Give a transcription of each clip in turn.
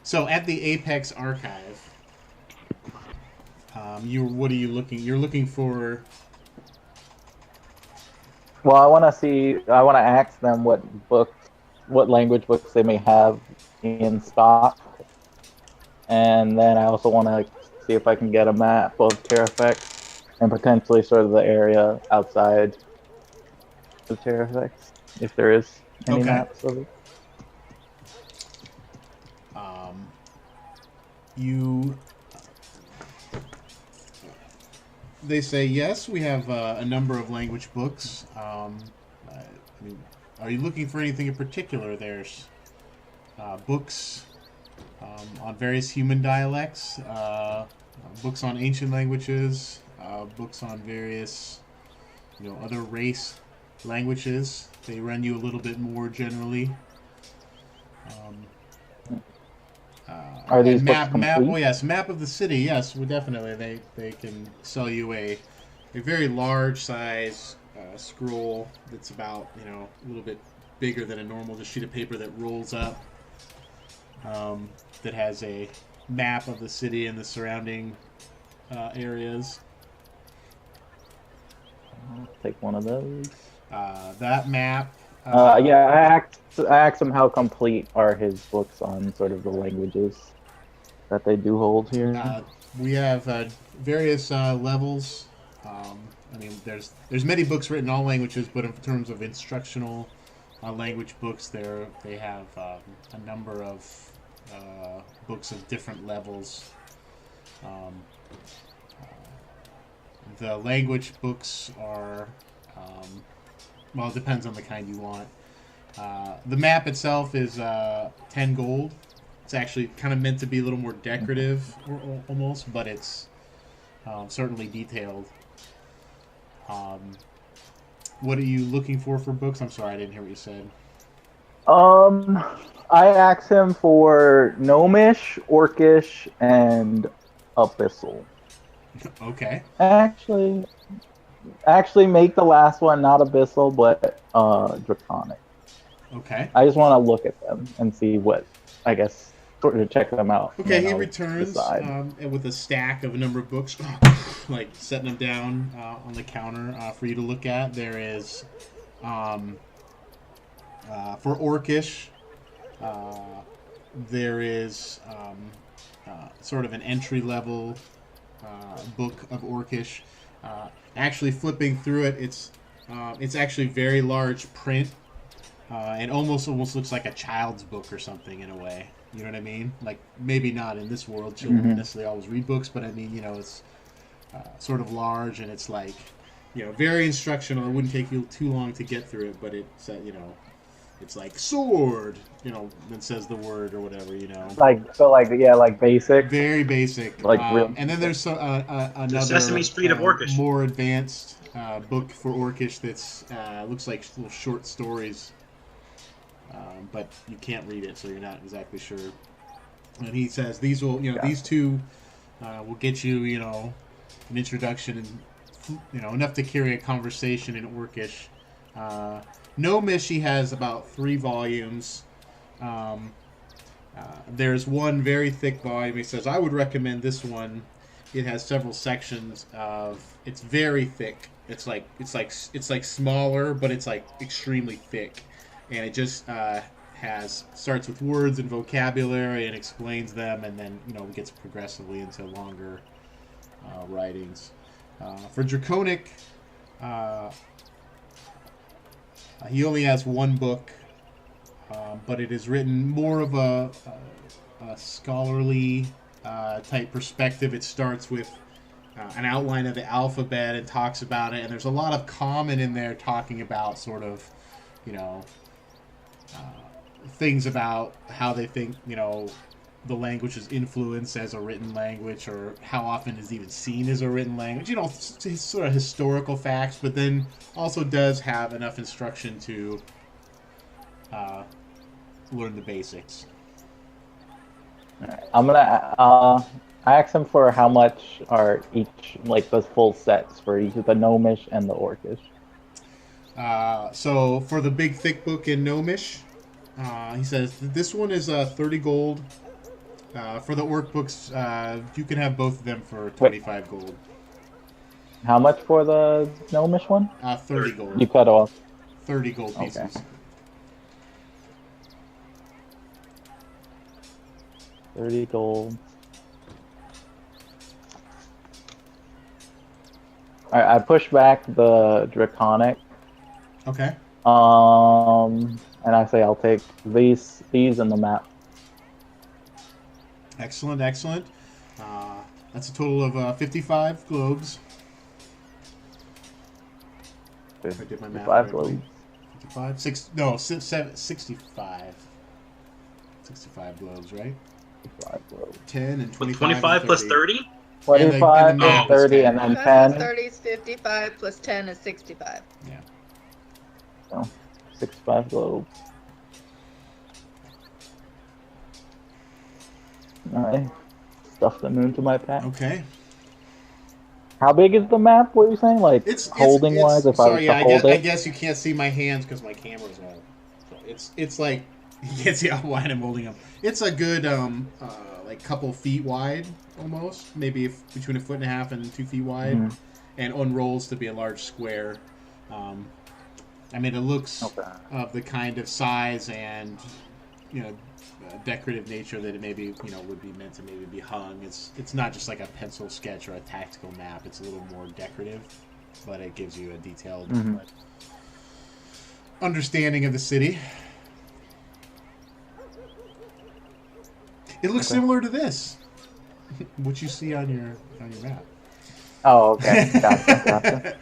So at the Apex Archive, what are you looking? You're looking for. Well, I want to ask them what language books they may have in stock, and then I also want to see if I can get a map of Terrafex and potentially sort of the area outside of Terrafex, if there is any Okay. maps of it. Um, you. They say yes. We have a number of language books. I mean, are you looking for anything in particular? There's books on various human dialects, books on ancient languages, books on various, other race languages. They run you a little bit more generally. Um, Are these and books map. Oh complete? yes, map of the city. Yes, well, definitely. They can sell you a very large size scroll that's about a little bit bigger than a normal just sheet of paper that rolls up. That has a map of the city and the surrounding areas. I'll take one of those. That map. Yeah, I asked him how complete are his books on sort of the languages that they do hold here. Uh, we have various levels. Um, I mean, there's many books written in all languages, but in terms of instructional language books, they have a number of books of different levels. Um, the language books are well, it depends on the kind you want. The map itself is 10 gold. It's actually kind of meant to be a little more decorative, almost, but it's certainly detailed. Um, what are you looking for books? I'm sorry, I didn't hear what you said. Um, I asked him for Gnomish, Orcish, and Abyssal. Okay. Actually, actually, make the last one not Abyssal, but Draconic. Okay. I just want to look at them and see what, I guess, sort of check them out, and Okay, then he I'll returns decide. and with a stack of a number of books, like setting them down on the counter for you to look at. There is, um, for Orcish, uh, there is sort of an entry level book of Orcish. Actually, flipping through it, it's actually very large print. It almost looks like a child's book or something in a way. You know what I mean? Like maybe not in this world. Children don't Mm-hmm. necessarily always read books, but I mean, it's sort of large and it's like, very instructional. It wouldn't take you too long to get through it, but it's like sword. That says the word or whatever. Yeah, like basic, Very basic. like real. And then there's The Sesame another Street of Orcish. more advanced book for Orcish that's looks like little short stories, but you can't read it, so you're not exactly sure. And he says Yeah. these two will get you, an introduction and enough to carry a conversation in Orcish. Uh, Gnomish, he has about 3 volumes. Um, there's one very thick volume. He says, I would recommend this one. It has several sections of. It's very thick. It's like smaller, but it's like extremely thick, and it just has starts with words and vocabulary and explains them, and then gets progressively into longer writings. For Draconic, uh, he only has one book, but it is written more of a scholarly type perspective. It starts with an outline of the alphabet and talks about it, and there's a lot of common in there talking about sort of, you know, things about how they think, the language is influenced as a written language, or how often is even seen as a written language. Sort of historical facts, but then also does have enough instruction to uh, learn the basics. I'm gonna I asked him for how much are each, like the full sets for each of the Gnomish and the Orcish. So for the big thick book in Gnomish, he says this one is 30 gold. For the workbooks, you can have both of them for 25 gold. How much for the gnomish one? 30 gold. You cut off. 30 gold Okay. pieces. 30 gold. All right, I push back the draconic. Okay. And I say I'll take these and the map. Excellent, excellent. That's a total of 55 globes. If I did my math 5 correctly. globes. 55? 65. 65 globes, right? 5 globes. 10 and 25. With 25 plus 30? 25 plus 30 and then 10. 30 is 55 plus 10 is 65. Yeah. So, 65 globes. Alright. Stuff them into my pack. Okay. How big is the map? What are you saying? Like holding wise, if I was to hold I it? guess you can't see my hands because my camera's out. So it's like you can't see how wide I'm holding them. It's a good like couple feet wide almost, maybe between 1.5 feet and 2 feet wide, and unrolls to be a large square. I mean, it looks of the kind of size and decorative nature that it maybe would be meant to maybe be hung. It's not just like a pencil sketch or a tactical map. It's a little more decorative, but it gives you a detailed understanding of the city. It looks similar to this, what you see on your map. Oh, okay. Gotcha.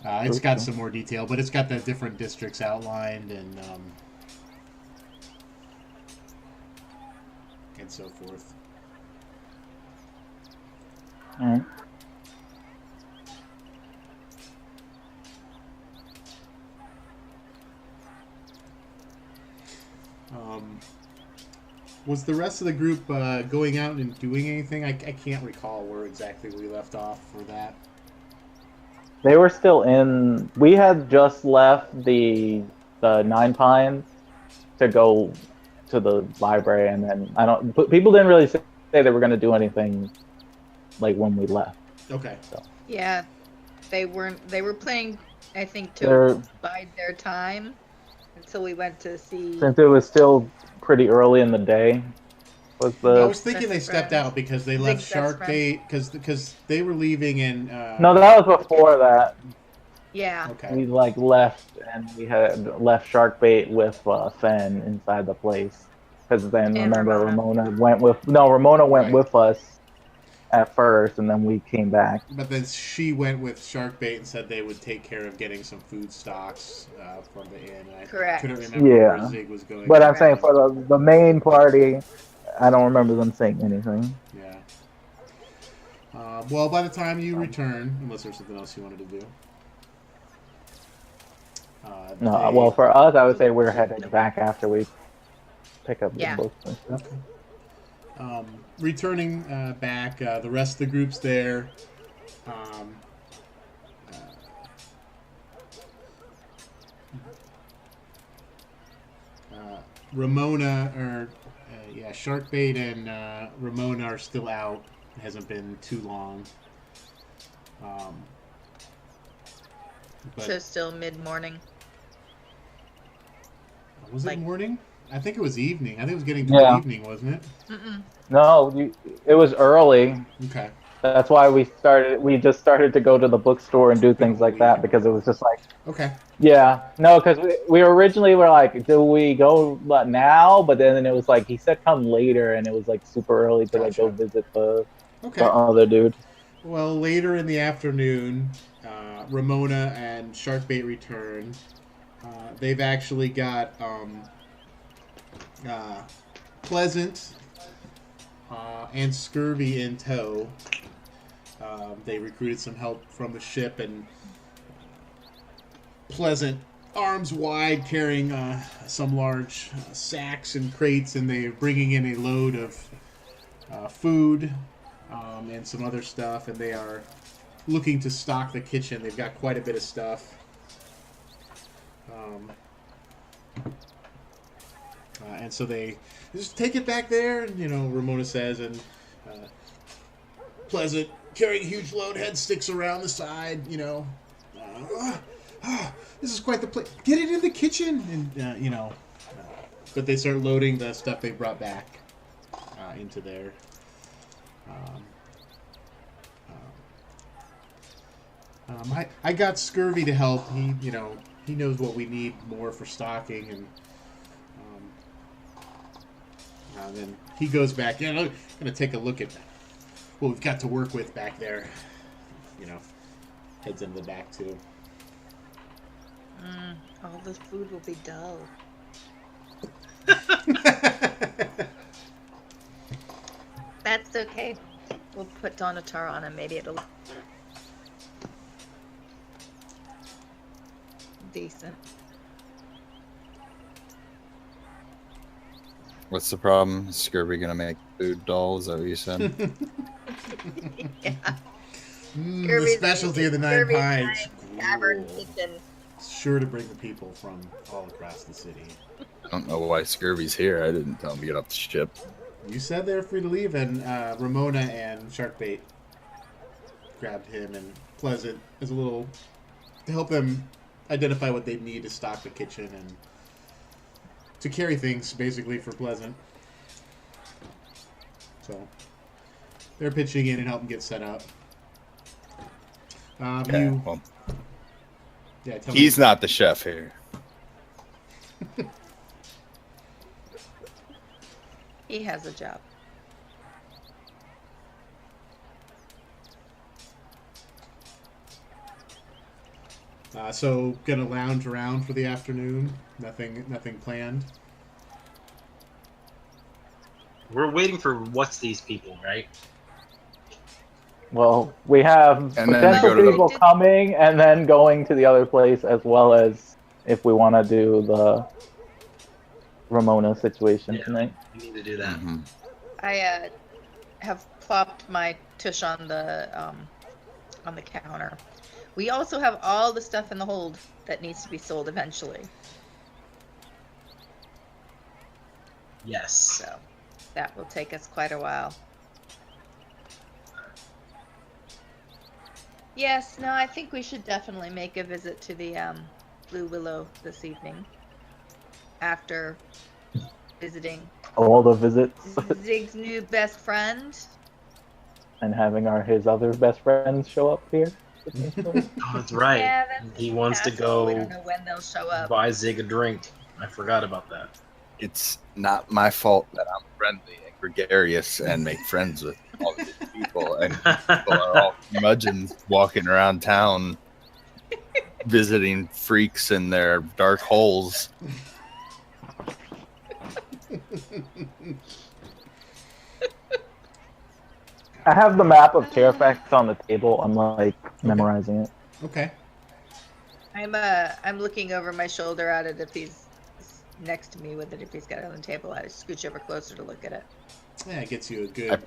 It's got some more detail, but it's got the different districts outlined and so forth. All right. Was the rest of the group going out and doing anything? I can't recall where exactly we left off for that. They were still in. We had just left the Nine Pines to go to the library, and then people didn't really say they were going to do anything like when we left. Okay. So. Yeah, they weren't. They were playing, I think, to bide their time until we went to see. Since it was still pretty early in the day. I was thinking they stepped out because they left Shark Bait because they were leaving in. No, that was before that. Yeah. Okay. We left, and we had left Shark Bait with Fen inside the place. Because then remember Ramona went with us at first, and then we came back. But then she went with Shark Bait and said they would take care of getting some food stocks from the inn. Correct. I couldn't remember where Zig was going. But I'm saying for the main party, I don't remember them saying anything. Yeah. Well, by the time you return, unless there's something else you wanted to do. No, well, for us, I would say we're heading back after we pick up the books and stuff. Returning back, the rest of the group's there. Ramona, Sharkbait and Ramona are still out. It hasn't been too long. So still mid-morning. Was it morning? I think it was evening. I think it was getting toward evening, wasn't it? No, it was early. Okay. That's why we just started to go to the bookstore and do things like that, because it was just like... Okay. Yeah. No, because we originally were like, do we go now? But then it was like, he said come later, and it was like super early to like go visit the other dude. Well, later in the afternoon, Ramona and Sharkbait return. They've actually got Pleasant and Scurvy in tow. They recruited some help from the ship, and Pleasant, arms wide, carrying some large sacks and crates, and they're bringing in a load of food and some other stuff, and they are looking to stock the kitchen. They've got quite a bit of and so they just take it back there, and Ramona says, and Pleasant, carrying a huge load, head sticks around the side, this is quite the place. Get it in the kitchen, and but they start loading the stuff they brought back into there. I got Scurvy to help. He knows what we need more for stocking, and then he goes back. I'm gonna take a look at what we've got to work with back there. Heads into the back too. All this food will be dull. That's okay. We'll put Donatar on and maybe it'll decent. What's the problem? Is Scurvy gonna make food dull? Is that what you said? Yeah. The specialty of the Nine Pines. Tavern kitchen. Sure to bring the people from all across the city. I don't know why Scurvy's here. I didn't tell him to get off the ship. You said they're free to leave, and Ramona and Sharkbait grabbed him and Pleasant as a little to help them identify what they need to stock the kitchen and to carry things basically for Pleasant. So they're pitching in and helping get set up. He's not the chef here. He has a job. So gonna lounge around for the afternoon. Nothing planned. We're waiting for what's these people, right? Well, we have And then potential go to the- people coming and then going to the other place, as well as if we want to do the Ramona situation tonight. We need to do that. Mm-hmm. I have plopped my tush on the counter. We also have all the stuff in the hold that needs to be sold eventually. Yes. So that will take us quite a while. Yes, no, I think we should definitely make a visit to the Blue Willow this evening. After visiting All the visits Zig's new best friend. and having his other best friends show up here. Oh, that's right. Yeah, that's He wants to Castle. We go don't know when they'll show up. buy Zig a drink. I forgot about that. It's not my fault that I'm friendly and gregarious and make friends with all these people, and people are all curmudgeons walking around town visiting freaks in their dark holes. I have the map of Fairfax on the table. I'm like memorizing it. Okay. I'm looking over my shoulder at it if he's next to me with it. If he's got it on the table, I scooch over closer to look at it. Yeah, it gets you a good. I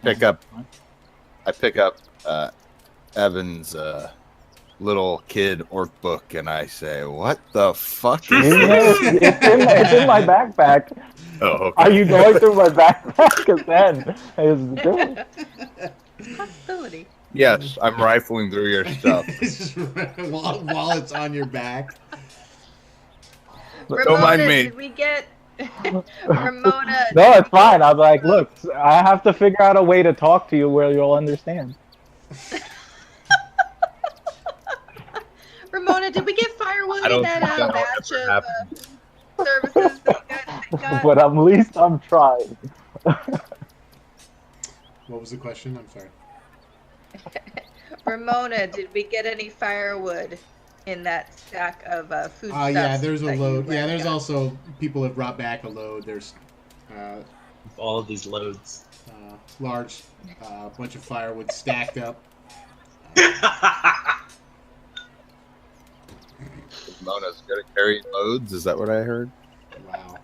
pick up Evan's little kid orc book, and I say, "What the fuck is this?" It's in my backpack. Oh, okay. Are you going through my backpack? Because then it's doing. Possibility. Yes, I'm rifling through your stuff. It's just while it's on your back. Don't mind me. Did we get Ramona? No, it's fine. I'm like, look, I have to figure out a way to talk to you where you'll understand. Ramona, did we get firewood I in don't that think that batch ever of happened. services that you got? But at least I'm trying. What was the question? I'm sorry. Ramona, did we get any firewood in that stack of food stuff? Yeah, there's a that you load. went Yeah, and there's got? also people have brought back a load. There's All of these loads. large bunch of firewood stacked up. Mona's good at carrying loads. Is that what I heard? Wow.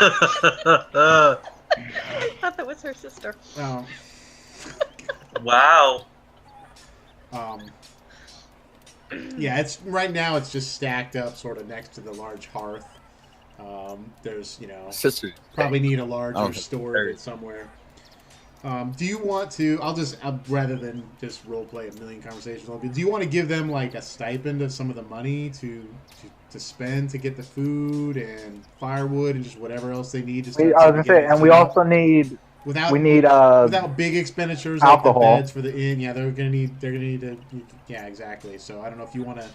I thought that was her sister. Wow. Yeah, it's right now. It's just stacked up, sort of next to the large hearth. There's Sister. probably need a I larger don't think store there of it is. somewhere. Do you want to? Rather than just role play a million conversations. Do you want to give them like a stipend of some of the money to spend to get the food and firewood and just whatever else they need to start? I was gonna say, and we also need without big expenditures like the alcohol. beds for the inn. Yeah, they're gonna need to. Yeah, exactly. So I don't know if you want to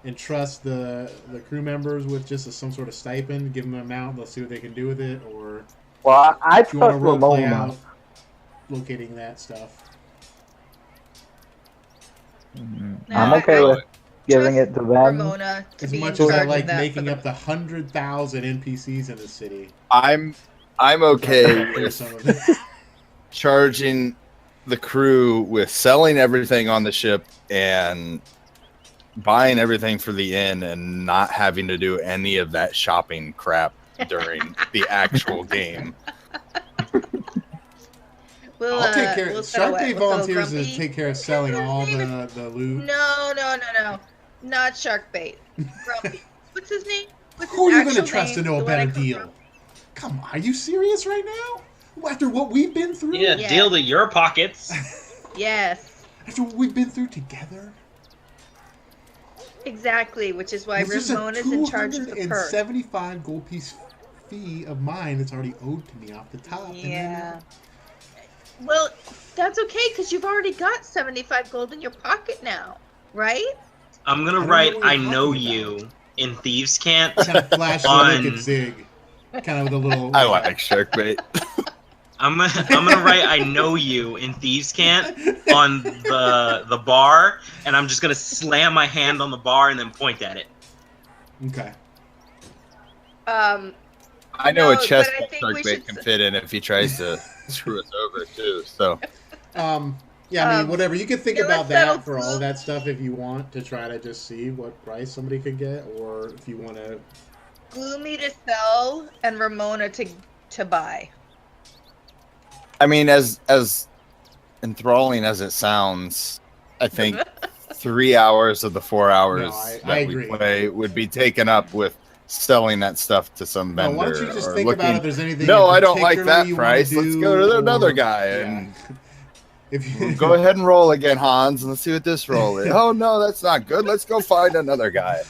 entrust the crew members with just some sort of stipend, give them an amount, they'll see what they can do with it, or Well, I if you want to trust role play Ramona. out locating that stuff. I'm okay with giving trust it to them. Ramona to As be much in as I charge like of that making for up the 100,000 NPCs in the city, I'm okay do with some of it. charging the crew with selling everything on the ship and buying everything for the inn and not having to do any of that shopping crap during the actual game. I'll take care. We'll Shark Bait volunteers to Grumpy. take care of selling all the loot. No. Not Shark Bait. Grumpy. What's his name? Who are you going to trust to know a better deal? Come on, are you serious right now? After what we've been through? Yeah, deal to your pockets. Yes. After what we've been through together? Exactly, which is why There's Ramona's in charge of the purse. 275 gold piece fee of mine that's already owed to me off the top. Yeah. Well, that's okay, because you've already got 75 gold in your pocket now, right? I'm gonna write "I know you" in Thieves' Cant. Kind of flash the look at Zig. Kind of with a little. I like shark bait. I'm gonna write "I know you" in Thieves' Cant on the bar, and I'm just gonna slam my hand on the bar and then point at it. Okay. I know No, a chest but I that think shark we bait should can s- fit in if he tries to screw us over too. So Yeah, I mean, whatever. You can think yeah, about let's settle that for all Blue- that stuff if you want to try to just see what price somebody could get, or if you want to. Gloomy to sell and Ramona to buy. I mean, as enthralling as it sounds, I think 3 hours of the 4 hours No, I that we agree. play would be taken up with selling that stuff to some No, vendor. why don't you just or think looking, about if there's anything? No, in I don't like particular that you wanna price. Let's do, go to another or- guy yeah. and If you go ahead and roll again, Hans, and let's see what this roll is. Oh no, that's not good. Let's go find another guy.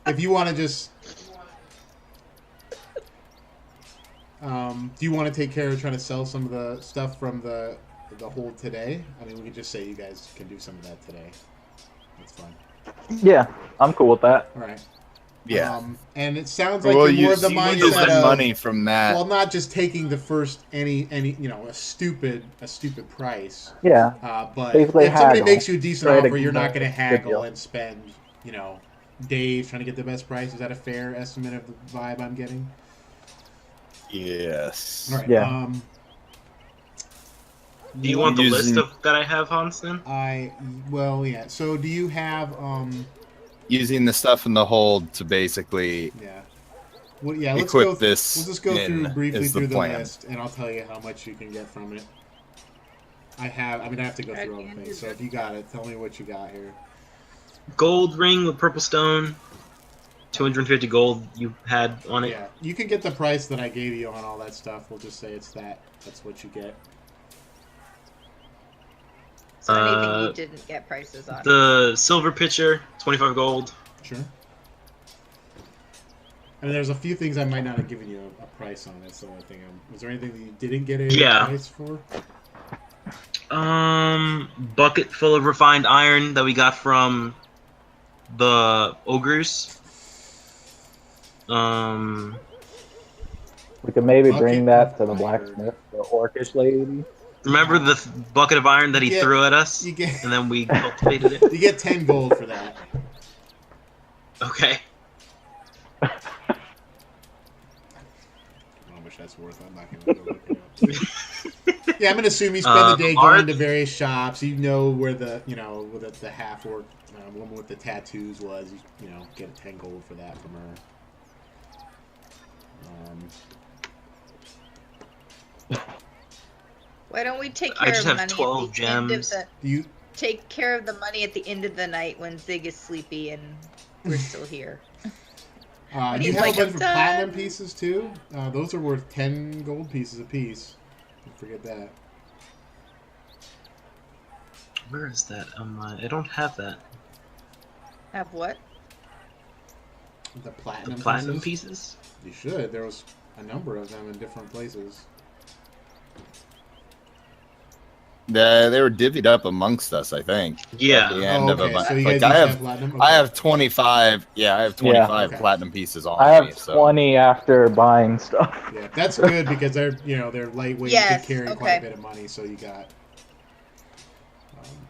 If you want to just, do you want to take care of trying to sell some of the stuff from the hold today? I mean, we could just say you guys can do some of that today. That's fine. Yeah, I'm cool with that. All right. Yeah. And it sounds like We'll you're more of use the the mindset of money from that. well, not just taking the first any a stupid price. Yeah. But Basically if somebody haggle. makes you a decent Try to offer, you're not get going to a good haggle deal. and spend days trying to get the best price. Is that a fair estimate of the vibe I'm getting? Yes. All right. Yeah. Do you want the Using- list that I have, Hans? Then Yeah. So do you have Using the stuff in the hold to basically yeah. Well, yeah, let's equip go. this We'll just go in through briefly is the through the plan. list, and I'll tell you how much you can get from it. I have to go through all the things. So if you got it, tell me what you got here. gold ring with purple stone, 250 gold you had on it. Yeah, you can get the price that I gave you on all that stuff. We'll just say it's that. That's what you get. So anything you didn't get prices on. The silver pitcher, 25 gold. Sure. I mean, there's a few things I might not have given you a price on. That's the only thing. Was there anything that you didn't get a Yeah. price for? Bucket full of refined iron that we got from the ogres. We could maybe Bucket bring that to the of blacksmith, the orcish lady. Remember the bucket of iron that he You get- threw at us? You get And then we cultivated it? you get 10 gold for that. Okay. I don't know how much that's worth. I'm not gonna go look it up. Yeah, I'm gonna assume you spend the day Art- going to various shops. You know where the where the half orc woman with the tattoos was. You get 10 gold for that from her. Why don't we take I care just of have money 12 at the end of gems. the Do you? take care of the money at the end of the night when Zig is sleepy and we're still here. You He's have like, a bunch "I'm of done." platinum pieces too. Those are worth 10 gold pieces apiece. Don't forget that. Where is that? I don't have that. Have what? The platinum, The platinum pieces? pieces? You should. There was a number of them in different places. They were divvied up amongst us, I think. Yeah. At the end of a bunch. So you Like, guys each I have have, platinum? I Okay. have 25. Yeah, I have 25 Okay. platinum pieces on I me. have So 20 after buying stuff. Yeah, that's good because they're lightweight. Yes, You could carry quite a okay. bit of money, so you got.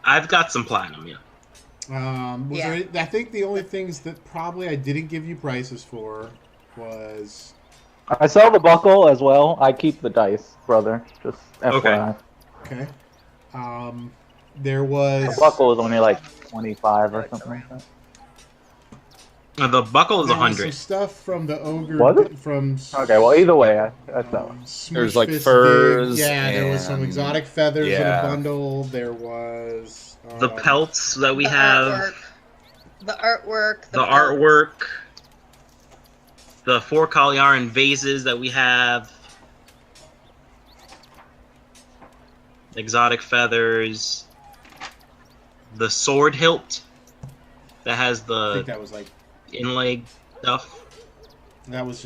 I've got some platinum, yeah. I think the only things that probably I didn't give you prices for was I sell the buckle as well. I keep the dice, brother. Just FYI. okay. There was The buckle is only like 25 or something like that. The buckle is there was 100. some stuff from the ogre Was it? from. Okay, well, either way, I sell. There's, like, Smushfist furs Yeah, there was some and- exotic feathers in a yeah. bundle. There was The pelts that we The have, The artwork. the artwork, the 4 Kalyaran vases that we have, exotic feathers, the sword hilt that has I the think that was like inlay stuff that was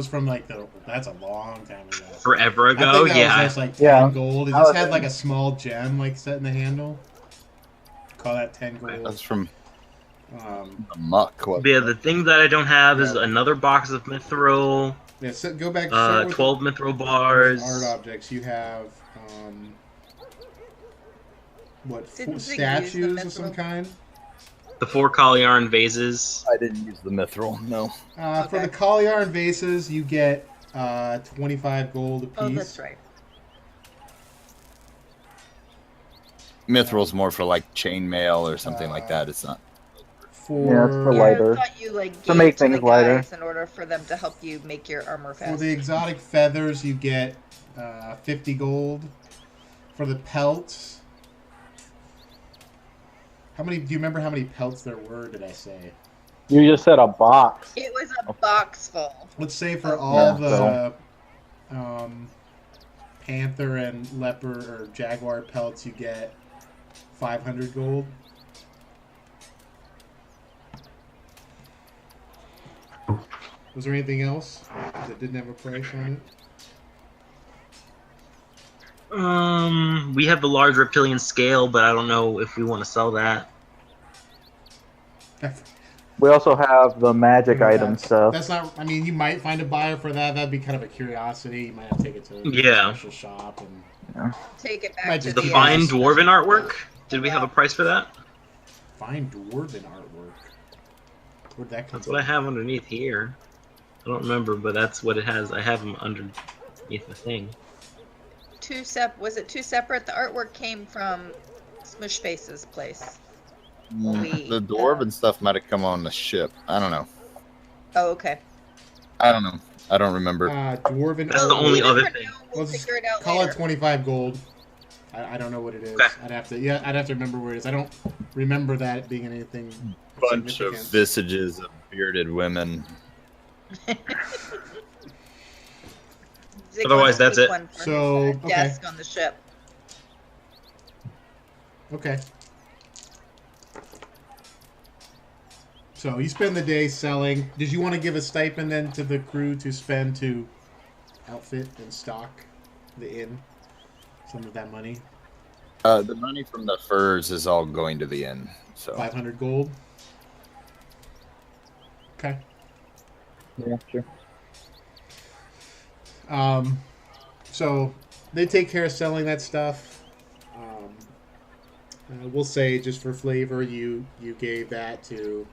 from like that's a long time ago. forever I ago. think that Yeah, was just like 10 Yeah. gold. It That just was had it. like a small gem like set in the handle. Call that 10 gold. that's from Um, the muck. What? yeah. The thing that I don't have is Yeah. another box of mithril, yeah, so go back. Start with 12 mithril the bars. art objects. You have what Didn't we use the statues of some mithril? kind? The 4 Kalyaran vases. I didn't use the mithril. No. For Okay. the Kalyaran vases, you get 25 gold apiece. Oh, that's right. Mithril's more for like chainmail or something like that. It's not. Yeah, it's for For lighter. I thought you like To gave make to the things lighter. guys in order for them to help you make your armor For fast. the exotic feathers, you get 50 gold. For the pelts, do you remember how many pelts there were? Did I say? You just said a box. It was a box full. Let's say for Oh, all yeah, the panther and leopard or jaguar pelts, you get 500 gold. Was there anything else that didn't have a price on We have the large reptilian scale, but I don't know if we want to sell that. it? We also have the magic item stuff. That's not. I mean, you might find a buyer for that. That'd be kind of a curiosity. You might have to take it to a Yeah. special shop and Take it back Might to just The be fine nice. dwarven artwork. Did we have a price for that? find dwarven artwork. Where'd that come That's what I have underneath here. I don't remember, but that's what it has. I have them underneath the thing. Was it two separate? The artwork came from Smushface's place. The dwarven stuff might have come on the ship. I don't know. Oh, okay. I don't know. I don't remember. Dwarven That's the artwork. only We'll other never thing. know. We'll Let's figure it out call later. it 25 gold. I don't know what it is. Okay. I'd have to remember where it is. I don't remember that being anything. Bunch of significant. visages of bearded women. Zig Otherwise, wants to that's keep it. one for So, his, okay. desk on the ship. Okay. So you spend the day selling. Did you want to give a stipend then to the crew to spend to outfit and stock the inn? Some of that money. The money from the furs is all going to the inn. So 500 gold. Okay. Yeah, sure. So they take care of selling that stuff. We'll say just for flavor, you gave that to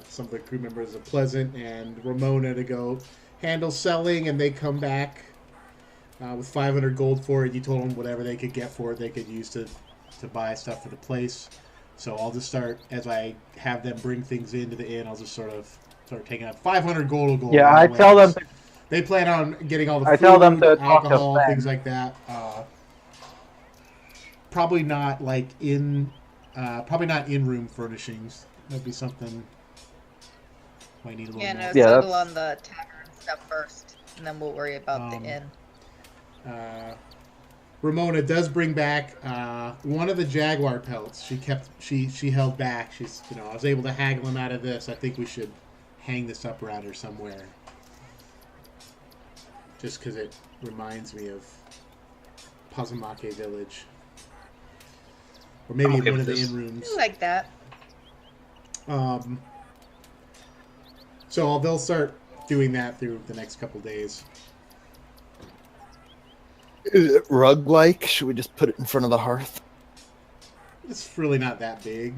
some of the crew members of Pleasant and Ramona to go handle selling, and they come back with 500 gold for it. You told them whatever they could get for it, they could use to buy stuff for the place. So I'll just start, as I have them bring things into the inn, I'll just sort of start taking up 500 gold will go. Yeah, a I long tell ways. them. They plan on getting all the I food, tell them to talk to alcohol, Sven. things like that. Probably not like probably not in-room furnishings. That'd be something Might need a little Yeah, no, more. Yeah, settle that's- on the tavern stuff first, and then we'll worry about the inn. Ramona does bring back one of the jaguar pelts. She held back. She's I was able to haggle him out of this. I think we should hang this up around her somewhere. Just because it reminds me of Pazamake Village. Or maybe I'm in okay one of with the this. inn rooms. I like that. So they'll start doing that through the next couple days. Is it rug-like? Should we just put it in front of the hearth? It's really not that big.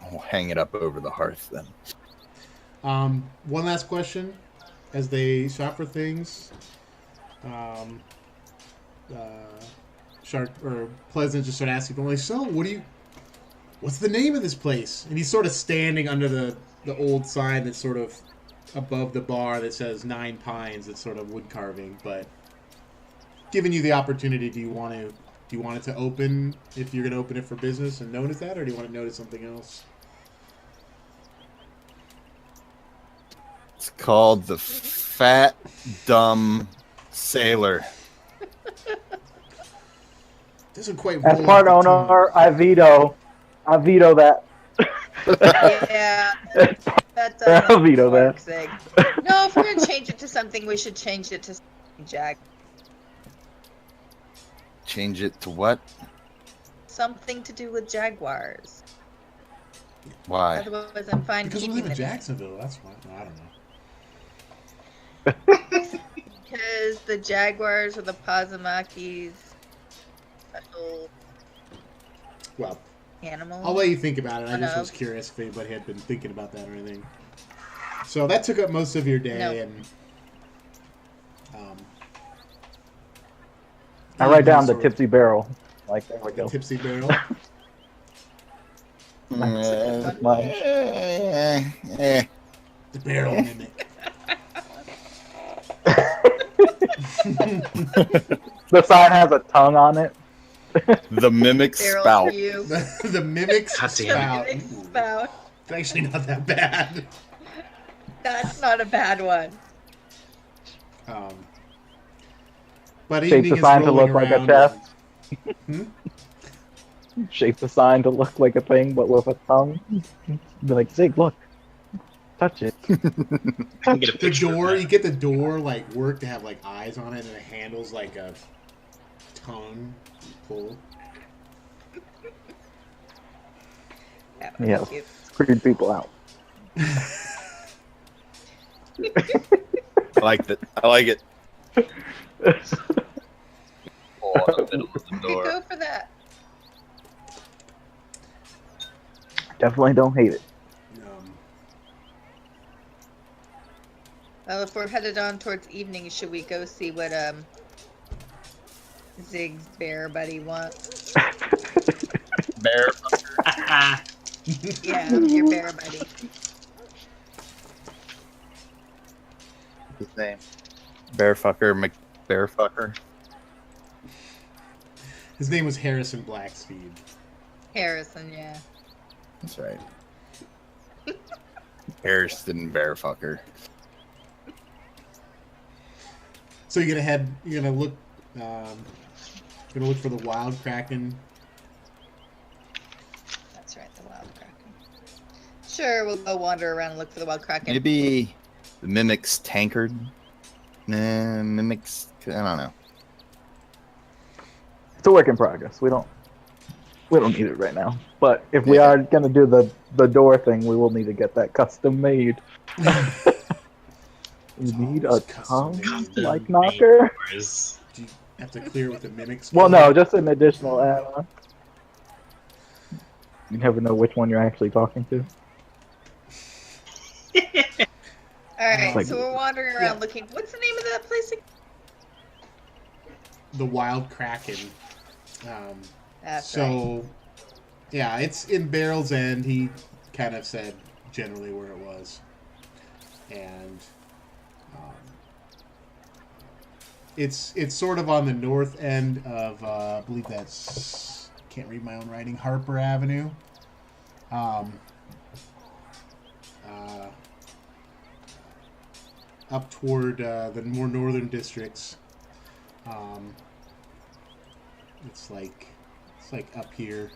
I'll hang it up over the hearth then. One last question. As they shop for things, Shark or Pleasant just started asking them, like, so what's the name of this place? And he's sort of standing under the old sign that's sort of above the bar that says 9 Pines. It's sort of wood carving, but giving you the opportunity, do you want it to open if you're going to open it for business and known as that, or do you want to notice something else? It's called the Fat Dumb Sailor. Doesn't quite As roll part off the owner, tongue. I veto that. Yeah, that I'll veto doesn't work, that. Zig. No, if we're gonna change it to something, we should change it to something Jag. Change it to what? Something to do with jaguars. Why? Otherwise, I'm fine Because we keeping live in the name. Jacksonville, that's why. No, I don't know. Because the jaguars are the Pazamaki's special Well, animal. I'll let you think about it. I just No. was curious if anybody had been thinking about that or anything. So that took up most of your day, No. and I write down the sort of- tipsy barrel. Like, there we the go. tipsy barrel. That's my- The barrel mimic. The sign has a tongue on it. The mimic Barrel spout. for you. The mimic's God damn spout. Mimic spout. It's actually not that bad. That's not a bad one. But Shape evening the is sign to rolling look like a around chest. and- Shape the sign to look like a thing, but with a tongue. Be like, Zig, look. Touch it. I can get a The picture of door, that. you get the door like work to have like eyes on it, and it handles like a tongue. You pull. That was Yeah. cute. Creep people out. I like that. I like it. Oh, in the middle of the You door. go for that. Definitely don't hate it. Well, if we're headed on towards evening, should we go see what Zig's bear buddy wants? Bear. Yeah, your bear buddy. His name. Bearfucker McBearfucker. His name was Harrison Blackspeed. Harrison, yeah. That's right. Harrison Bearfucker. So you're gonna look for the wild kraken. That's right, the wild kraken. Sure, we'll go wander around and look for the wild kraken. Maybe the mimic's tankard. Nah, mimics. I don't know. It's a work in progress. We don't need it right now. But if we are gonna do the door thing, we will need to get that custom made. We need a always custom tongue made. like knocker. Do you have to clear with the mimics? Well, no, just an additional add-on. You never know which one you're actually talking to. Alright, Like- so we're wandering around looking. What's the name of that place again? The wild kraken. That's right. So, yeah, it's in Barrel's End. He kind of said generally where it was, and it's sort of on the north end of I believe can't read my own writing, Harper Avenue. up toward the more northern districts. It's like up here.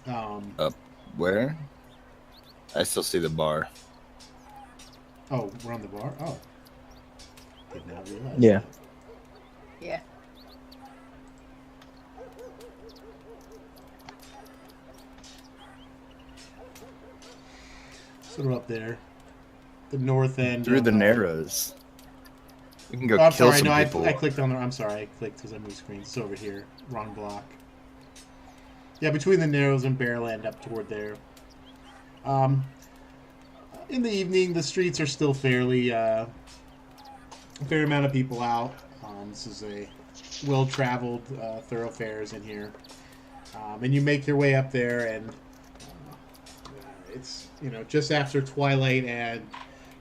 Up where? I still see the bar. Oh, we're on the bar? Oh. Did not realize Yeah. that. Yeah. So we're up there. The north end. Through of, the Narrows. We can go Oh, I'm kill sorry. some No, people. I clicked on the. I'm sorry. I clicked because I moved screens. It's over here. Wrong block. Yeah, between the Narrows and Bearland up toward there. In the evening, the streets are still fairly. A fair amount of people out. This is a well-traveled thoroughfares in here. And you make your way up there, and it's just after twilight, and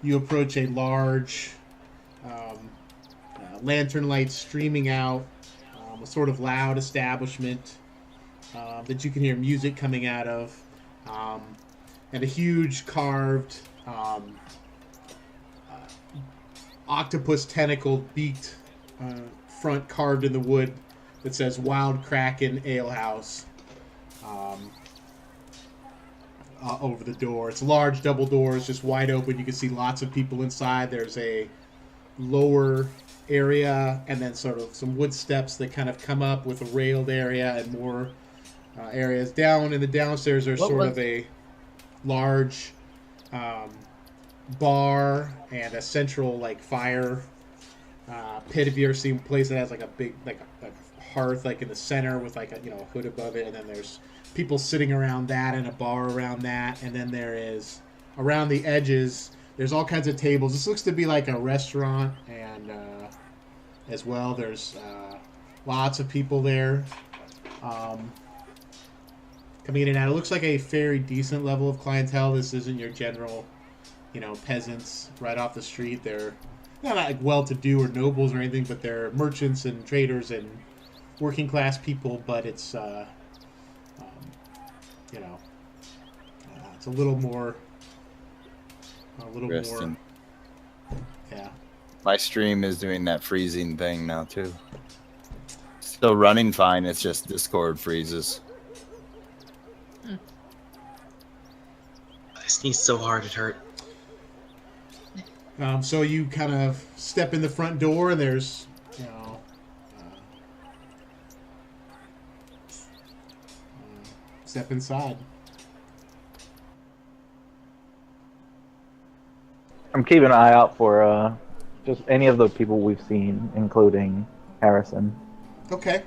you approach a large lantern light streaming out, a sort of loud establishment that you can hear music coming out of, and a huge carved octopus tentacled beaked front carved in the wood that says Wild Kraken Ale House over the door. It's large double doors, just wide open. You can see lots of people inside. There's a lower area and then sort of some wood steps that kind of come up with a railed area and more areas. Down in the downstairs there's of a large bar and a central fire pit. If you ever seen a place that has a big a hearth in the center with a hood above it, and then there's people sitting around that and a bar around that, and then there is around the edges there's all kinds of tables. This looks to be like a restaurant, and as well there's lots of people there coming in and out. It looks like a very decent level of clientele. This isn't your general peasants right off the street. They're not well-to-do or nobles or anything, but they're merchants and traders and working class people. But it's it's a little more Interesting. Yeah. My stream is doing that freezing thing now too. Still running fine. It's just Discord freezes. I sneezed so hard it hurt. So you kind of step in the front door, and there's, step inside. I'm keeping an eye out for just any of the people we've seen, including Harrison. Okay.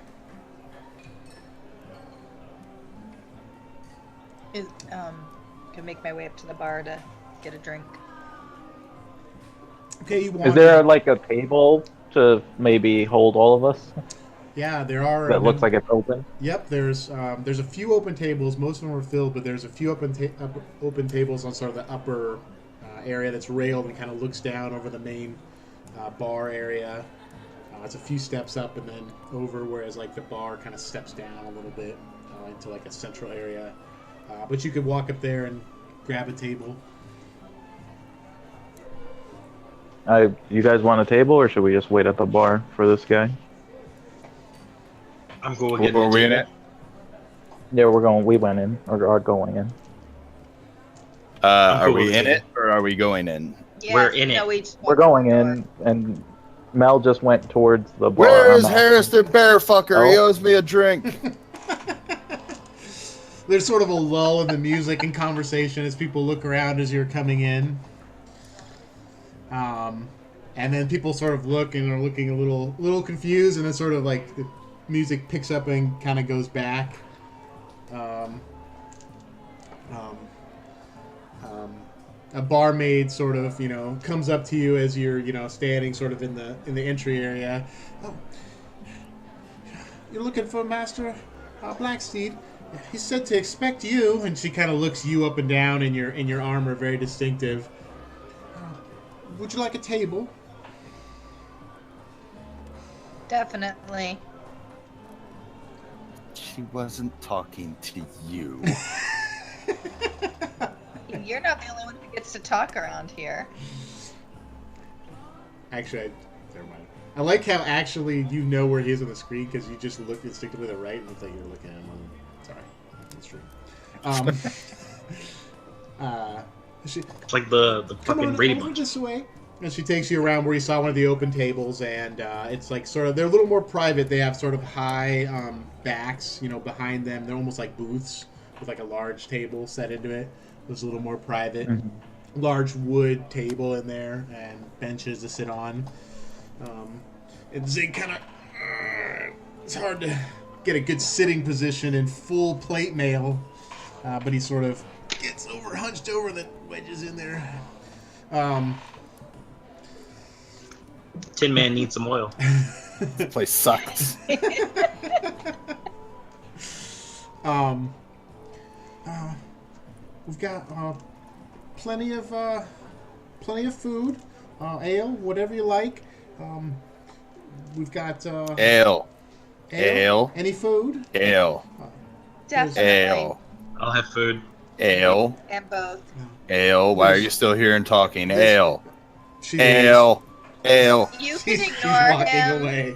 Can make my way up to the bar to get a drink. Okay, you want? Is there a table to maybe hold all of us? Yeah, there are. That looks like it's open. Yep, there's a few open tables. Most of them are filled, but there's a few open tables on sort of the upper area that's railed and kind of looks down over the main bar area. It's a few steps up and then over, whereas the bar kind of steps down a little bit into a central area. But you could walk up there and grab a table. You guys want a table, or should we just wait at the bar for this guy? I'm cool with getting Were we in it? Yeah, we went in, or are going in. Are cool we with in it. it or are we going in? Yeah, We're in it. no, we just We're walked going the in, door. and Mel just went towards the bar. Where is I'm Harris the bear fucker? He Oh. owes me a drink. There's sort of a lull in the music and conversation as people look around as you're coming in. And then people sort of look and are looking a little confused, and then sort of the music picks up and kind of goes back. A barmaid sort of, comes up to you as you're, standing sort of in the entry area. Oh, you're looking for Master Blacksteed. He said to expect you, and she kind of looks you up and down in your armor, very distinctive. Would you like a table? Definitely. She wasn't talking to you. you're not the only one who gets to talk around here. Actually, never mind. I like how actually you know where he is on the screen because you just looked instinctively to the right and looked like you were looking at him. Sorry, that's true. It's like the Come fucking on Brady over Bunch. this way. And she takes you around where you saw one of the open tables, and it's like sort of, they're a little more private. They have sort of high backs, behind them. They're almost like booths with like a large table set into it. It's a little more private. Mhm. Large wood table in there and benches to sit on. And Zig kind of, it's hard to get a good sitting position in full plate mail, but he sort of gets hunched over the wedges in there. Tin Man needs some oil. This place sucks. We've got plenty of food, ale, whatever you like. We've got Ale. Ale. Any food? Ale. Definitely. Ale. I'll have food. Ale. And both. Ale. Why are you still here and talking? Ale. She Ale. Ale. You She's can ignore walking him. away.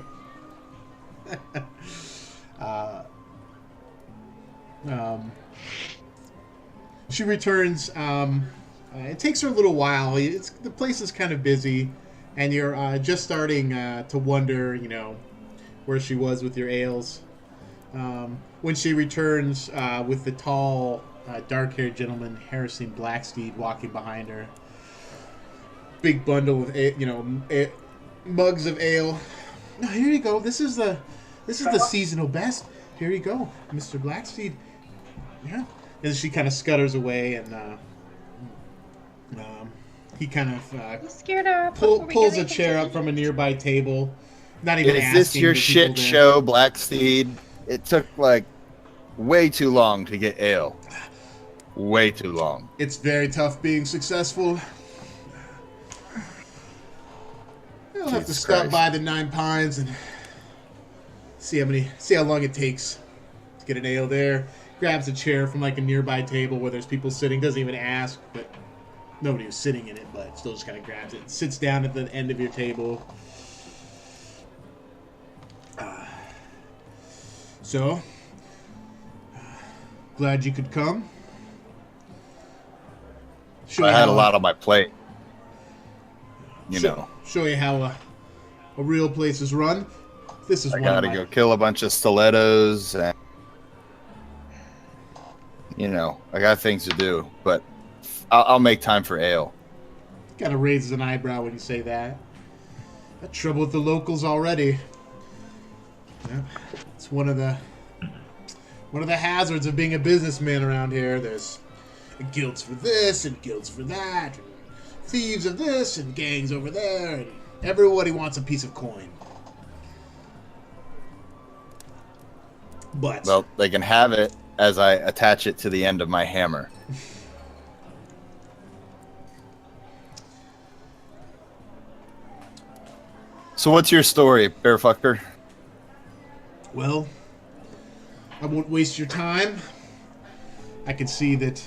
She returns. It takes her a little while. The place is kind of busy, and you're just starting to wonder, where she was with your ales. When she returns with the tall, dark-haired gentleman, Harrison Blacksteed, walking behind her. Big bundle of, mugs of ale. No, here you go. This is the seasonal best. Here you go, Mr. Blacksteed. Yeah. And she kind of scutters away, and he kind of You scared her before we pulls get a chair up from a nearby table. Not even Is asking this your the people shit to- show, Blacksteed? It took way too long to get ale. Way too long. It's very tough being successful. You'll have to Jesus stop Christ. by the Nine Pines and see how long it takes to get an ale there. Grabs a chair from a nearby table where there's people sitting. Doesn't even ask, but nobody was sitting in it, but still just kind of grabs it. Sits down at the end of your table. So, glad you could come. I had a lot on my plate. Show you how a real place is run. This is I one gotta of my, go kill a bunch of stilettos and I got things to do, but I'll make time for ale. Kind of raises an eyebrow when you say that. Got trouble with the locals already. Yeah, it's one of the hazards of being a businessman around here. There's guilds for this and guilds for that, and thieves of this and gangs over there, and everybody wants a piece of coin. But Well, they can have it as I attach it to the end of my hammer. So what's your story, bearfucker? well, I won't waste your time. I can see that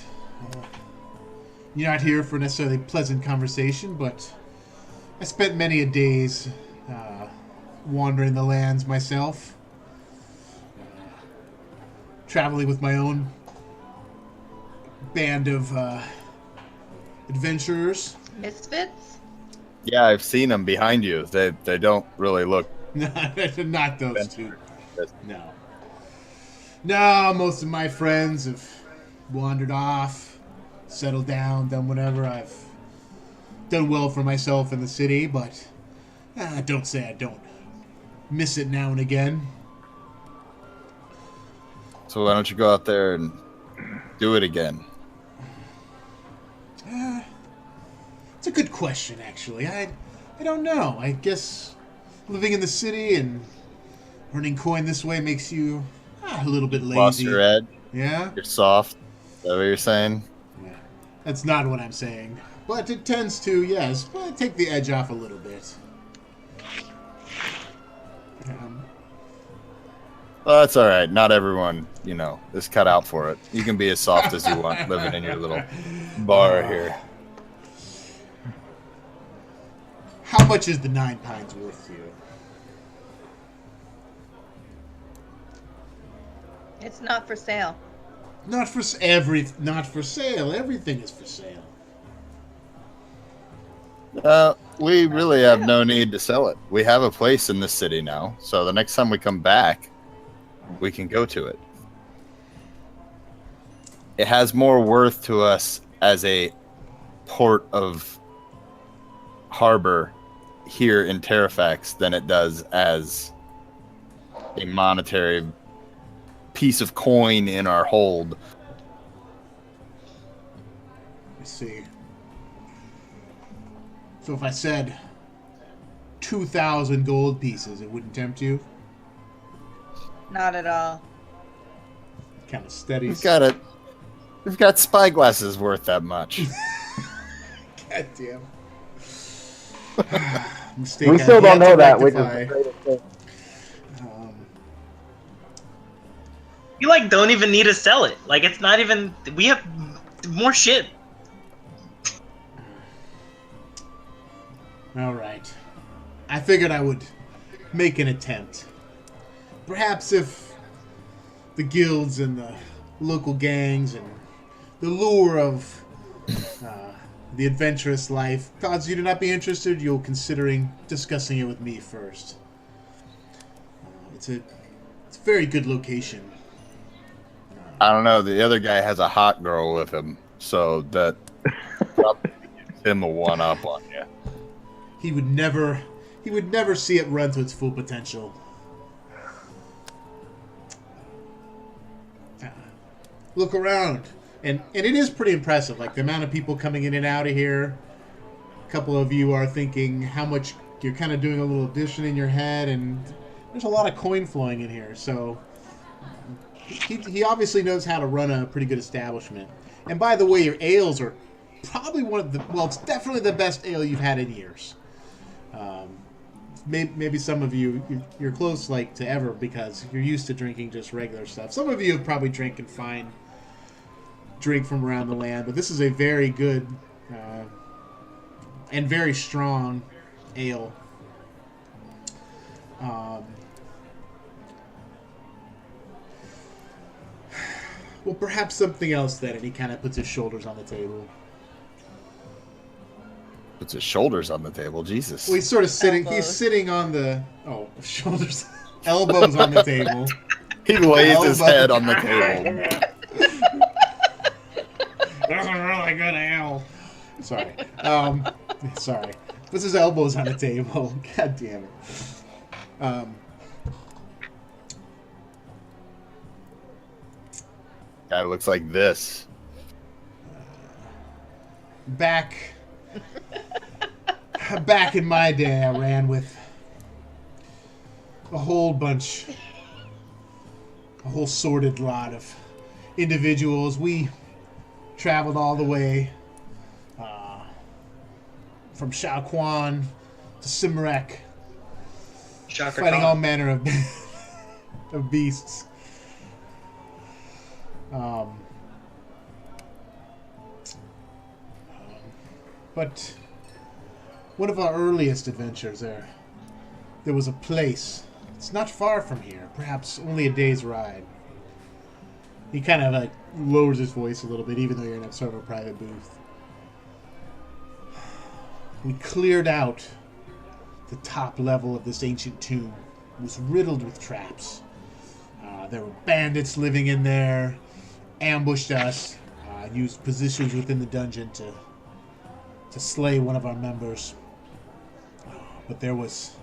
you're not here for necessarily pleasant conversation, but I spent many a days wandering the lands myself, traveling with my own band of adventurers. Misfits? Yeah, I've seen them behind you. They don't really look. Not those two. No, most of my friends have wandered off, settled down, done whatever. I've done well for myself in the city, but don't say I don't miss it now and again. So why don't you go out there and do it again? It's a good question, actually. I don't know. I guess living in the city and earning coin this way makes you a little bit lazy. Lost your edge. Yeah? You're soft. Is that what you're saying? Yeah. That's not what I'm saying. But it tends to, yes, take the edge off a little bit. Well, that's all right. Not everyone, is cut out for it. You can be as soft as you want living in your little bar here. How much is the 9 pines worth to you? It's not for sale. Not for sale. Everything is for sale. We really have no need to sell it. We have a place in this city now, so the next time we come back, we can go to it. It has more worth to us as a port of harbor here in Terrifax than it does as a monetary piece of coin in our hold. Let's see. So if I said 2,000 gold pieces, it wouldn't tempt you? Not at all. Kind of steady. We've got spyglasses worth that much. God damn. We still don't know that, which is the greatest thing. You don't even need to sell it. It's not even. We have more shit. All right. I figured I would make an attempt. Perhaps if the guilds and the local gangs and the lure of the adventurous life cause you to not be interested, you'll considering discussing it with me first. It's a very good location. I don't know. The other guy has a hot girl with him, so that probably gives him a one-up on you. He would never see it run to its full potential. Look around, and it is pretty impressive. The amount of people coming in and out of here. A couple of you are thinking how much you're kind of doing a little addition in your head, and there's a lot of coin flowing in here. So he obviously knows how to run a pretty good establishment. And by the way, your ales are probably it's definitely the best ale you've had in years. Maybe some of you're close to ever because you're used to drinking just regular stuff. Some of you have probably drinking fine drink from around the land, but this is a very good and very strong ale. Well, perhaps something else then, and he kind of puts his shoulders on the table. Puts his shoulders on the table, Jesus. Well, he's sort of sitting. Elbows. He's sitting on the shoulders, elbows on the table. He lays his head on the table. That's a really good ale. Sorry. Sorry. Puts his elbows on the table. God damn it. Guy looks like this. Back in my day, I ran with a whole sordid lot of individuals. We traveled all the way from Shaoquan to Simrek, fighting all manner of beasts. But one of our earliest adventures there was a place. It's not far from here, perhaps only a day's ride. He kind of lowers his voice a little bit, even though you're in a sort of a private booth. We cleared out the top level of this ancient tomb. It was riddled with traps. There were bandits living in there, ambushed us, used positions within the dungeon to slay one of our members. But there was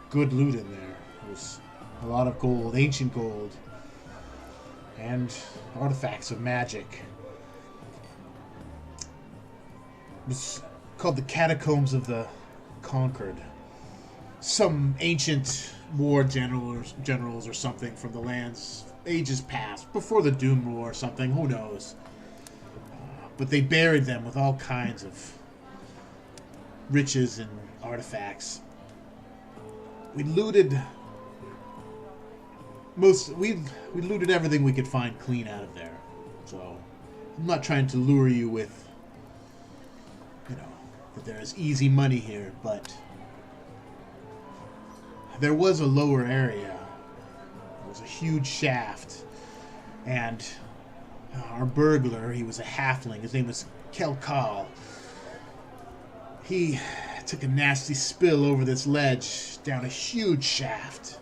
good loot in there. There was a lot of gold, ancient gold, and artifacts of magic. It was called the Catacombs of the Conquered. Some ancient war generals or something from the lands ages past, before the Doom War or something, who knows. But they buried them with all kinds of riches and artifacts. We looted we looted everything we could find clean out of there. So I'm not trying to lure you with, that there is easy money here, but there was a lower area. There was a huge shaft, and our burglar, he was a halfling. His name was Kelkal. He took a nasty spill over this ledge down a huge shaft.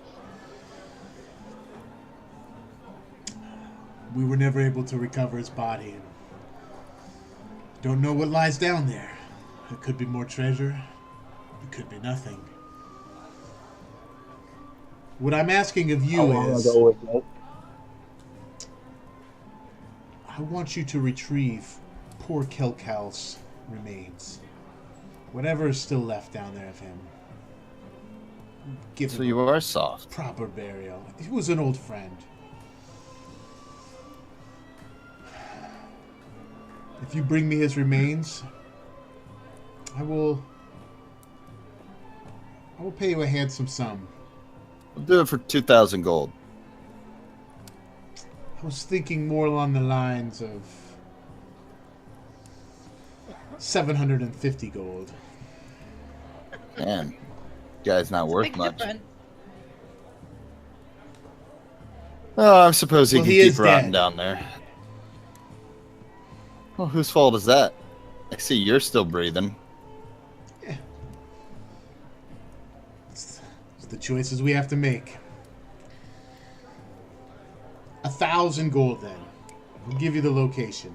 We were never able to recover his body. Don't know what lies down there. It could be more treasure. It could be nothing. What I'm asking of you is, I want you to retrieve poor Kelkal's remains. Whatever is still left down there of him. Give So him you are soft. proper burial. He was an old friend. If you bring me his remains, I will pay you a handsome sum. We'll do it for 2,000 gold. I was thinking more along the lines of 750 gold. Man, guy's not worth Big much. difference. Oh, I suppose he Well, can he keep is rotting dead. down there. Well, whose fault is that? I see you're still breathing. It's the choices we have to make. 1,000 gold then. I'll give you the location.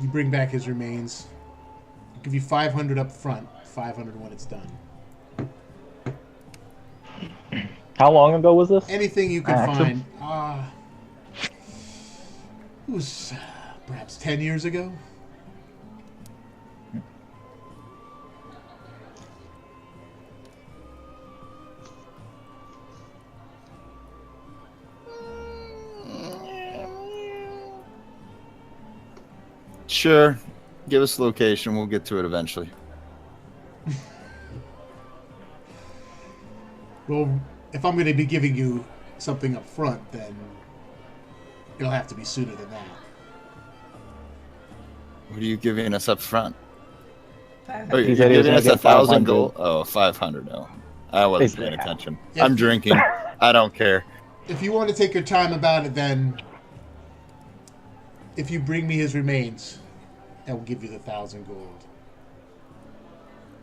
You bring back his remains. I'll give you 500 up front, 500 when it's done. How long ago was this? Anything you can Actually- find. It was perhaps 10 years ago. Sure. Give us the location. We'll get to it eventually. Well, if I'm going to be giving you something up front, then it'll have to be sooner than that. What are you giving us up front? Five Oh, hundred. you're said he was giving gonna us get 1,000 500. gold? Oh, 500. Oh, I wasn't Basically paying half. attention. Yeah. I'm drinking. I don't care. If you want to take your time about it, then if you bring me his remains, I will give you the 1,000 gold.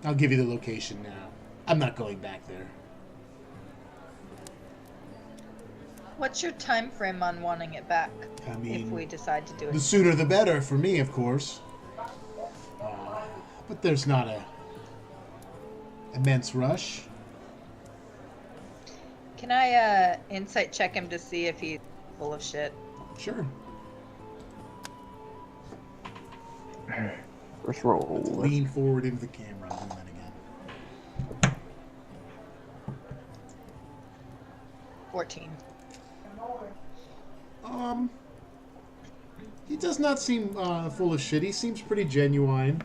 I'll give you the location now. I'm not going back there. What's your time frame on wanting it back? I If mean, we decide to do the it. sooner the better for me, of course. But there's not a immense rush. Can I insight check him to see if he's full of shit? Sure. First roll. Lean forward into the camera and do that again. 14. He does not seem full of shit. He seems pretty genuine.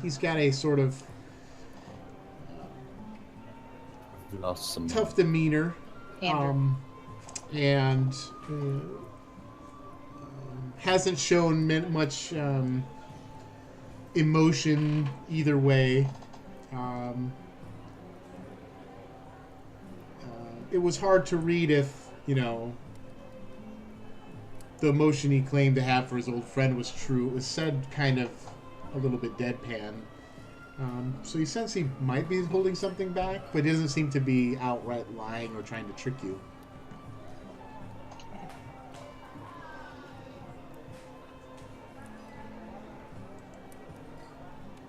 He's got a sort of Lost some. tough demeanor. Andrew. And hasn't shown much emotion either way. It was hard to read if, the emotion he claimed to have for his old friend was true. It was said kind of a little bit deadpan. So you sense he might be holding something back, but he doesn't seem to be outright lying or trying to trick you.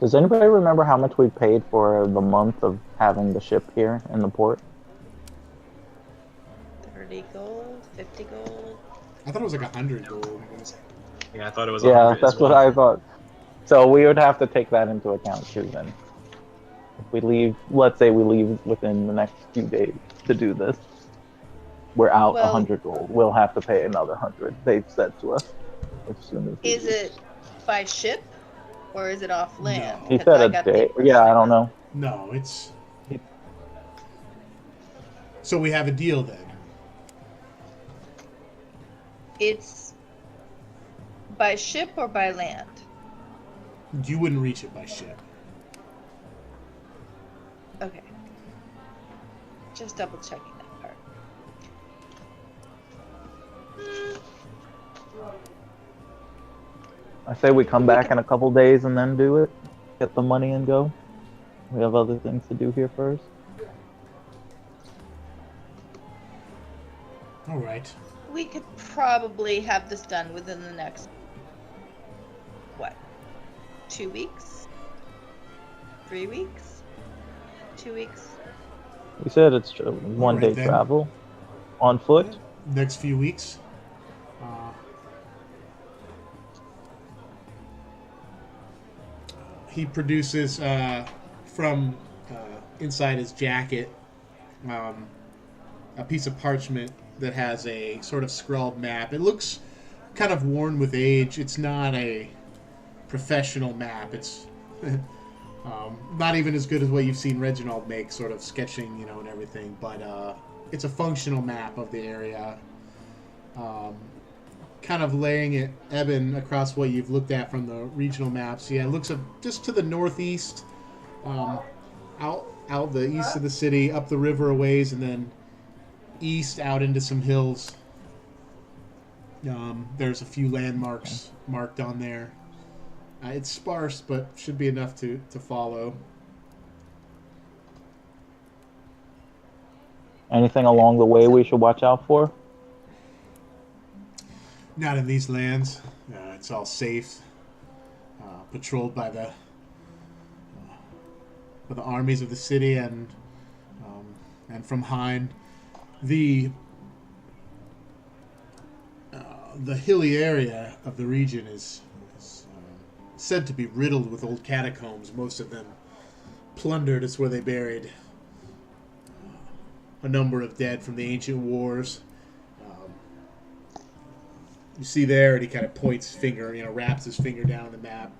Does anybody remember how much we paid for the month of having the ship here in the port? 30 gold? 50 gold? I thought it was like 100 gold. Yeah, I thought it was. Yeah, 100 as that's what well. I thought. So we would have to take that into account too then. If we leave, let's say we leave within the next few days to do this, we're out Well- 100 gold. We'll have to pay another 100. They've said to us as soon as. we Is leave. it by ship? Or is it off land? He 'Cause said I a got day. papers. Yeah, I don't know. No, it's... So we have a deal then. It's by ship or by land? You wouldn't reach it by ship. Okay. Just double checking that part. I say we come back in a couple days and then do it. Get the money and go. We have other things to do here first. All right. We could probably have this done within the next, what, 2 weeks? 3 weeks? 2 weeks? We said it's one day then. travel. On foot. Next few weeks. He produces from inside his jacket a piece of parchment that has a sort of scrawled map. It looks kind of worn with age. It's not a professional map. It's not even as good as what you've seen Reginald make, sort of sketching, and everything. But it's a functional map of the area. Kind of laying it, Eben, across what you've looked at from the regional maps. Yeah, it looks just to the northeast, out the east of the city, up the river a ways, and then east out into some hills. There's a few landmarks marked on there. It's sparse, but should be enough to follow. Anything along the way we should watch out for? Not in these lands. It's all safe. Patrolled by the armies of the city and from Hein. The hilly area of the region is said to be riddled with old catacombs. Most of them plundered. It's where they buried a number of dead from the ancient wars. You see there, and he kind of points his finger, wraps his finger down the map.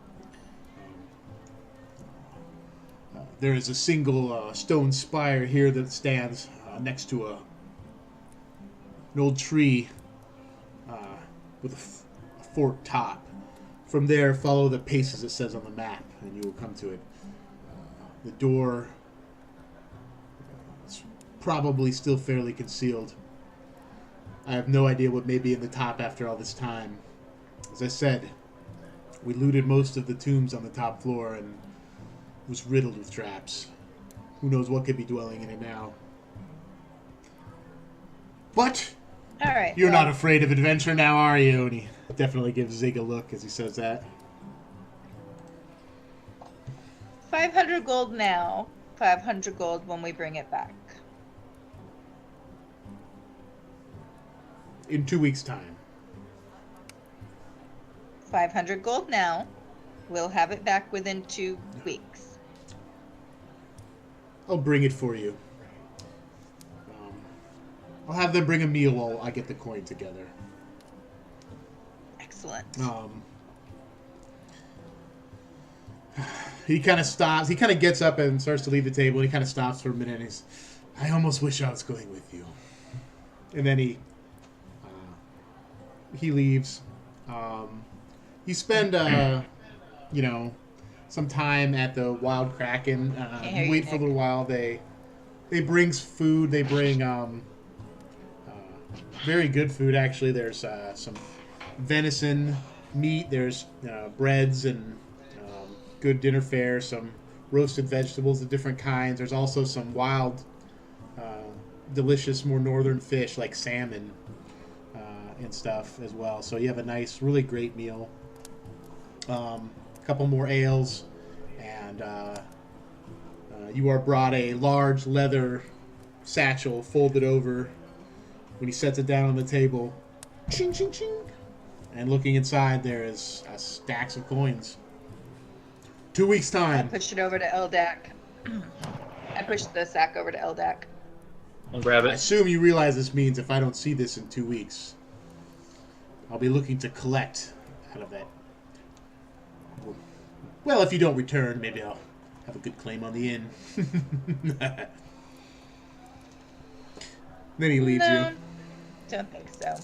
There is a single stone spire here that stands next to an old tree with a forked top. From there, follow the paces it says on the map, and you will come to it. The door is probably still fairly concealed. I have no idea what may be in the top after all this time. As I said, we looted most of the tombs on the top floor and it was riddled with traps. Who knows what could be dwelling in it now. But All right. you're not afraid of adventure now, are you? And he definitely gives Zig a look as he says that. 500 gold now, 500 gold when we bring it back. In 2 weeks' time. 500 gold now. We'll have it back within 2 weeks. I'll bring it for you. I'll have them bring a meal while I get the coin together. Excellent. He kind of stops. He kind of gets up and starts to leave the table. He kind of stops for a minute. And he's, I almost wish I was going with you. And then he leaves. You spend, some time at the Wild Kraken. You wait for a little while. They bring food. They bring very good food, actually. There's some venison meat. There's breads and good dinner fare. Some roasted vegetables of different kinds. There's also some wild, delicious, more northern fish like salmon and stuff as well. So you have a nice, really great meal. A couple more ales, and you are brought a large leather satchel folded over. When he sets it down on the table, ching, ching, ching, and looking inside, there is stacks of coins. 2 weeks' I time. pushed it over to Eldak. I pushed the sack over to Eldak. I'll grab I it. assume you realize this means if I don't see this in 2 weeks, I'll be looking to collect out of that. Well, if you don't return, maybe I'll have a good claim on the inn. Then he leaves No, you. don't think so.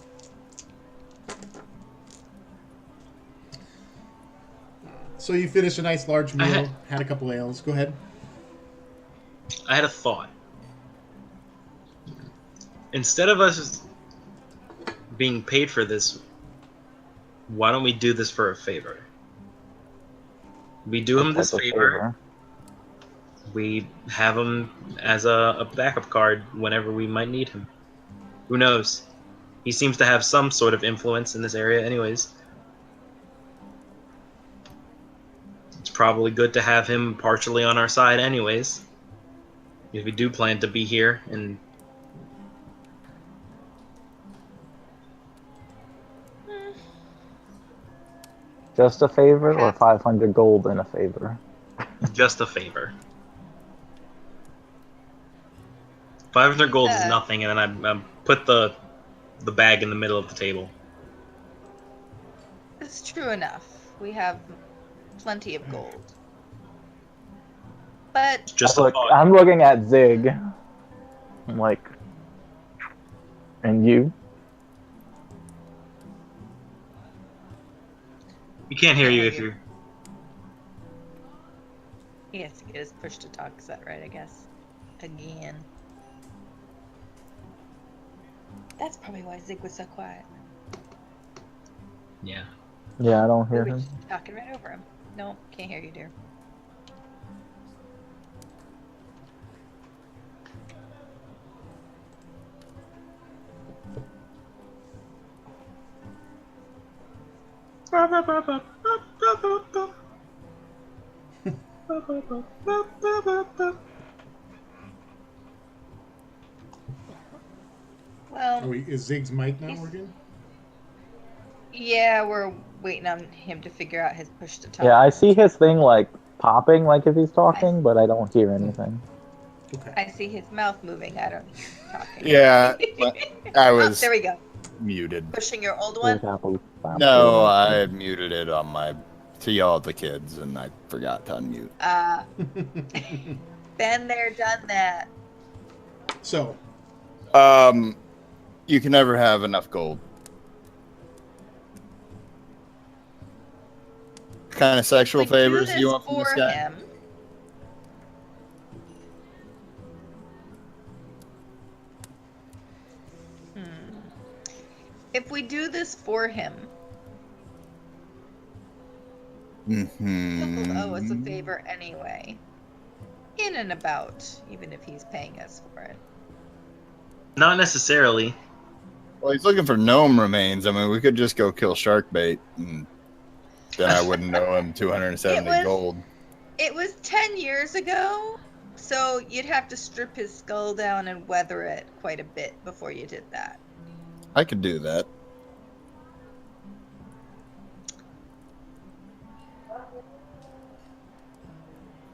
So you finished a nice large meal, had a couple ales. Go ahead. I had a thought. Instead of us being paid for this, why don't we do this for a favor? We do him this Type of favor. We have him as a backup card whenever we might need him. Who knows? He seems to have some sort of influence in this area anyways. It's probably good to have him partially on our side anyways. If we do plan to be here and... Just a favor or 500 gold in a favor? Just a favor. 500 gold is nothing, and then I put the bag in the middle of the table. It's true enough. We have plenty of gold. But Just a thought. I'm looking at Zig. I'm like, and you? We can't hear you if you're... he has to get his push to talk, is that right, I guess? Again. That's probably why Zig was so quiet. Yeah. Yeah, I don't We hear were him. just talking right over him. No, can't hear you, dear. Well, Is Zig's mic not working? yeah, we're waiting on him to figure out his push to talk. Yeah, I see his thing like popping like if he's talking, but I don't hear anything. Okay. I see his mouth moving. I don't hear him talking. Yeah, I Oh, was there we go. muted. Pushing your old one. No, I had muted it on my to yell at the kids, and I forgot to unmute. Been there, done that. So, You can never have enough gold. What kind of sexual We do favors this do you want from for this guy? him. If we do this for him, he'll owe us a favor anyway. In and about, even if he's paying us for it. Not necessarily. Well, he's looking for gnome remains. I mean, we could just go kill shark bait, and then I wouldn't owe him 270 gold. It was 10 years ago, so you'd have to strip his skull down and weather it quite a bit before you did that. I could do that.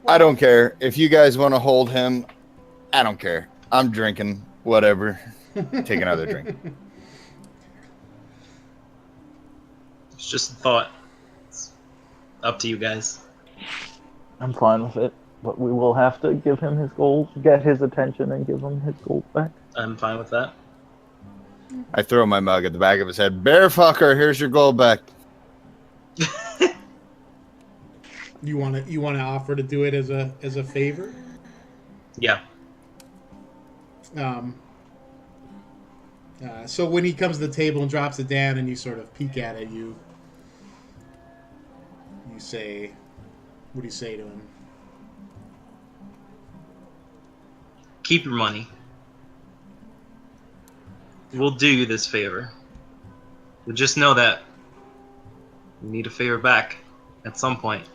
I don't care. If you guys want to hold him, I don't care. I'm drinking. Whatever. Take another drink. It's just a thought. It's up to you guys. I'm fine with it, but we will have to give him his gold, get his attention, and give him his gold back. I'm fine with that. I throw my mug at the back of his head. Bear fucker, here's your gold back. you want to offer to do it as a favor? Yeah. So when he comes to the table and drops it down, and you sort of peek at it, you say, what do you say to him? Keep your money. We'll do you this favor. But just know that you need a favor back at some point.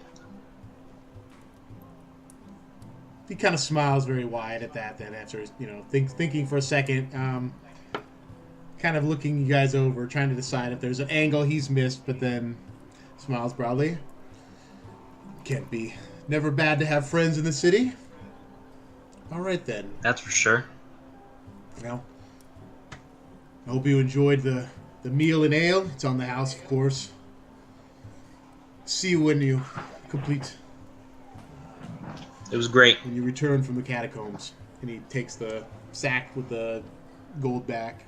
He kind of smiles very wide at that. Then after thinking for a second, kind of looking you guys over, trying to decide if there's an angle he's missed, but then smiles broadly. Can't be. Never bad to have friends in the city. All right then. That's for sure. Well, I hope you enjoyed the meal and ale. It's on the house, of course. See you when you complete. It was great. When you return from the catacombs. And he takes the sack with the gold back.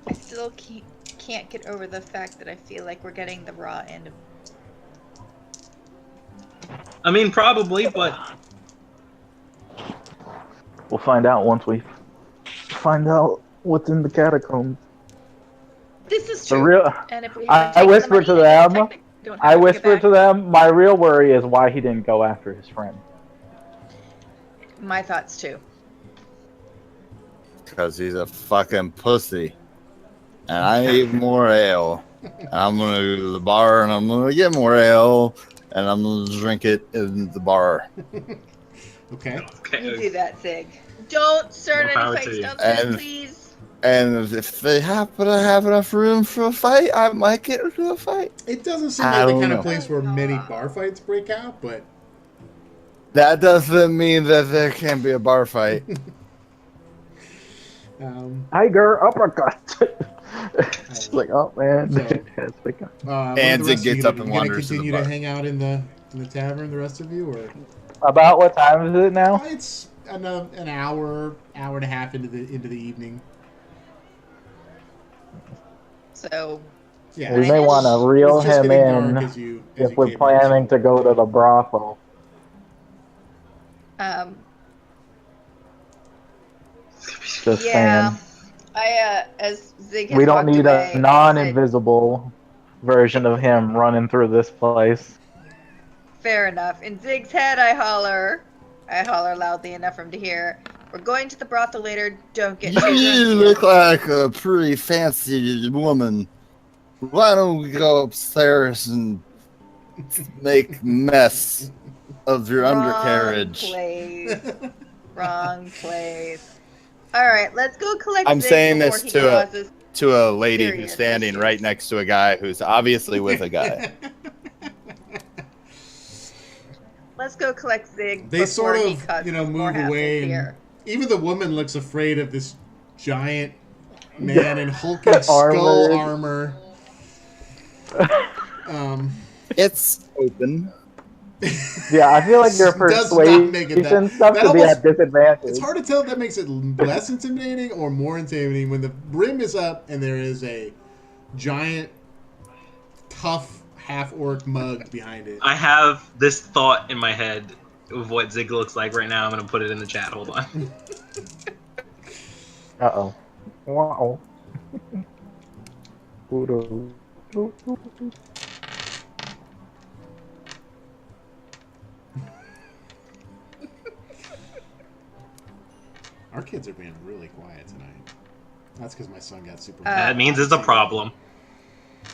I still keep can't get over the fact that I feel like we're getting the raw end of. I mean, probably, but We'll find out once we find out what's in the catacombs. This is The true. real, And if we I haven't taken the whispered money, to and them. technically don't have I to give whispered to back. them, my real worry is why he didn't go after his friend. My thoughts too. Because he's a fucking pussy. And I need more ale. And I'm going to go to the bar and I'm going to get more ale. And I'm going to drink it in the bar. Okay. You do that, Zig. Don't start More power any to fights you. downstairs, And- please. And if they happen to have enough room for a fight, I might get into a fight. It doesn't seem I like the don't kind of know. place where many bar fights break out, but That doesn't mean that there can't be a bar fight. Tiger uppercut. It's like, oh man, So- it has begun. what And are the Zig rest of you gets gonna up do? and You gonna wanders to the continue to bar. hang out in the tavern, the rest of you, or About what time is it now? it's an hour and a half into the evening. So, Yeah, We it's- may want to reel it's just him getting in dark as you if we're came in, planning so- to go to the brothel. Just yeah. saying. As Zig has We don't walked need away, a non-invisible version of him running through this place. Fair enough. In Zig's head, I holler loudly enough for him to hear. We're going to the brothel later. Don't get too drunk. You here." look like a pretty fancy woman. Why don't we go upstairs and make mess of your Wrong undercarriage? Place. Wrong place. All right, let's go collect. I'm Zig saying before this he to a- causes- To a lady Serious who's standing issues. right next to a guy who's obviously with a guy. Let's go collect Zig. They before sort he of, causes more move hassles away, and here. even the woman looks afraid of this giant man in hulking skull armor. It's open. Yeah, I feel like your Does not make it persuasion that- stuff that could be almost- at disadvantage. It's hard to tell if that makes it less intimidating or more intimidating when the brim is up and there is a giant, tough half-orc mug behind it. I have this thought in my head of what Zig looks like right now. I'm gonna put it in the chat. Hold on. Uh-oh. Wow. Our kids are being really quiet tonight. That's because my son got super. That means it's a problem.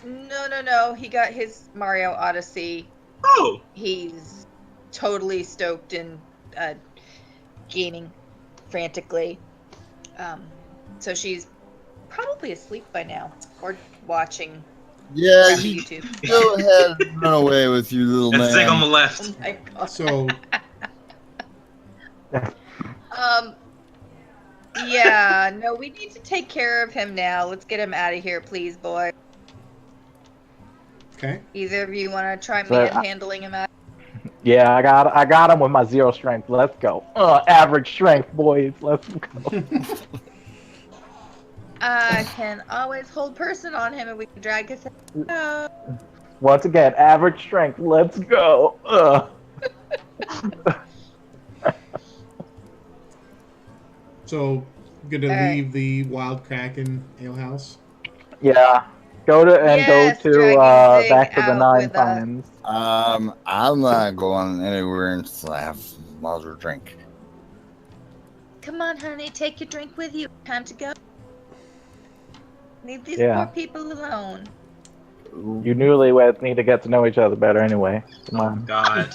No. He got his Mario Odyssey. Oh, He's totally stoked and gaming frantically. So she's probably asleep by now or watching Yeah, crappy you YouTube. go ahead and run away with you little that's Zig on the man. left. Oh my God. So Yeah, no, we need to take care of him now. Let's get him out of here, please, boy. okay, Either of you want to try So, manhandling him out? Yeah, I got him with my 0 strength. Let's go. Average strength, boys. Let's go. I can always hold person on him and we can drag his head out. Once again, average strength. Let's go. so gonna Alright. leave the Wild Kraken Ale House. Yeah. Go to Yes, go dragging to Zig back to the out 9 with, pines. I'm not going anywhere until I have a larger drink. Come on, honey, take your drink with you. Time to go. Leave these Yeah. poor people alone. You newlyweds need to get to know each other better anyway. Come on. God.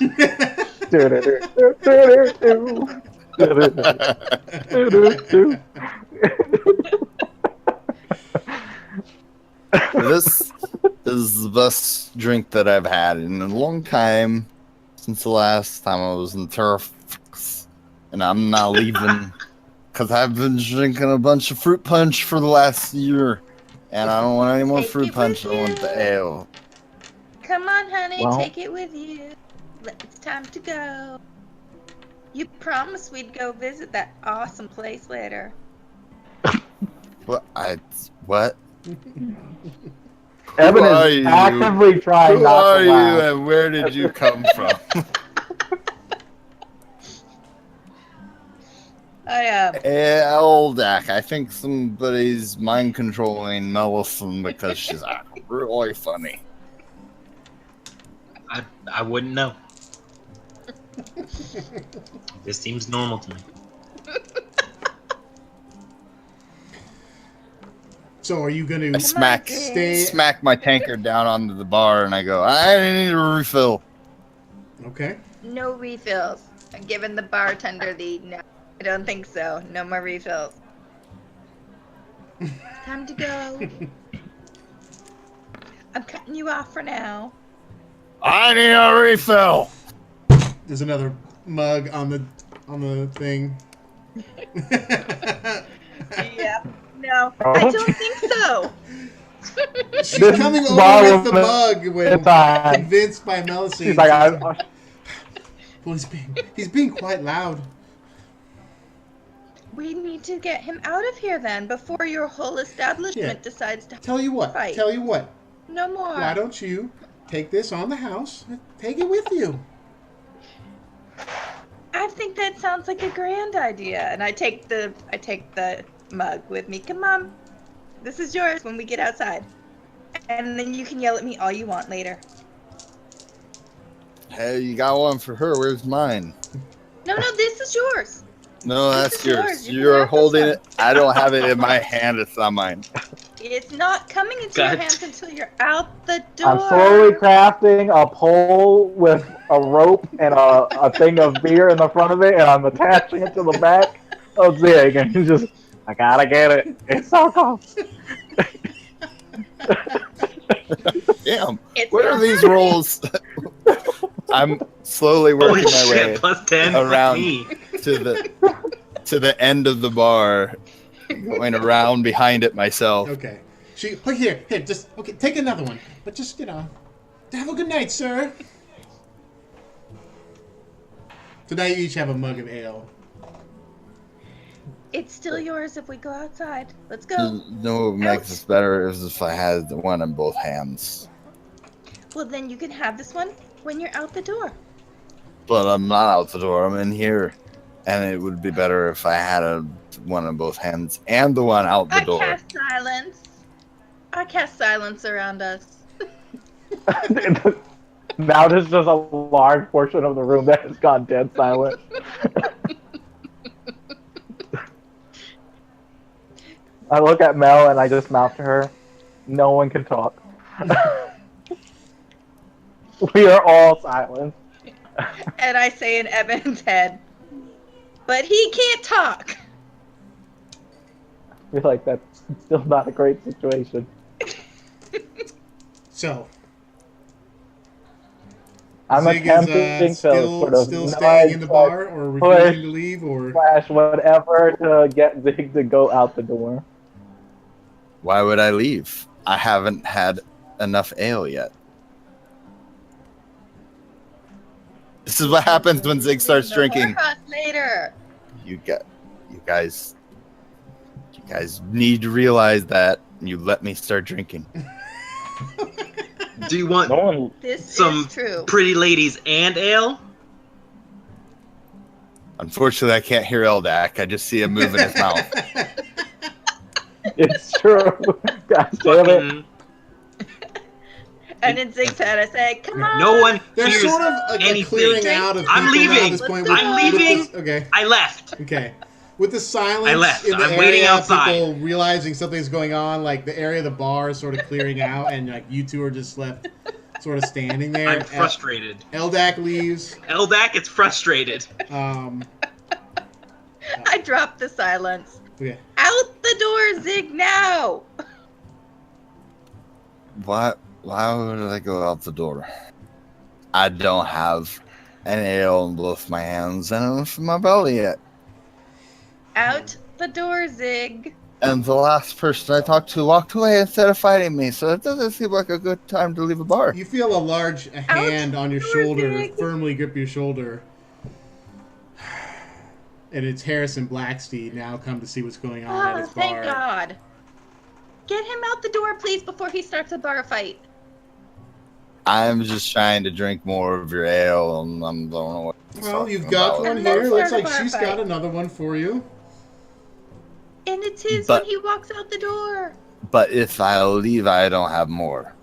This is the best drink that I've had in a long time since the last time I was in Turf. And I'm not leaving because I've been drinking a bunch of fruit punch for the last year. And I don't want any more Take fruit it punch. with I want you. the ale. Come on, honey, Well- take it with you. It's time to go. You promised we'd go visit that awesome place later. What? What? Evan Who are is you? actively trying Who not are to you laugh. and where did you come from? Eldak, I think somebody's mind controlling Mellison because she's really funny. I wouldn't know. This seems normal to me. So are you going I to smack stay? smack my tankard down onto the bar and I go, I need a refill. Okay. No refills. I'm giving the bartender the no. I don't think so. No more refills. Time to go. I'm cutting you off for now. I need a refill. There's another mug on the thing. Yeah. No, I don't think so. She's This coming bar over with the will- mug when time. convinced by Melusine. She's like, Well, he's being quite loud. We need to get him out of here then before your whole establishment Yeah. decides to Tell you what. Fight. Tell you what. no more. Why don't you take this on the house? Take it with you. I think that sounds like a grand idea. And I take the mug with me. Come on. This is yours when we get outside. And then you can yell at me all you want later. Hey, you got one for her. Where's mine? No, this is yours. No, This that's is yours. yours. You can You're have this holding one. it. I don't have it in my hand. It's not mine. It's not coming into your God. hands until you're out the door. I'm slowly crafting a pole with a rope and a thing of beer in the front of it, and I'm attaching it to the back of Zig, and he's just, I gotta get it. It's so cool. Damn. It's What are not these happening. rolls? I'm slowly working Holy my shit! way Plus 10 around. for me. to the end of the bar, going around behind it myself. Okay. Look here, just okay. Take another one, but just have a good night, sir. So now you each have a mug of ale. It's still yours if we go outside. Let's go. No, what makes this better is if I had the one in both hands. Well, then you can have this one when you're out the door. But I'm not out the door. I'm in here, and it would be better if I had one in both hands and the one out the door. Cast silence. I cast silence around us. Now there's just a large portion of the room that has gone dead silent. I look at Mel and I just mouth to her, no one can talk. We are all silent. And I say in Evan's head, but he can't talk. I feel like that's still not a great situation. So I'm Zig attempting to is still sort of staying in the nudge, bar or refusing to leave, or slash whatever to get Zig to go out the door. Why would I leave? I haven't had enough ale yet. This is what happens when Zig starts The drinking. whorehouse later. You guys need to realize that. And you let me start drinking. Do you want No one. This some is true. pretty ladies and ale? Unfortunately, I can't hear Eldak. I just see him moving his mouth. It's true. God damn it. Fucking And in Zig's head, I say, come on. no one there's hears sort of a anything. clearing out of people I'm now leaving. at this point. I'm with leaving. this- okay. I left. Okay. With the silence I left. in the I'm area, waiting outside. people realizing something's going on, like the area of the bar is sort of clearing out, and like you two are just left sort of standing there. I'm frustrated. Eldak leaves. Eldak is frustrated. I dropped the silence. Okay. Out the door, Zig, now. Why would I go out the door? I don't have an ale in both my hands and it's in my belly yet. Out the door, Zig. And the last person I talked to walked away instead of fighting me, so it doesn't seem like a good time to leave a bar. You feel a large hand on your door, shoulder Zig. firmly grip your shoulder. And it's Harrison Blacksteed now come to see what's going on at Oh, his thank bar. God. Get him out the door, please, before he starts a bar fight. I'm just trying to drink more of your ale, and I don't know what you're Well, you've talking got about. one And then here. Looks start like a bar she's fight. got another one for you. And it's his But- when he walks out the door. But if I leave, I don't have more.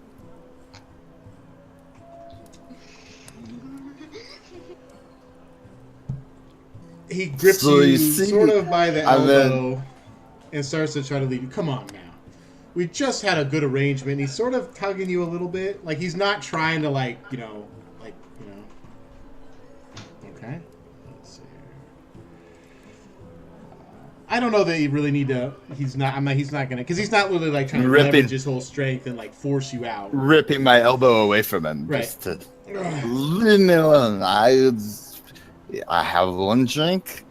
He grips So you you see, sort of by the I've been- elbow and starts to try to lead you. Come on now. We just had a good arrangement. He's sort of tugging you a little bit. Like, he's not trying to, like. Okay. Let's see here. I don't know that you really need to. He's not going to. Because he's not really, like, trying to Ripping. leverage his whole strength and, like, force you out. Ripping my elbow away from him. Right. Just to leave me alone. I have one drink.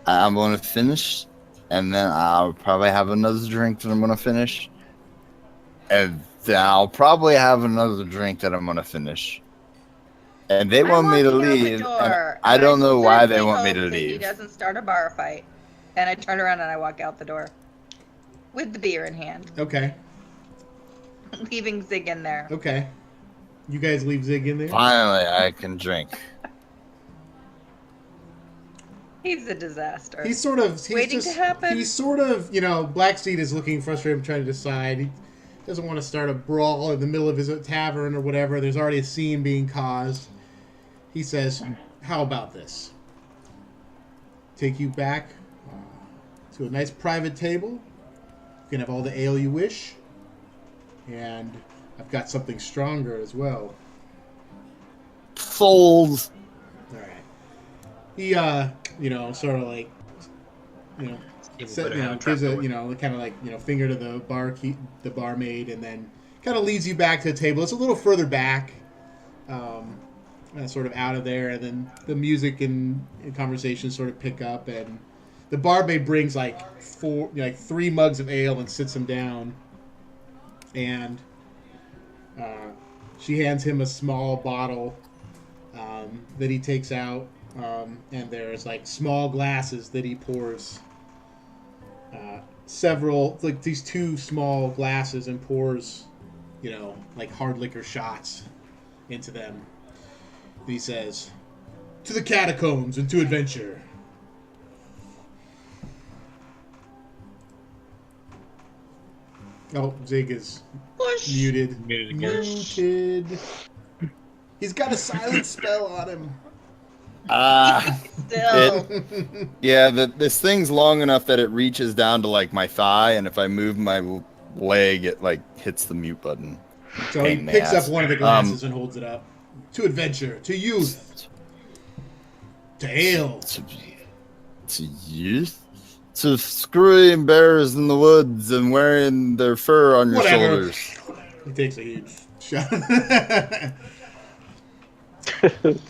I'm going to finish. And then I'll probably have another drink that I'm going to finish. And then I'll probably have another drink that I'm going to finish. And they want me to I'm walking out the leave. door, And I and don't know why they certainly want me to hope that He leave. doesn't start a bar fight. And I turn around and I walk out the door. With the beer in hand. Okay. Leaving Zig in there. Okay. You guys leave Zig in there? Finally, I can drink. He's a disaster. He's sort of Waiting to happen. He's sort of, Blackseed is looking frustrated, trying to decide. He doesn't want to start a brawl in the middle of his tavern or whatever. There's already a scene being caused. He says, "How about this? Take you back to a nice private table. You can have all the ale you wish, and I've got something stronger as well." Sold. All right. He, sort of like, gives a, kind of like, finger to the the barmaid, and then kind of leads you back to the table. It's a little further back, sort of out of there, and then the music and conversation sort of pick up, and the barmaid brings like 3 mugs of ale and sits him down, and she hands him a small bottle that he takes out. And there's like small glasses that he pours several, like these 2 small glasses, and pours, like hard liquor shots into them. And he says, "To the catacombs and to adventure." Oh, Zig is muted. Muted again. Muted. He's got a silent spell on him. Still. Yeah, this thing's long enough that it reaches down to like my thigh, and if I move my leg, it like hits the mute button. So he Pain in the picks ass. up one of the glasses and holds it up. To adventure, to youth, to ale. To youth, to screwing bears in the woods and wearing their fur on your Whatever. shoulders. He takes a huge shot.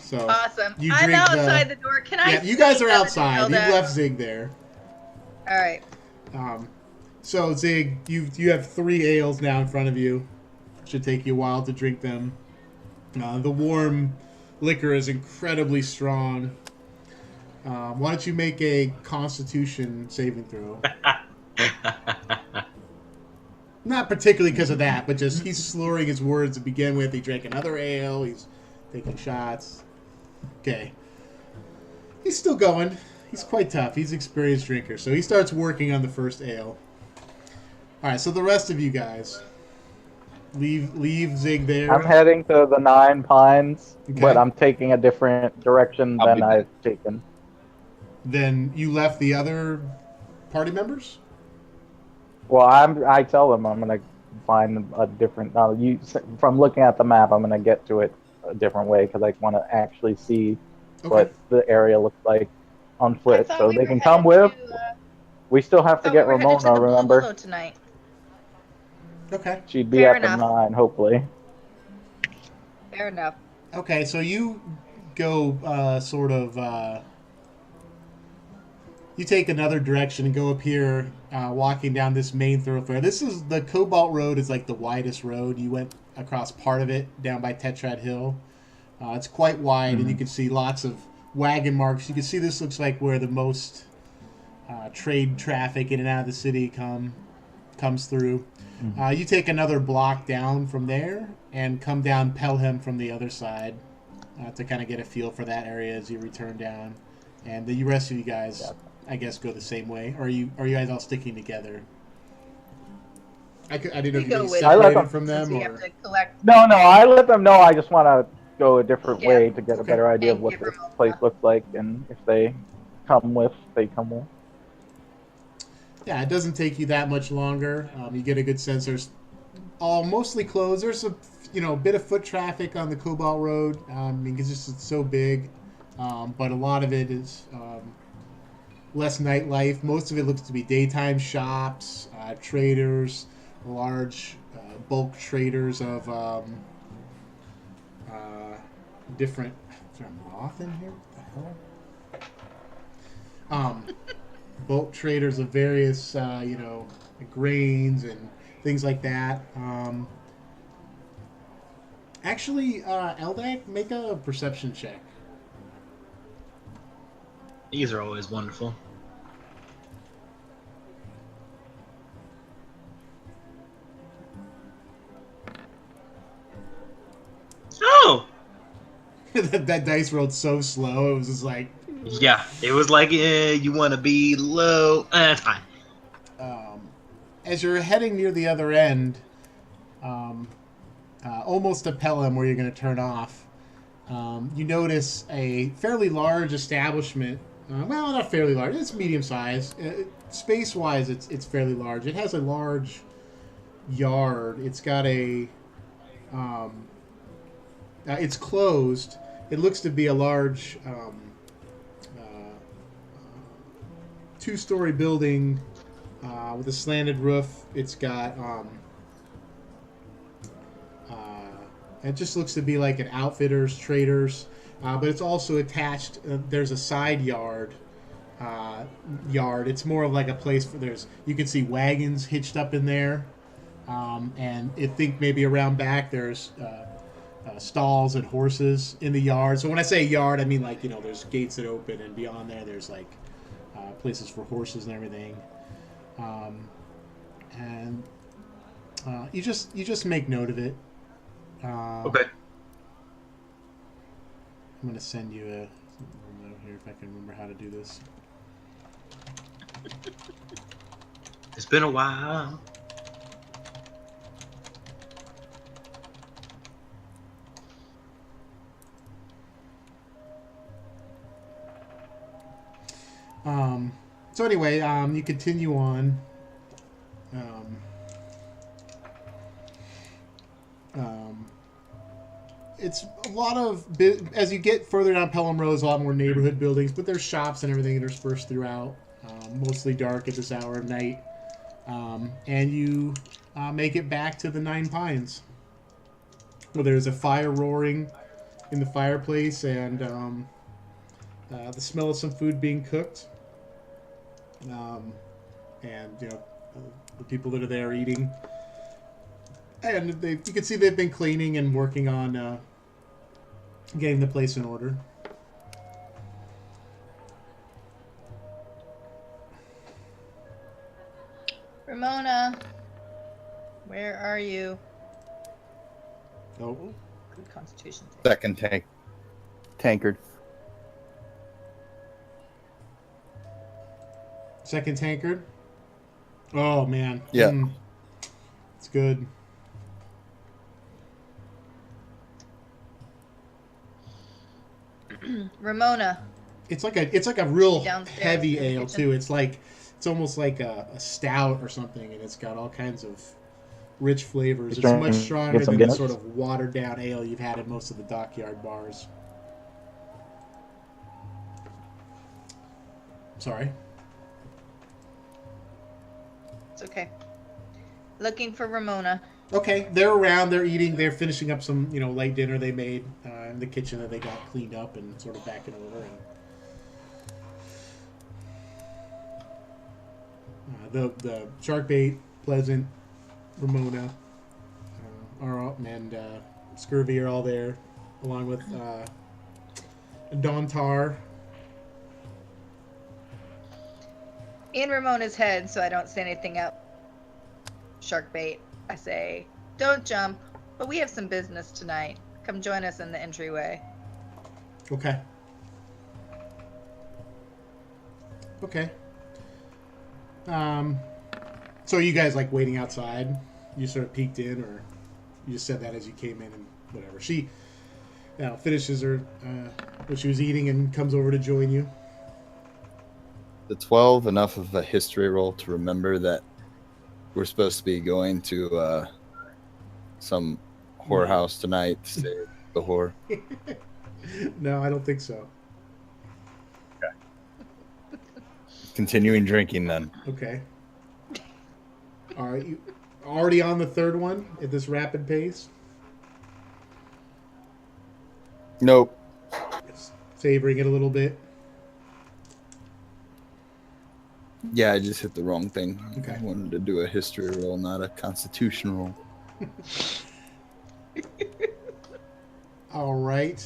So Awesome. you I'm drink outside the door. Can I? yeah, you guys see are them outside. until You've then? left Zig there. All right. So Zig, you have 3 ales now in front of you. Should take you a while to drink them. The warm liquor is incredibly strong. Why don't you make a Constitution saving throw? Not particularly because of that, but just he's slurring his words to begin with. He drank another ale. He's taking shots. Okay. He's still going. He's quite tough. He's an experienced drinker. So he starts working on the first ale. All right, so the rest of you guys, leave Zig there. I'm heading to the 9 Pines, Okay. but I'm taking a different direction I'll than be I've taken. Then you left the other party members? Well, I tell them I'm gonna find a different. From looking at the map, I'm gonna get to it a different way because I want to actually see Okay. what the area looks like on I foot, thought so we they were can headed come with. to, We still have to thought get we were headed to Ramona. the Blue Remember, Willow tonight. Okay. she'd be Fair at the enough. 9, hopefully. Fair enough. Okay, so you go you take another direction and go up here, walking down this main thoroughfare. This is the Cobalt Road is like the widest road. You went across part of it down by Tetrad Hill. It's quite wide, and you can see lots of wagon marks. You can see this looks like where the most trade traffic in and out of the city come. comes through. You take another block down from there and come down Pelham from the other side to kind of get a feel for that area as you return down. And the rest of you guys, I guess, go the same way. Or are you guys all sticking together? I didn't know if you with separated from since them we or... have to collect. No, I let them know. I just want to go a different Yeah. way to get a Okay. better idea of And what give this Ramona. place looks like, and if they come with, they come with. Yeah, it doesn't take you that much longer. You get a good sense. There's all mostly closed. There's a bit of foot traffic on the Cobalt Road because it's so big, but a lot of it is less nightlife. Most of it looks to be daytime shops, traders, large bulk traders of different. Is there a moth in here? What the hell? Bulk traders of various, grains and things like that. Actually, Eldak, make a perception check. These are always wonderful. Oh! that dice rolled so slow, it was just like... Yeah, it was like, you want to be low. It's fine. As you're heading near the other end, almost to Pelham where you're going to turn off, you notice a fairly large establishment. Well, not fairly large. It's medium size. Space-wise, it's fairly large. It has a large yard. It's got a... it's closed. It looks to be a large... two-story building with a slanted roof. It's got it just looks to be like an outfitters, traders, but it's also attached. There's a side yard. It's more of like a place for you can see wagons hitched up in there, and I think maybe around back there's stalls and horses in the yard. So when I say yard, I mean like there's gates that open, and beyond there there's like places for horses and everything, and you just make note of it. Okay. I'm gonna send you a note here if I can remember how to do this. It's been a while. So anyway, you continue on. It's a lot of as you get further down Pelham Road, there's a lot more neighborhood buildings, but there's shops and everything interspersed throughout. Mostly dark at this hour of night, and you make it back to the Nine Pines, where there's a fire roaring in the fireplace and the smell of some food being cooked. And the people that are there eating, and you can see they've been cleaning and working on getting the place in order. Ramona, where are you? Oh, Good constitution. Second tankard. second tankard. Oh man, Yeah. It's good. Ramona. It's like a real Downstairs heavy in the ale kitchen. too. It's almost like a stout or something, and it's got all kinds of rich flavors. Is It's there much any- stronger get some than the Guinness? sort of watered down ale you've had at most of the dockyard bars. Sorry. It's okay. Looking for Ramona. Okay, they're around. They're eating. They're finishing up some light dinner they made in the kitchen that they got cleaned up and sort of back in order. And the shark bait, Pleasant, Ramona, and Scurvy are all there, along with Don Tar. In Ramona's head, so I don't say anything out. shark bait. I say, don't jump, but we have some business tonight. Come join us in the entryway. Okay. Okay. So are you guys like waiting outside? You sort of peeked in, or you just said that as you came in and whatever? She finishes her what she was eating and comes over to join you. The 12 enough of a history roll to remember that we're supposed to be going to some whorehouse tonight to save the whore. No, I don't think so. Continuing drinking then. Okay. All right, you already on the third one at this rapid pace? Nope. Savoring it a little bit. Yeah, I just hit the wrong thing. Okay. I wanted to do a history roll, not a constitution roll. All right.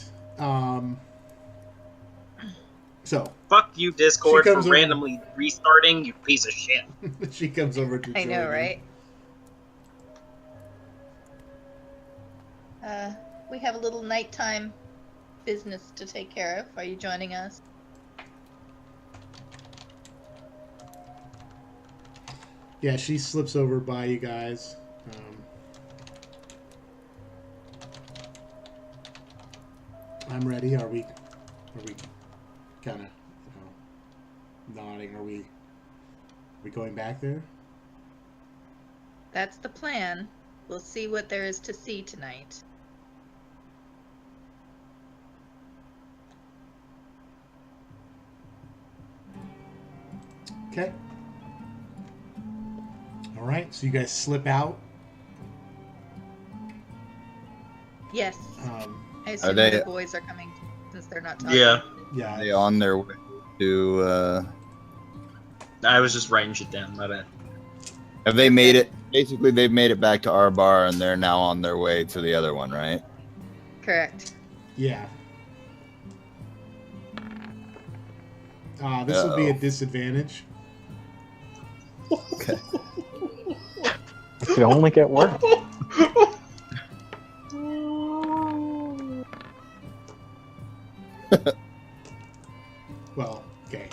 So Fuck you, Discord, She for comes over. randomly restarting, you piece of shit. she comes over to I join know, you. right? We have a little nighttime business to take care of. Are you joining us? Yeah, she slips over by you guys. I'm ready. Are we kind of nodding? Are we going back there? That's the plan. We'll see what there is to see tonight. Okay. All right. So you guys slip out. Yes. I Are assume they- the boys are coming since they're not talking. Yeah, Yeah. Are they on their way to I was just writing shit down, my bad. have they made it? Basically, they've made it back to our bar, and they're now on their way to the other one, right? Correct. Yeah. This will be a Uh-oh. disadvantage. Okay. It could only get worse. Well, okay.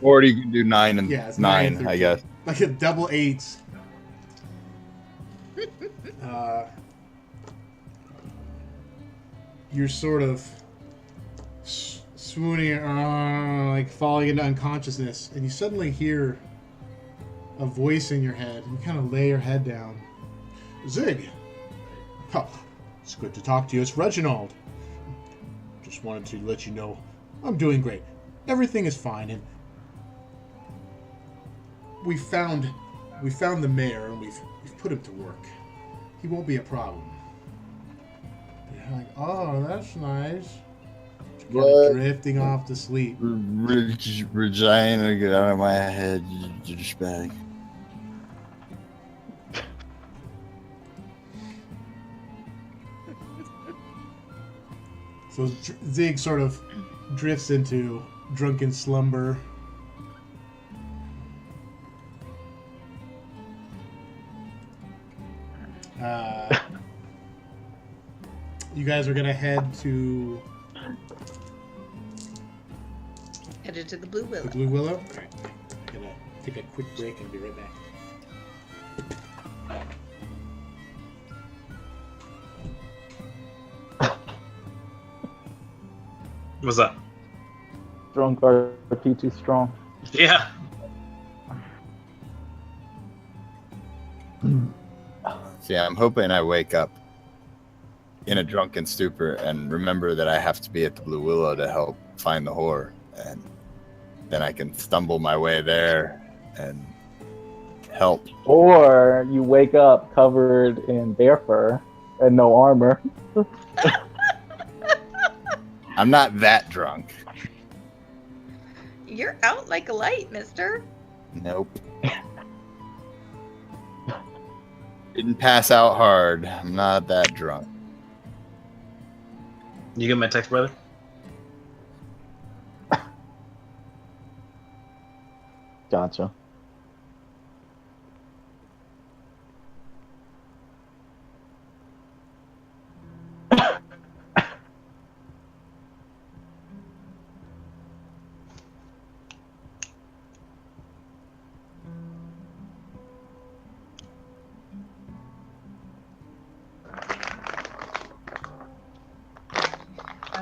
Or you can do 9 and Yeah, it's 9, 9, I guess. Like a double 8s. You're sort of swooning, like falling into unconsciousness, and you suddenly hear a voice in your head. You kind of lay your head down. Zig! Huh, it's good to talk to you. It's Reginald. Just wanted to let you know I'm doing great. Everything is fine, and we found the mayor, and we've put him to work. He won't be a problem. You're like, oh, that's nice. Kind of What? drifting off to sleep. Regina, get out of my head, you douchebag. So Zig sort of drifts into drunken slumber. You guys are gonna head to Headed to the Blue Willow. the Blue Willow. Alright, I'm gonna take a quick break and be right back. What's up? Drunk RP too strong. Yeah. See, I'm hoping I wake up in a drunken stupor and remember that I have to be at the Blue Willow to help find the whore, and then I can stumble my way there and help. Or you wake up covered in bear fur and no armor. I'm not that drunk. You're out like a light, mister. Nope. Didn't pass out hard. I'm not that drunk. You get my text, brother? Gotcha.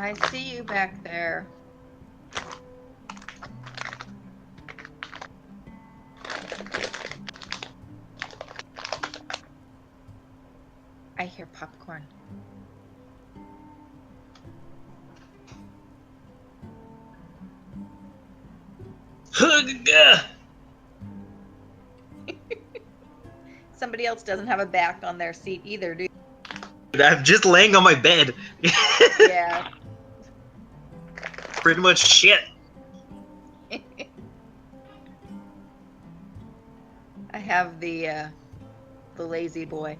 I see you back there. I hear popcorn. Somebody else doesn't have a back on their seat either, do you? I'm just laying on my bed. Yeah. Pretty much shit. I have the lazy boy.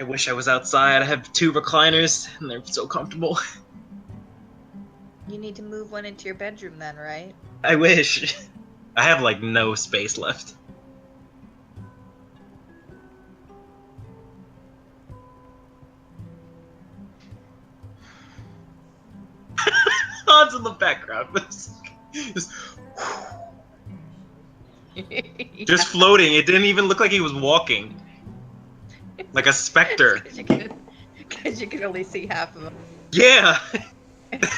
I wish I was outside. I have 2 recliners, and they're so comfortable. You need to move one into your bedroom then, right? I wish. I have, like, no space left. Hans in the background. Just floating. It didn't even look like he was walking. Like a specter. Because you can only see half of him. Yeah!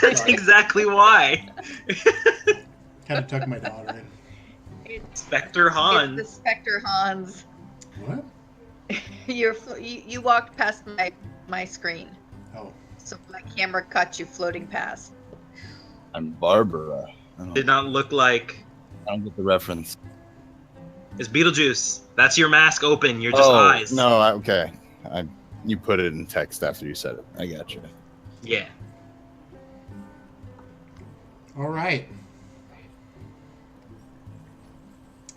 That's exactly why. Kind of tuck my daughter in. It's, Spectre Hans. it's the Spectre Hans. What? You walked past my screen. Oh. So my camera caught you floating past. And Barbara. Did not look like... I don't get the reference. It's Beetlejuice. That's your mask open. You're just eyes. No, okay. You put it in text after you said it. I got you. Yeah. All right.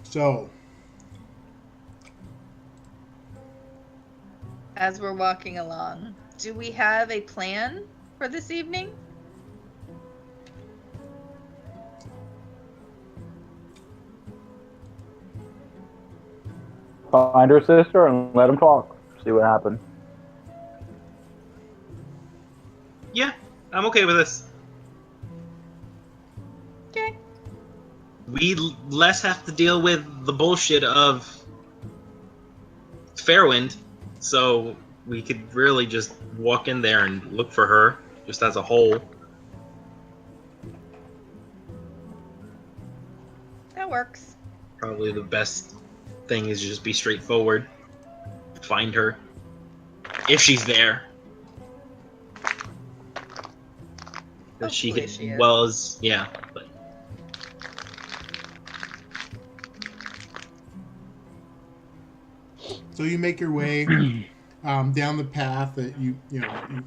So, As we're walking along, do we have a plan for this evening? Find her sister and let them talk. See what happens. Yeah, I'm okay with this. Okay. We less have to deal with the bullshit of Fairwind, so we could really just walk in there and look for her, just as a whole. That works. Probably the best thing is just be straightforward. Find her. If she's there. If she Hopefully she is. was, yeah. But so you make your way down the path that you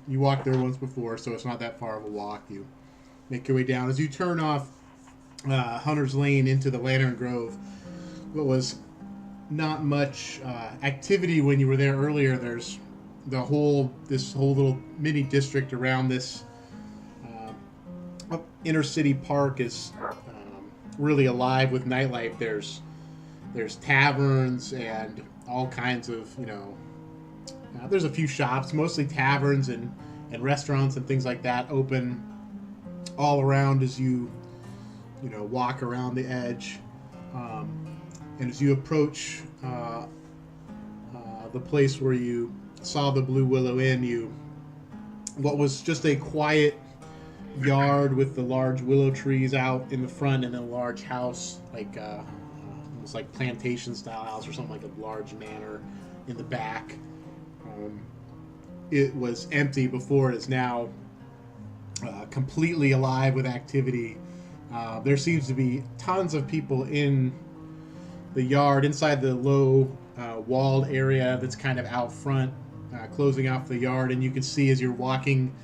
walked there once before, so it's not that far of a walk. You make your way down as you turn off Hunter's Lane into the Lantern Grove. What was not much activity when you were there earlier. There's this whole little mini district around this inner city park is really alive with nightlife. There's taverns and all kinds of there's a few shops, mostly taverns and restaurants and things like that, open all around as you walk around the edge. And as you approach the place where you saw the Blue Willow Inn, what was just a quiet yard with the large willow trees out in the front and a large house, like almost like plantation style house or something, like a large manor in the back. It was empty before. It is now completely alive with activity. There seems to be tons of people in the yard, inside the low walled area that's kind of out front, closing off the yard. And you can see as you're walking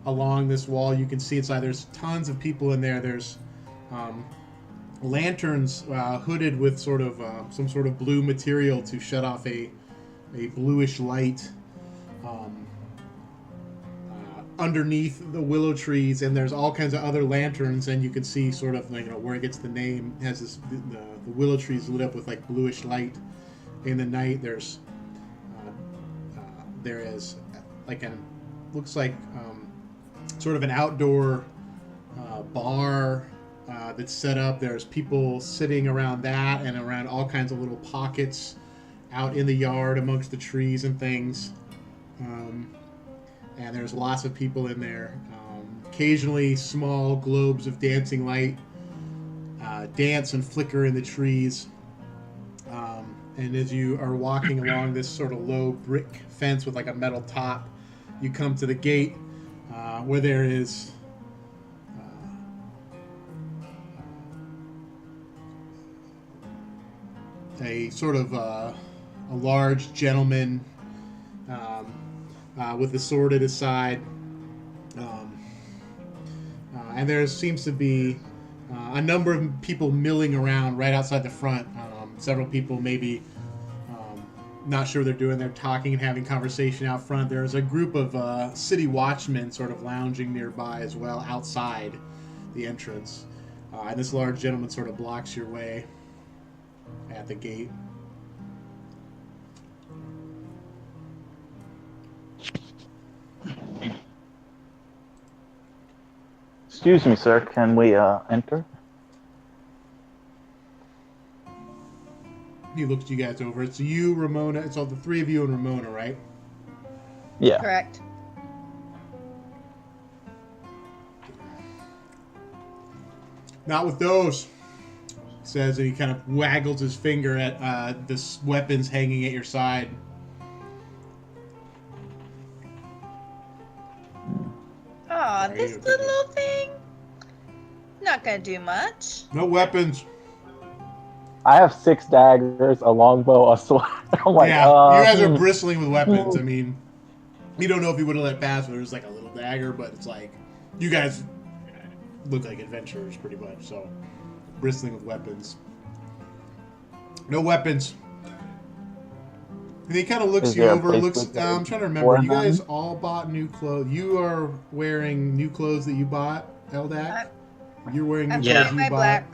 along this wall, you can see inside there's tons of people in there. There's lanterns hooded with some sort of blue material to shut off a bluish light underneath the willow trees, and there's all kinds of other lanterns, and you can see sort of where it gets the name. It has the willow trees lit up with like bluish light in the night. There is like looks like sort of an outdoor bar that's set up. There's people sitting around that and around all kinds of little pockets out in the yard amongst the trees and things. And there's lots of people in there Occasionally, small globes of dancing light dance and flicker in the trees. And as you are walking along this sort of low brick fence with like a metal top, you come to the gate where there is a sort of a large gentleman with a sword at his side. And there seems to be a number of people milling around right outside the front. Several people maybe not sure what they're doing. They're talking and having conversation out front. There's a group of city watchmen sort of lounging nearby as well outside the entrance. And this large gentleman sort of blocks your way at the gate. Excuse me, sir. Can we enter? He looks you guys over. It's you, Ramona. It's all the three of you and Ramona, right? Yeah. Correct. Not with those, he says, and he kind of waggles his finger at the weapons hanging at your side. Aw, this little old thing. Not gonna do much. No weapons. I have 6 daggers, a longbow, a sword. I'm like, Yeah, you guys are bristling with weapons. I mean, you don't know if he would have let pass, but there's like a little dagger, but it's like, you guys look like adventurers pretty much, so bristling with weapons. No weapons. And he kind of looks Is you there a over, place looks, with I'm trying to remember, for you guys them? all bought new clothes. You are wearing new clothes that you bought, Eldak? You're wearing new I'm clothes wearing you my bought. black.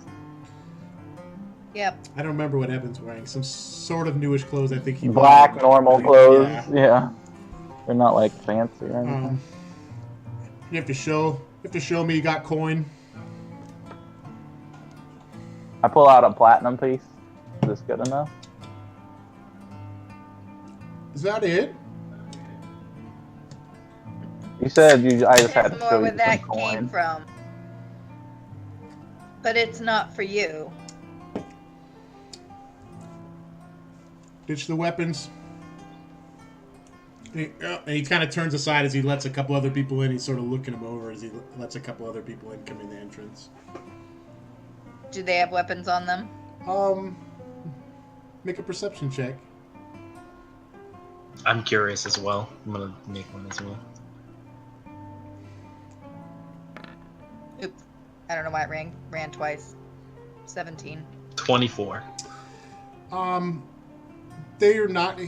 Yep. I don't remember what Evan's wearing. Some sort of newish clothes, I think he Black, bought. normal clothes. Yeah. Yeah. They're not like fancy or anything. You have to show me you got coin. I pull out a platinum piece. Is this good enough? Is that it? You said I just had There's to more show you where some that coin. came from. But it's not for you. Ditch the weapons. And he kind of turns aside as he lets a couple other people in. He's sort of looking him over as he lets a couple other people in come in the entrance. Do they have weapons on them? Make a perception check. I'm curious as well. I'm gonna make one as well. Oops. I don't know why it ran twice. 17. 24. They don't have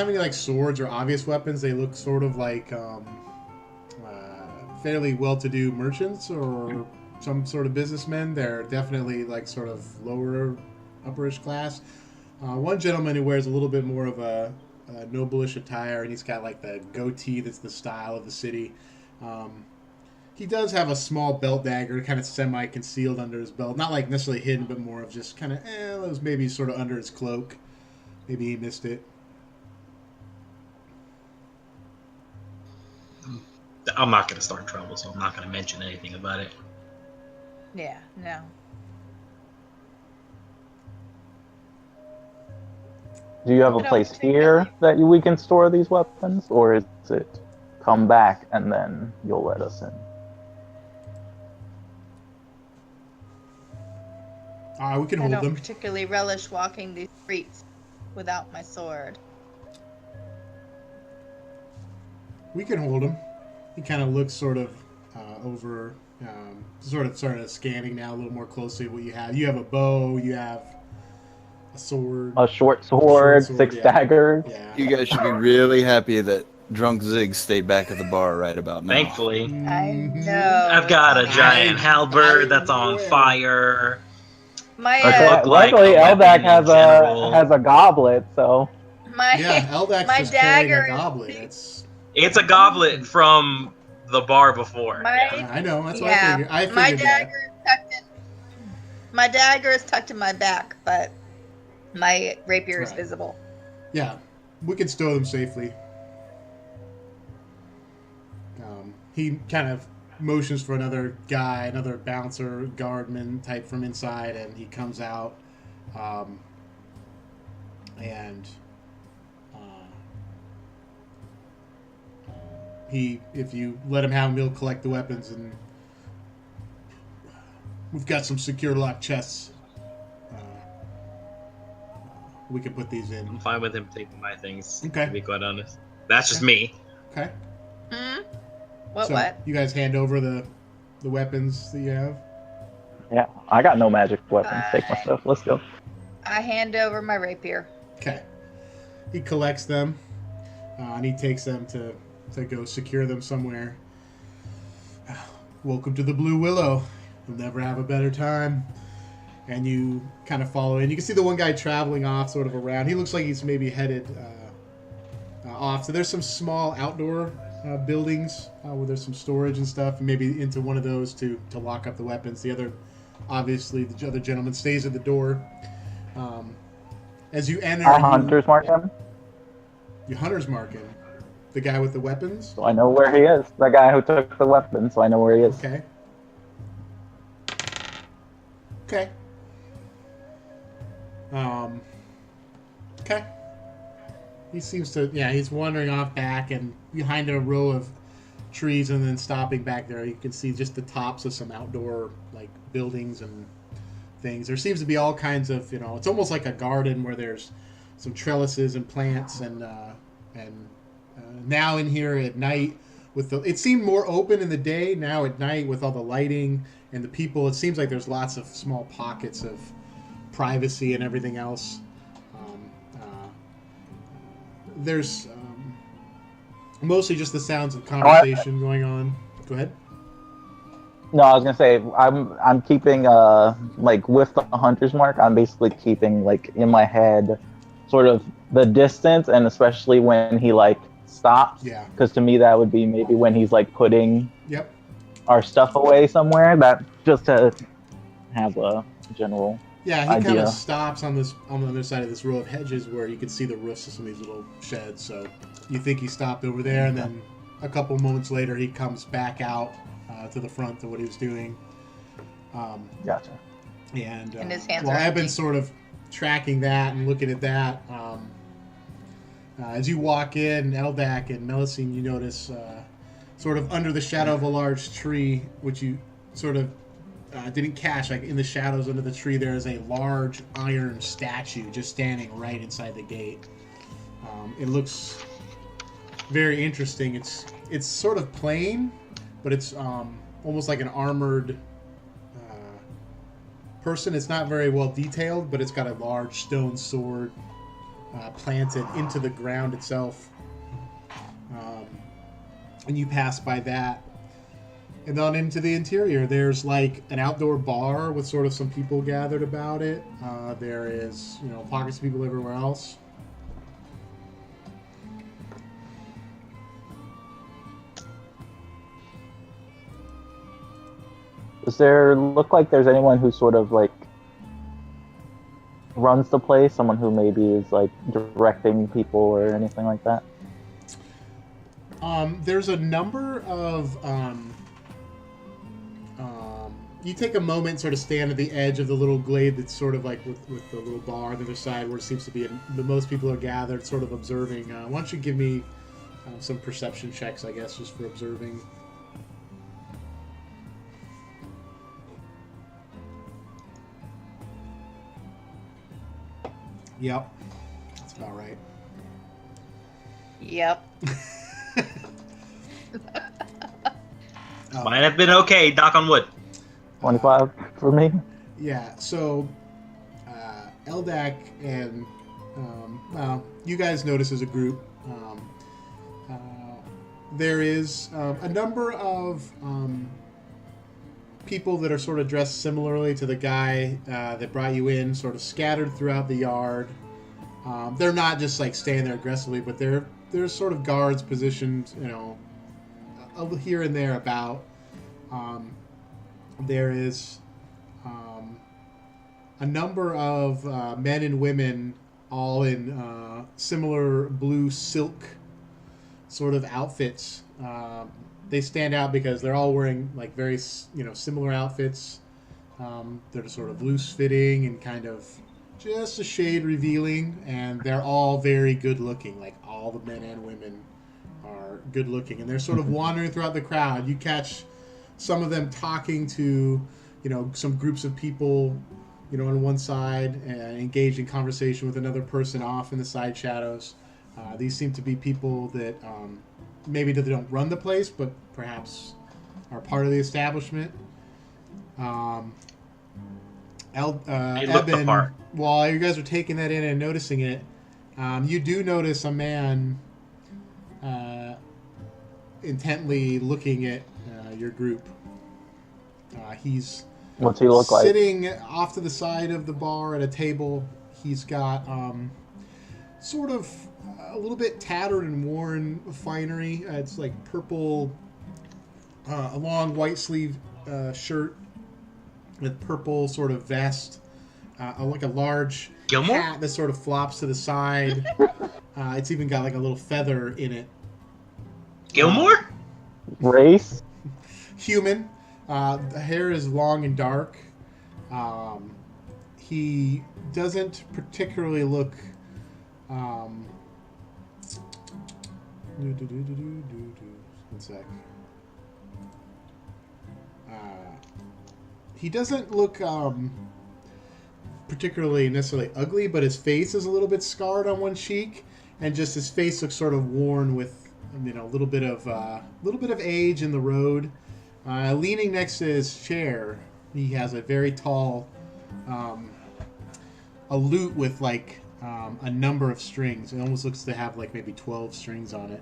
any like swords or obvious weapons. They look sort of like fairly well-to-do merchants or some sort of businessmen. They're definitely like sort of lower, upperish class. One gentleman who wears a little bit more of a noblish attire, and he's got like the goatee that's the style of the city. He does have a small belt dagger, kind of semi-concealed under his belt. Not like necessarily hidden, but more of just kind of, it was maybe sort of under his cloak. Maybe he missed it. I'm not gonna start trouble, so I'm not gonna mention anything about it. Yeah, no. Do you have a I don't place think here that we can store these weapons, or is it come back and then you'll let us in? We can I hold don't them. particularly relish walking these streets without my sword. We can hold him. He kind of looks sort of over, sort of scanning now a little more closely what you have. You have a bow. You have a sword. A short sword, 6 yeah. daggers. Yeah. You guys should be really happy that Drunk Zig stayed back at the bar right about now. Thankfully. I Mhm. know. I've got a it's giant fine. halberd that's I'm on aware. fire. My Okay, look like luckily, a weapon Eldak in has general. a goblet, so my Yeah, Eldak's my just carrying dagger a is goblet. big. It's a goblet from the bar before. My I know. That's what yeah, I figured. my that. dagger is tucked in. My dagger is tucked in my back, but my rapier is Right. visible. Yeah, we can stow them safely. He kind of motions for another guy, another bouncer, guardman type from inside, and he comes out, and if you let him have them, he'll collect the weapons, and we've got some secure lock chests. We can put these in. I'm fine with him taking my things. Okay. To be quite honest, that's just Okay. me. Okay. What? So What? you guys hand over the weapons that you have. Yeah, I got no magic weapons. Take my stuff. Let's go. I hand over my rapier. Okay. He collects them, and he takes them to go secure them somewhere. Welcome to the Blue Willow. You'll never have a better time. And you kind of follow in. You can see the one guy traveling off sort of around. He looks like he's maybe headed off. So there's some small outdoor buildings where there's some storage and stuff. And maybe into one of those to lock up the weapons. The other, obviously, the other gentleman stays at the door. As you enter... Our hunters mark him, Your hunter's marking. The guy with the weapons? so I know where he is. The guy who took the weapon, so I know where he is. Okay. Okay. Okay. He seems to, he's wandering off back and behind a row of trees and then stopping back there. You can see just the tops of some outdoor, like, buildings and things. There seems to be all kinds of, it's almost like a garden where there's some trellises and plants and now in here at night it seemed more open in the day. Now at night with all the lighting and the people, it seems like there's lots of small pockets of privacy and everything else. There's mostly just the sounds of conversation going on. Go ahead. No, I was gonna say I'm keeping like with the hunter's mark. I'm basically keeping like in my head, sort of the distance, and especially when he like stops. Yeah. Because to me that would be maybe when he's like putting Yep. our stuff away somewhere. That just to have a general. Yeah, he kind idea. of stops on the other side of this row of hedges where you can see the roofs of some of these little sheds. So you think he stopped over there, and then a couple moments later he comes back out to the front to what he was doing. Gotcha. And his hands well, are I've been empty. sort of tracking that and looking at that. As you walk in, Eldak and Melusine, you notice sort of under the shadow of a large tree, which you sort of didn't catch, like in the shadows under the tree, there is a large iron statue just standing right inside the gate. It looks very interesting. It's sort of plain, but it's almost like an armored person. It's not very well detailed, but it's got a large stone sword planted into the ground itself. And you pass by that. And then into the interior, there's like an outdoor bar with sort of some people gathered about it. There is, pockets of people everywhere else. Does there look like there's anyone who sort of like runs the place? Someone who maybe is like directing people or anything like that? There's a number of you take a moment, sort of stand at the edge of the little glade that's sort of like with the little bar on the other side where it seems to be the most people are gathered, sort of observing. Why don't you give me some perception checks, I guess, just for observing. Yep. That's about right. Yep. Might have been okay, knock on wood. 25 for me. Yeah, so Eldak and you guys notice as a group there is a number of people that are sort of dressed similarly to the guy that brought you in, sort of scattered throughout the yard. They're not just like staying there aggressively, but there's sort of guards positioned, here and there about. There is a number of men and women all in similar blue silk sort of outfits. They stand out because they're all wearing like very similar outfits. They're sort of loose fitting and kind of just a shade revealing, and they're all very good looking. Like all the men and women are good looking, and they're sort of wandering throughout the crowd. You catch some of them talking to, some groups of people, on one side, and engaged in conversation with another person off in the side shadows. These seem to be people that maybe they don't run the place, but perhaps are part of the establishment. Eben, while you guys are taking that in and noticing it, you do notice a man intently looking at your group. He's What's he look like? Sitting off to the side of the bar at a table. He's got sort of a little bit tattered and worn finery. It's like purple, a long white sleeve shirt with purple sort of vest, like a large Gilmore? hat that sort of flops to the side. It's even got like a little feather in it. Gilmore? Race? Human. The hair is long and dark. He doesn't particularly look. One sec. He doesn't look particularly necessarily ugly, but his face is a little bit scarred on one cheek, and just his face looks sort of worn with a little bit of age in the road. Leaning next to his chair, he has a very tall, a lute with like a number of strings. It almost looks to have like maybe 12 strings on it.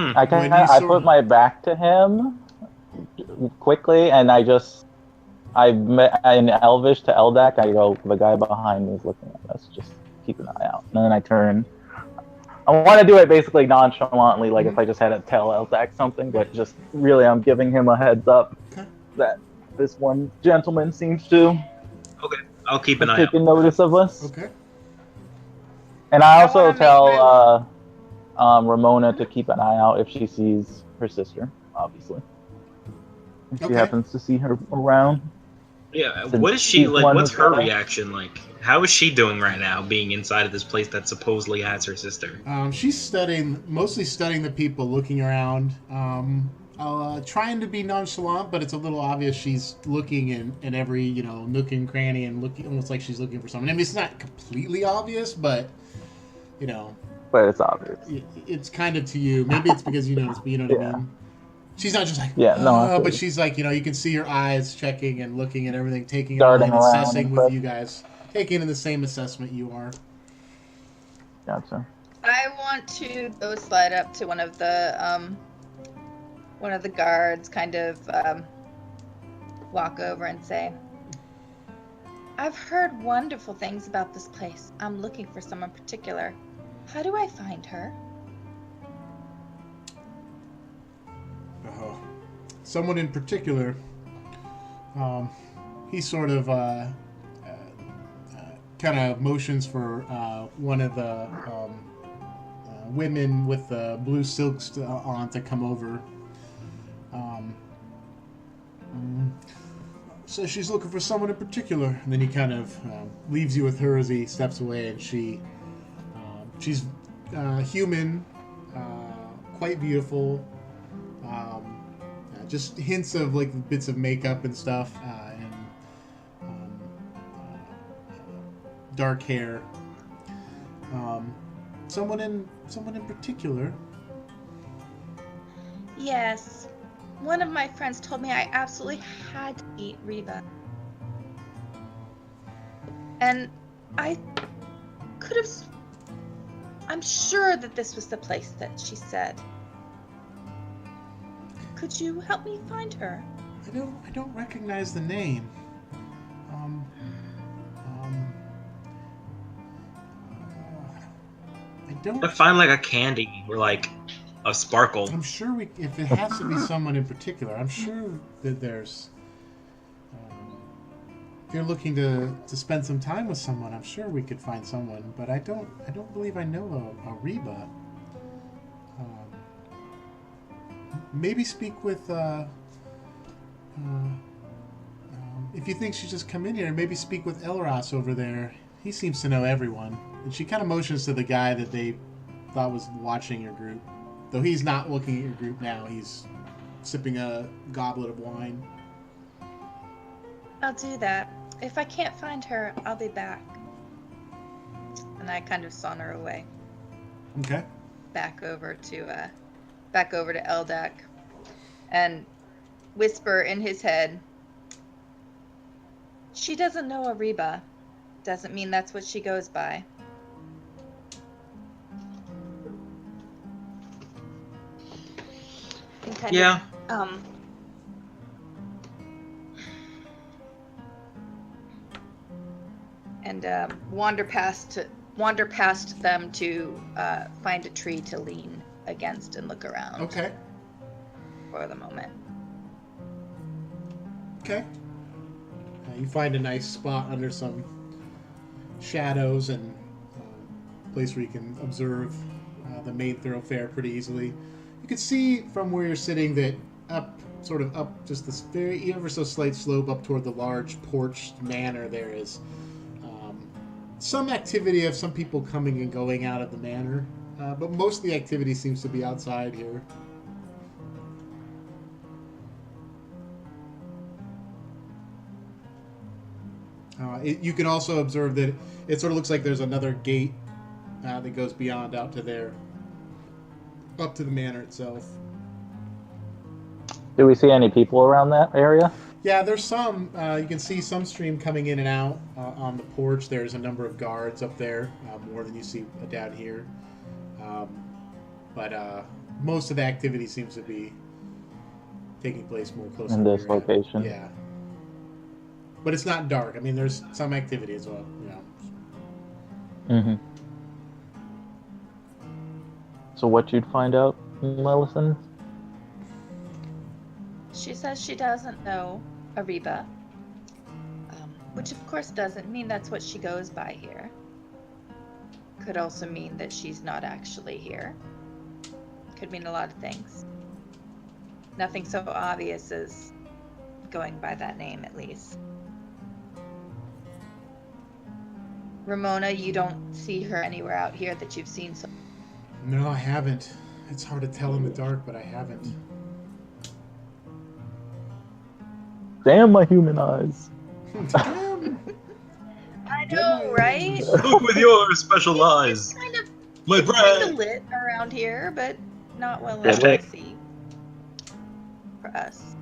I put my back to him quickly, and I in Elvish to Eldak, I go, the guy behind me is looking at us, just keep an eye out. And then I turn. I want to do it basically nonchalantly, like if I just had to tell Eldak something, but just really I'm giving him a heads up that this one gentleman seems to Okay, I'll keep an eye out. taking notice of us. Okay. And I also tell Ramona to keep an eye out if she sees her sister, obviously. If she happens to see her around. Yeah, what is she like? What's her reaction like? How is she doing right now, being inside of this place that supposedly has her sister? She's mostly studying the people, looking around, trying to be nonchalant, but it's a little obvious she's looking in every nook and cranny and looking almost like she's looking for someone. I mean, it's not completely obvious, but But it's obvious. It's kind of to you. Maybe it's because you notice, but you know what I mean. She's not just like, but she's like, you can see her eyes checking and looking at everything, taking it all and assessing with you guys, taking in the same assessment you are. Gotcha. I want to go slide up to one of the guards, kind of walk over and say, I've heard wonderful things about this place. I'm looking for someone particular. How do I find her? Someone in particular, he sort of kind of motions for one of the women with the blue silks on to come over. So she's looking for someone in particular, and then he kind of leaves you with her as he steps away, and she's human, quite beautiful. Just hints of like bits of makeup and stuff, and dark hair. Someone in particular. Yes, one of my friends told me I absolutely had to eat Reba, and I could have. I'm sure that this was the place that she said. Could you help me find her? I don't recognize the name. I don't. I find like a candy or like a sparkle. I'm sure if it has to be someone in particular, I'm sure that there's. if you're looking to spend some time with someone, I'm sure we could find someone. But I don't believe I know a Reba. Maybe speak with. If you think she's just come in here, maybe speak with Elros over there. He seems to know everyone. And she kind of motions to the guy that they thought was watching your group. Though he's not looking at your group now. He's sipping a goblet of wine. I'll do that. If I can't find her, I'll be back. And I kind of saunter away. Okay. Back over to Eldak. And whisper in his head, she doesn't know a Reba. Doesn't mean that's what she goes by. And kind Yeah. of, wander past them to find a tree to lean against and look around. Okay. For the moment. Okay. You find a nice spot under some shadows and a place where you can observe the main thoroughfare pretty easily. You can see from where you're sitting that up just this very ever so slight slope up toward the large porched manor there is some activity of some people coming and going out of the manor, but most of the activity seems to be outside here. You can also observe that it sort of looks like there's another gate that goes beyond out to there, up to the manor itself. Do we see any people around that area? Yeah, there's some. You can see some stream coming in and out on the porch. There's a number of guards up there, more than you see down here. But most of the activity seems to be taking place more close in to this location. Yeah. But it's not dark. I mean, there's some activity as well. Yeah. Mm-hmm. So what you'd find out, Mellison? She says she doesn't know a Reba, which of course doesn't mean that's what she goes by here. Could also mean that she's not actually here. Could mean a lot of things. Nothing so obvious as going by that name, at least. Ramona, you don't see her anywhere out here that you've seen so. No, I haven't. It's hard to tell in the dark, but I haven't. Damn my human eyes. I know, right? Look with your special eyes. Kind of, My it's kind brand. of lit around here, but not well Yeah, enough lit. to see for us.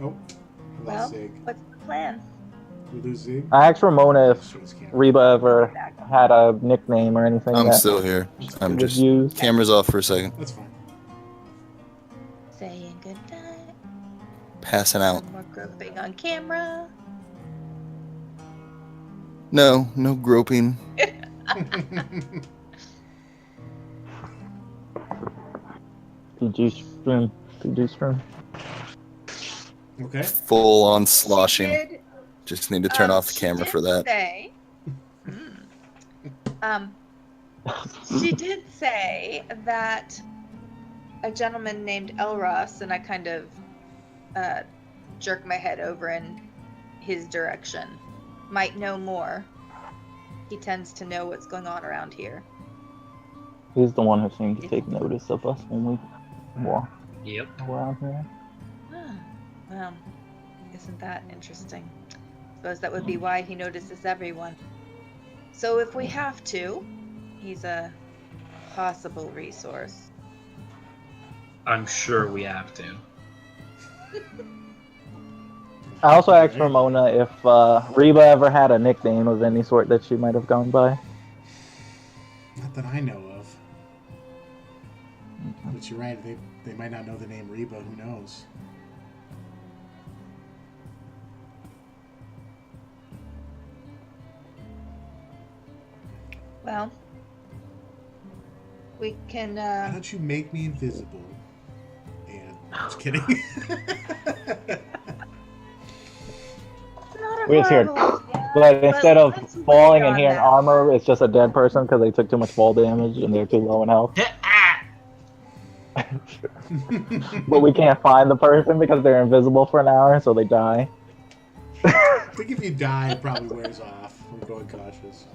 Oh, I Well, lost Zig. what's the plan? We lose Zig? I asked Ramona if Sure, it's camera. Reba ever had a nickname or anything I'm that still here. I'm would just use. camera's off for a second. That's fine. Saying goodnight. Passing out. Some more groping on camera. No groping. PG stream. Okay. Full on sloshing. She did, Just need to turn off the she camera did for that. Say, she did say that a gentleman named Elros, and I kind of jerk my head over in his direction, might know more. He tends to know what's going on around here. He's the one who seemed to take notice of us when we walked Yep. around here. Ah, well, isn't that interesting? Suppose that would be why he notices everyone. So if we have to, he's a possible resource. I'm sure we have to. I also asked Ramona if Reba ever had a nickname of any sort that she might have gone by. Not that I know of. But you're right, they might not know the name Reba, who knows? Well, we can, Why don't you make me invisible? And just kidding. it's not a We just hear, horrible. but instead of let's wait falling and on hearing that armor, it's just a dead person because they took too much fall damage and they're too low in health. But we can't find the person because they're invisible for an hour, so they die. I think if you die, it probably wears off. I'm going cautious.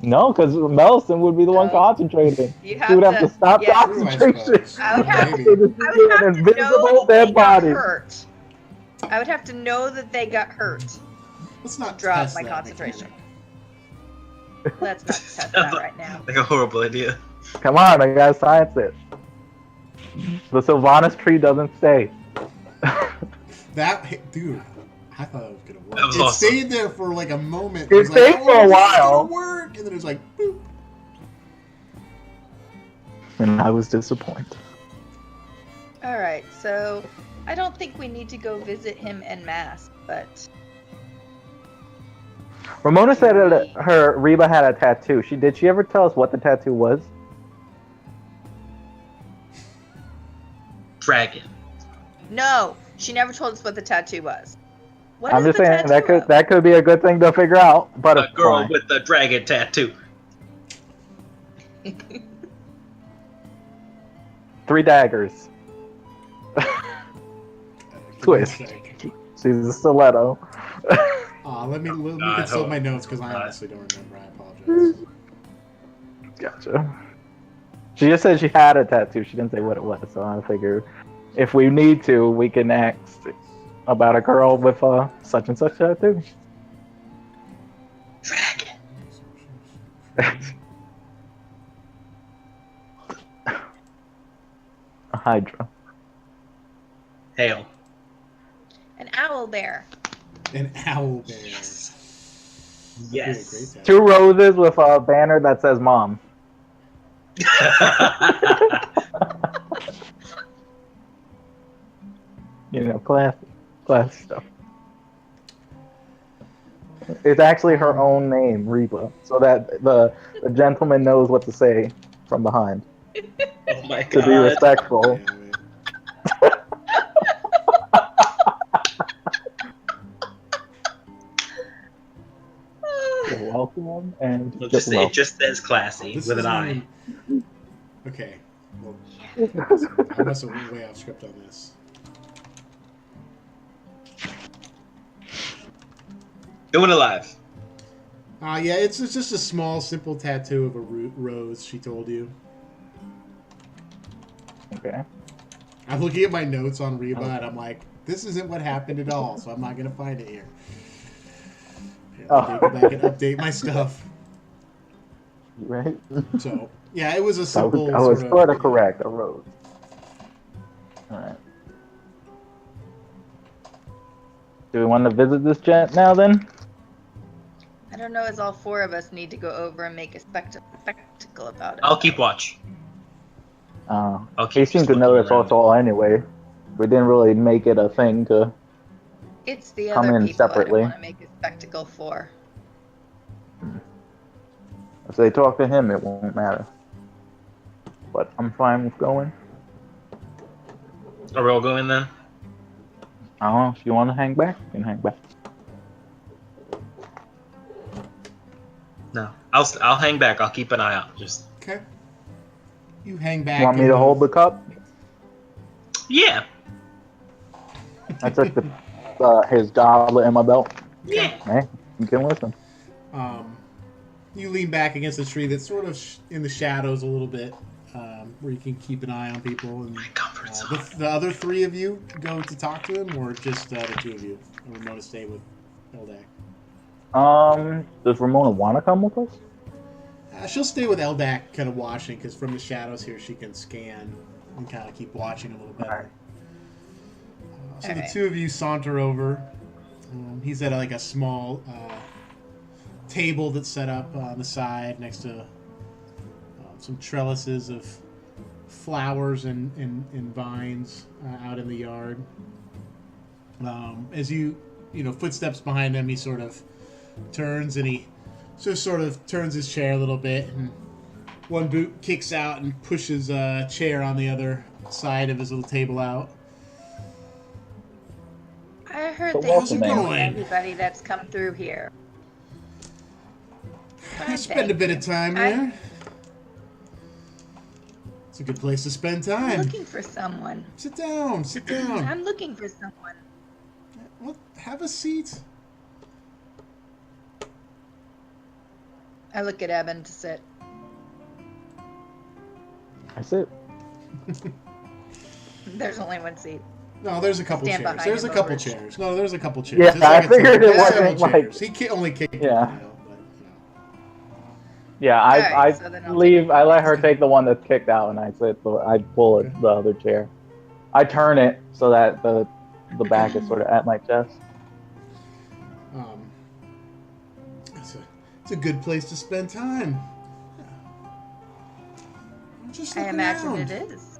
No, because Melson would be the one No. concentrating. You He would have to stop yeah. True, I concentration. suppose. I would have Maybe. So this I would would be have an to know invisible that they dead got body. hurt. I would have to know that they got hurt. Let's not Drop test my that concentration. mechanic. Let's not test that right now. Like a horrible idea. Come on, I gotta science it. The Sylvanas tree doesn't stay. That, dude, I thought it was gonna work. That was It awesome. stayed there for like a moment. It was like, stayed for a "Oh, this is while." gonna work, and then it was like, boop. And I was disappointed. All right, so I don't think we need to go visit him en masse, but Ramona said that her Reba had a tattoo. Did she ever tell us what the tattoo was? Dragon. no, she never told us what the tattoo was. What I'm is just the saying that tattoo of? that could be a good thing to figure out. A Butterfly. girl with the dragon tattoo. 3 daggers. Twist. Give me a sec. She's a stiletto. Let me I consult hope- my notes because I honestly don't remember. I apologize. Gotcha. She just said she had a tattoo. She didn't say what it was, so I figure if we need to, we can ask about a girl with a such and such tattoo. Dragon. A Hydra. Hail. An owl bear. An owl bear. Yes. That'd be a Yes. great tattoo. 2 roses with a banner that says "Mom." You know, classy stuff. It's actually her own name, Reba, so that the gentleman knows what to say from behind Oh my to be god. respectful. Damn it. You're welcome, and It just just, it just says classy This with an isn't eye. even- Okay. Well, I must have went way off script on this. Doing it live. Yeah, it's just a small, simple tattoo of a rose. She told you. Okay. I'm looking at my notes on Reba, and I'm like, this isn't what happened at all, so I'm not gonna find it here. I go back and update my stuff. Right? So yeah, it was a I simple. was sort of yeah. correct. A rose. Alright. Do we want to visit this gent now then? I don't know as all 4 of us need to go over and make a spectacle about it. I'll keep watch. I'll He keep seemed just to know looking this around. also anyway. We didn't really make it a thing to. It's the Come other in people separately. I don't want to make a spectacle for. If they talk to him, it won't matter. But I'm fine with going. Are we all going then? I don't know. If you want to hang back, you can hang back. No. I'll hang back. I'll keep an eye out. Just Okay. You hang back. Want me in to the- hold the cup? yeah. I took his goblet in my belt. Yeah. Hey, you can listen. You lean back against a tree that's sort of in the shadows a little bit, where you can keep an eye on people. And My comfort zone. the other 3 of you go to talk to him, or just the 2 of you? Or Ramona stay with Eldak? Does Ramona want to come with us? She'll stay with Eldak, kind of watching, because from the shadows here she can scan and kind of keep watching a little better. So the Alright. 2 of you saunter over. He's at like a small table that's set up on the side next to some trellises of flowers and vines out in the yard. As you footsteps behind him, he sort of turns and he just sort of turns his chair a little bit, and one boot kicks out and pushes a chair on the other side of his little table out. I heard So they welcome, hate man. everybody that's come through here. I spend a bit of time here. It's a good place to spend I'm time. looking for someone. Sit down, sit down. I'm looking for someone. Well, have a seat. I look at Evan to sit. That's it. There's only one seat. No, there's a couple Stand chairs. behind There's a him couple over. chairs. No, there's a couple chairs. Yeah, There's I like figured it there's wasn't several like. chairs. He only kicked Yeah. one out, but, Yeah, Alright, so then I'll leave. I let her take the one that's kicked out, and I pull Okay. the other chair. I turn it so that the back is sort of at my chest. It's a good place to spend time. Just I look imagine around. it is.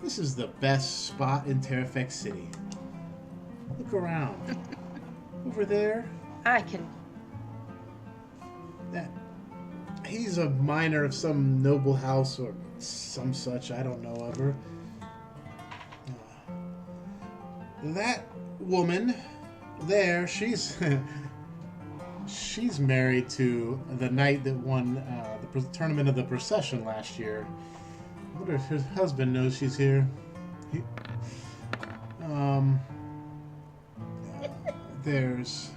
This is the best spot in Terrafex City. Look around. Over there, I can. he's a minor of some noble house or some such. I don't know of her. That woman there, she's married to the knight that won the tournament of the procession last year. I wonder if his husband knows she's here. There's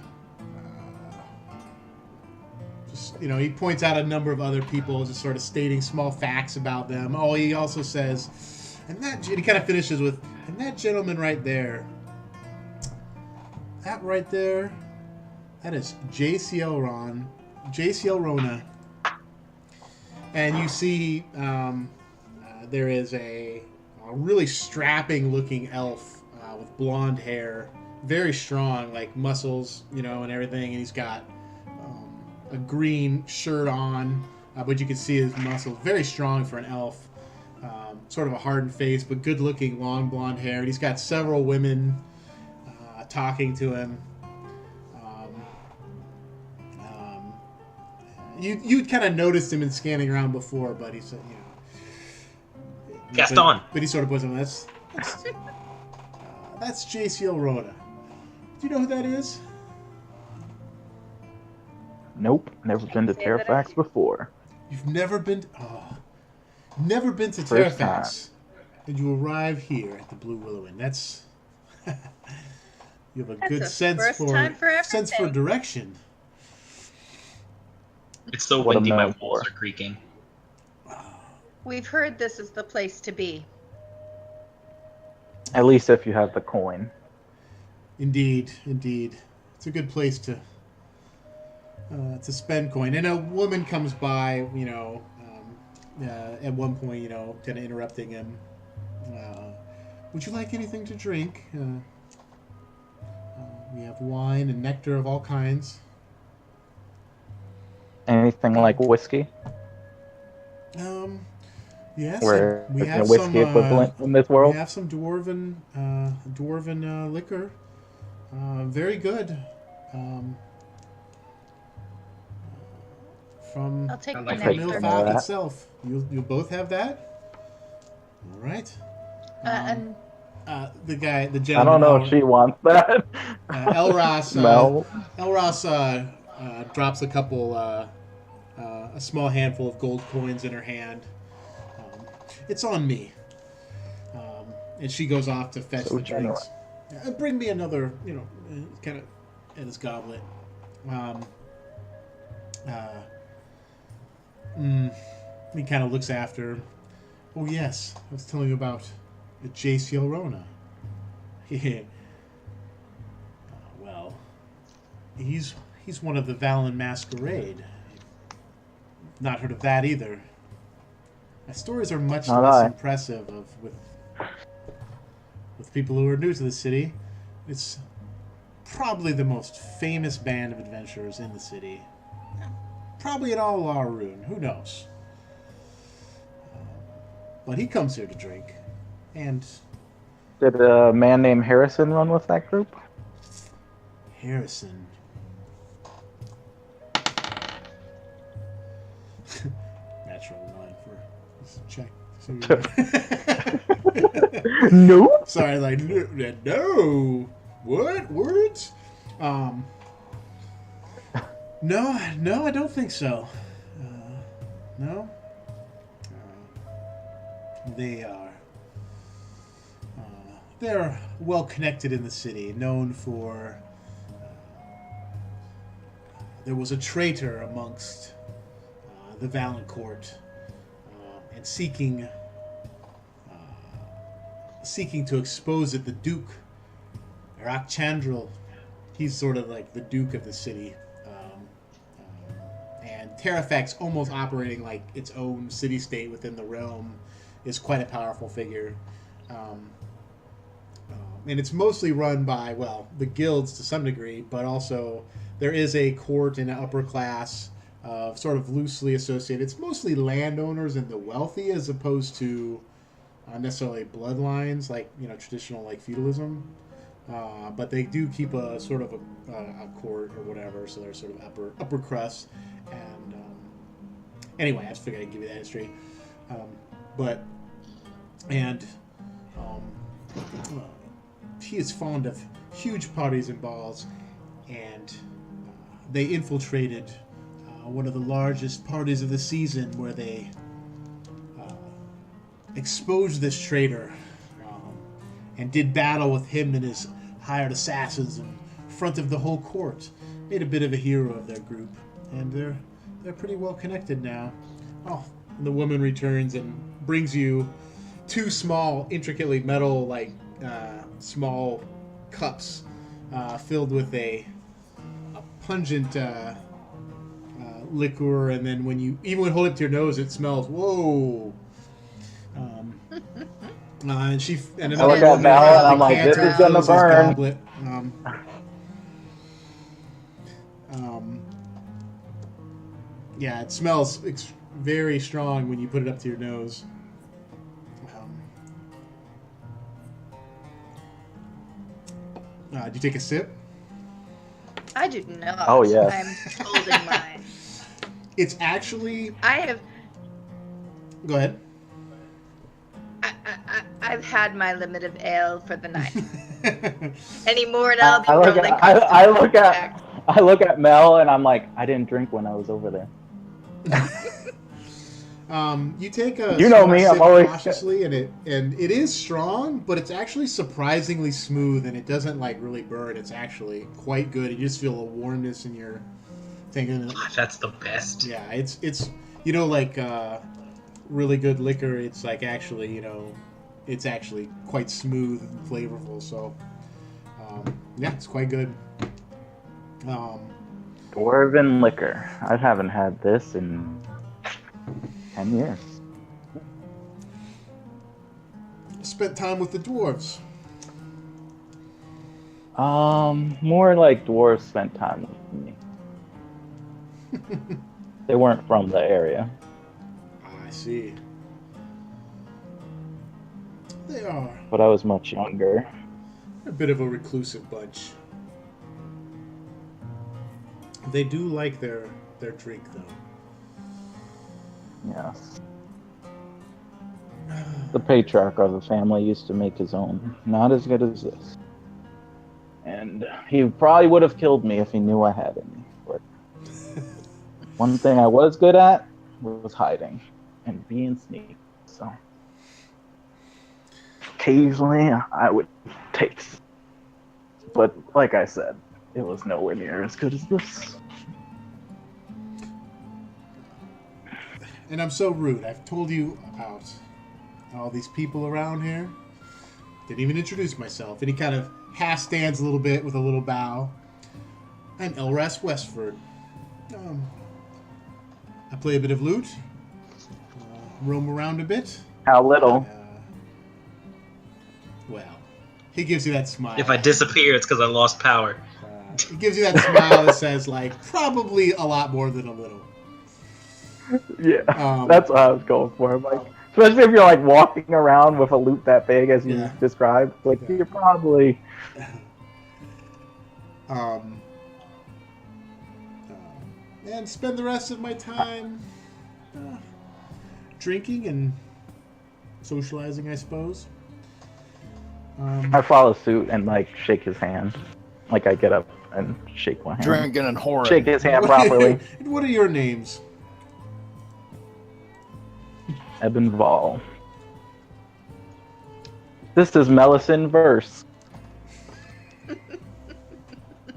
just, he points out a number of other people, just sort of stating small facts about them. Oh, he also says, and he kind of finishes with, and that gentleman right there, that right there, that is JCL Rona. And you see there is a really strapping looking elf with blonde hair, very strong, like muscles, and everything. And he's got a green shirt on, but you can see his muscles. Very strong for an elf. Sort of a hardened face, but good looking, long blonde hair. And he's got several women talking to him. You'd kind of noticed him in scanning around before, but he said, Gaston. But he sort of puts him. That's JCL Rhoda. Do you know who that is? Nope, never been to Say that Terrafax before. You've never been. Never been to First Terrafax, and you arrive here at the Blue Willow Inn. That's you have a That's good a sense first for time for sense for everything. direction. It's so What I'm windy, my known walls for. are creaking. We've heard this is the place to be. At least if you have the coin. Indeed. It's a good place to spend coin. And a woman comes by, at one point, kind of interrupting him. Would you like anything to drink? We have wine and nectar of all kinds. Anything like whiskey? Yes. Where we there's have no whiskey some, equivalent in this world? We have some dwarven liquor. Very good. From I'll take I the like that. nectar. Milfalk that. itself. You'll both have that? All right. And The gentleman. I don't know if she wants that. Elros. No. Elros drops a couple, a small handful of gold coins in her hand. It's on me. And she goes off to fetch So the drinks. Bring me another, kind of in his goblet. He kind of looks after. Oh yes, I was telling you about JCL Rona. Well, he's one of the Valen Masquerade. Not heard of that either. My stories are much Not less I. impressive with people who are new to the city. It's probably the most famous band of adventurers in the city. Probably in all Larun. Who knows? But he comes here to drink. And Did a man named Harrison run with that group? Harrison. Natural one for this check. So Nope. Sorry, like no. What words? No, I don't think so. No. They are. They're well connected in the city, known for. There was a traitor amongst the Valancourt, and seeking to expose it. The Duke, Rakchandral, he's sort of like the Duke of the city. And Terrafax, almost operating like its own city-state within the realm, is quite a powerful figure. And it's mostly run by, well, the guilds to some degree, but also there is a court and an upper class sort of loosely associated. It's mostly landowners and the wealthy as opposed to necessarily bloodlines, like, traditional like feudalism. But they do keep a sort of a court or whatever, so they're sort of upper crust. And anyway, I just figured I'd give you that history. He is fond of huge parties and balls, and they infiltrated one of the largest parties of the season, where they exposed this traitor and did battle with him and his hired assassins in front of the whole court. Made a bit of a hero of their group, and they're pretty well connected now. Oh, and the woman returns and brings you 2 small, intricately metal small cups filled with a pungent liquor, and then when you hold it to your nose, it smells whoa. And I look at Val and I'm like, this is gonna burn. Goblet. Yeah, it smells very strong when you put it up to your nose. Do you take a sip? I do not. Oh, yes. I'm holding mine. It's actually... I have... Go ahead. I've had my limit of ale for the night. Any more and I'll be I look at Mel and I'm like, I didn't drink when I was over there. You take a me, I'm always cautiously, and it is strong, but it's actually surprisingly smooth, and it doesn't like really burn. It's actually quite good. You just feel a warmness in your thing. That's the best. Yeah, it's like really good liquor. It's like actually it's actually quite smooth and flavorful. So yeah, it's quite good. Dwarven liquor. I haven't had this in 10 years. Spent time with the dwarves. More like dwarves spent time with me. They weren't from the area. I see. They are. But I was much younger. A bit of a reclusive bunch. They do like their drink, though. Yes. The patriarch of the family used to make his own. Not as good as this. And he probably would have killed me if he knew I had any. But one thing I was good at was hiding and being sneaky. So occasionally I would taste. But like I said, it was nowhere near as good as this. And I'm so rude. I've told you about all these people around here. Didn't even introduce myself. And he kind of half stands a little bit with a little bow. I'm Elras Westford. I play a bit of lute. Roam around a bit. How little? Well, he gives you that smile. If I disappear, it's because I lost power. He gives you that smile that says, like, probably a lot more than a little. Yeah, that's what I was going for. Like, especially if you're like walking around with a loot that big as you described, like you're probably. And spend the rest of my time drinking and socializing, I suppose. I follow suit and like shake his hand. Like I get up and shake my hand. Drinking and whoring. Shake his hand properly. What are your names? Eben Vol. This is Melisyn Verse. She's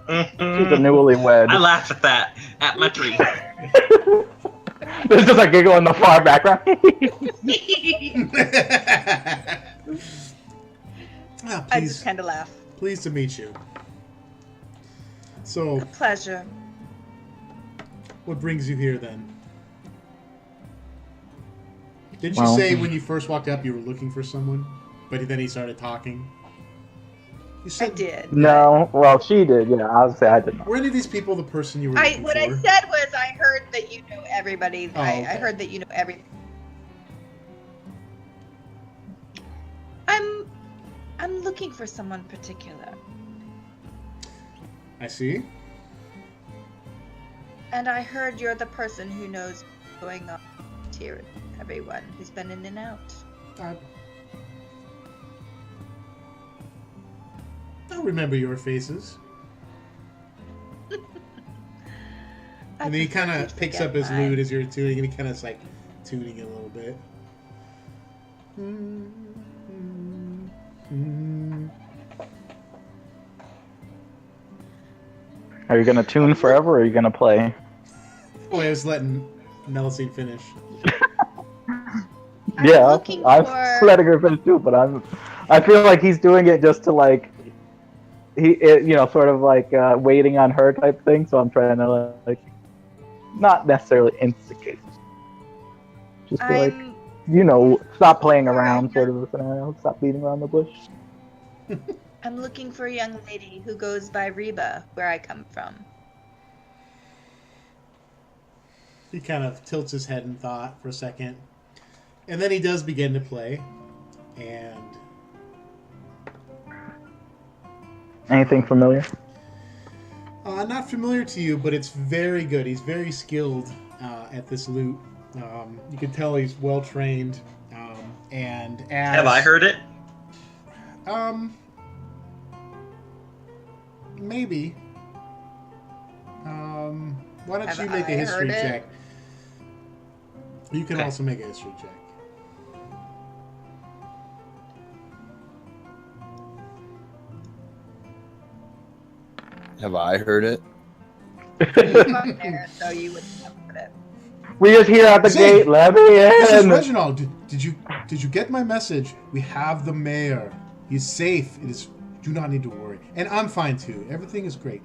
a newlywed. I laugh at that at my tree. There's just a giggle in the far background. I just kind of laugh. Pleased to meet you. So, A pleasure. what brings you here then? Didn't you Well- say when you first walked up you were looking for someone, but then he started talking? You I said, did. No, well, she did. Yeah, I would say I did not. Were any of these people the person you were looking What for? I said was I heard that you know everybody. Oh, I okay. heard that you know everything. I'm looking for someone particular. I see. And I heard you're the person who knows what's going on here. Everyone who's been in and out. I remember your faces. And then he kind of picks up his lute as you're tuning, and he kind of is like tuning it a little bit. Are you gonna tune forever, or are you gonna play? Oh, I was letting Melisyn finish. Yeah, looking I'm for- letting her finish too, but I feel like he's doing it just to like, sort of like waiting on her type thing. So I'm trying to like, not necessarily instigate, just be like, I'm stop playing around, sort of a scenario. Stop beating around the bush. I'm looking for a young lady who goes by Reba, where I come from. He kind of tilts his head in thought for a second. And then he does begin to play. And Anything familiar? not familiar to you, but it's very good. He's very skilled at this lute. You can tell he's well trained. And as Have I heard it? Maybe. Why don't Have you make a I history heard it? check? You can Okay. also make a history check. Have I heard it? You weren't there, so you wouldn't have heard it. We just hear out the Zing! gate. Let me This is in. Reginald. Did you get my message? We have the mayor. He's safe. It is. Do not need to worry. And I'm fine too. Everything is great.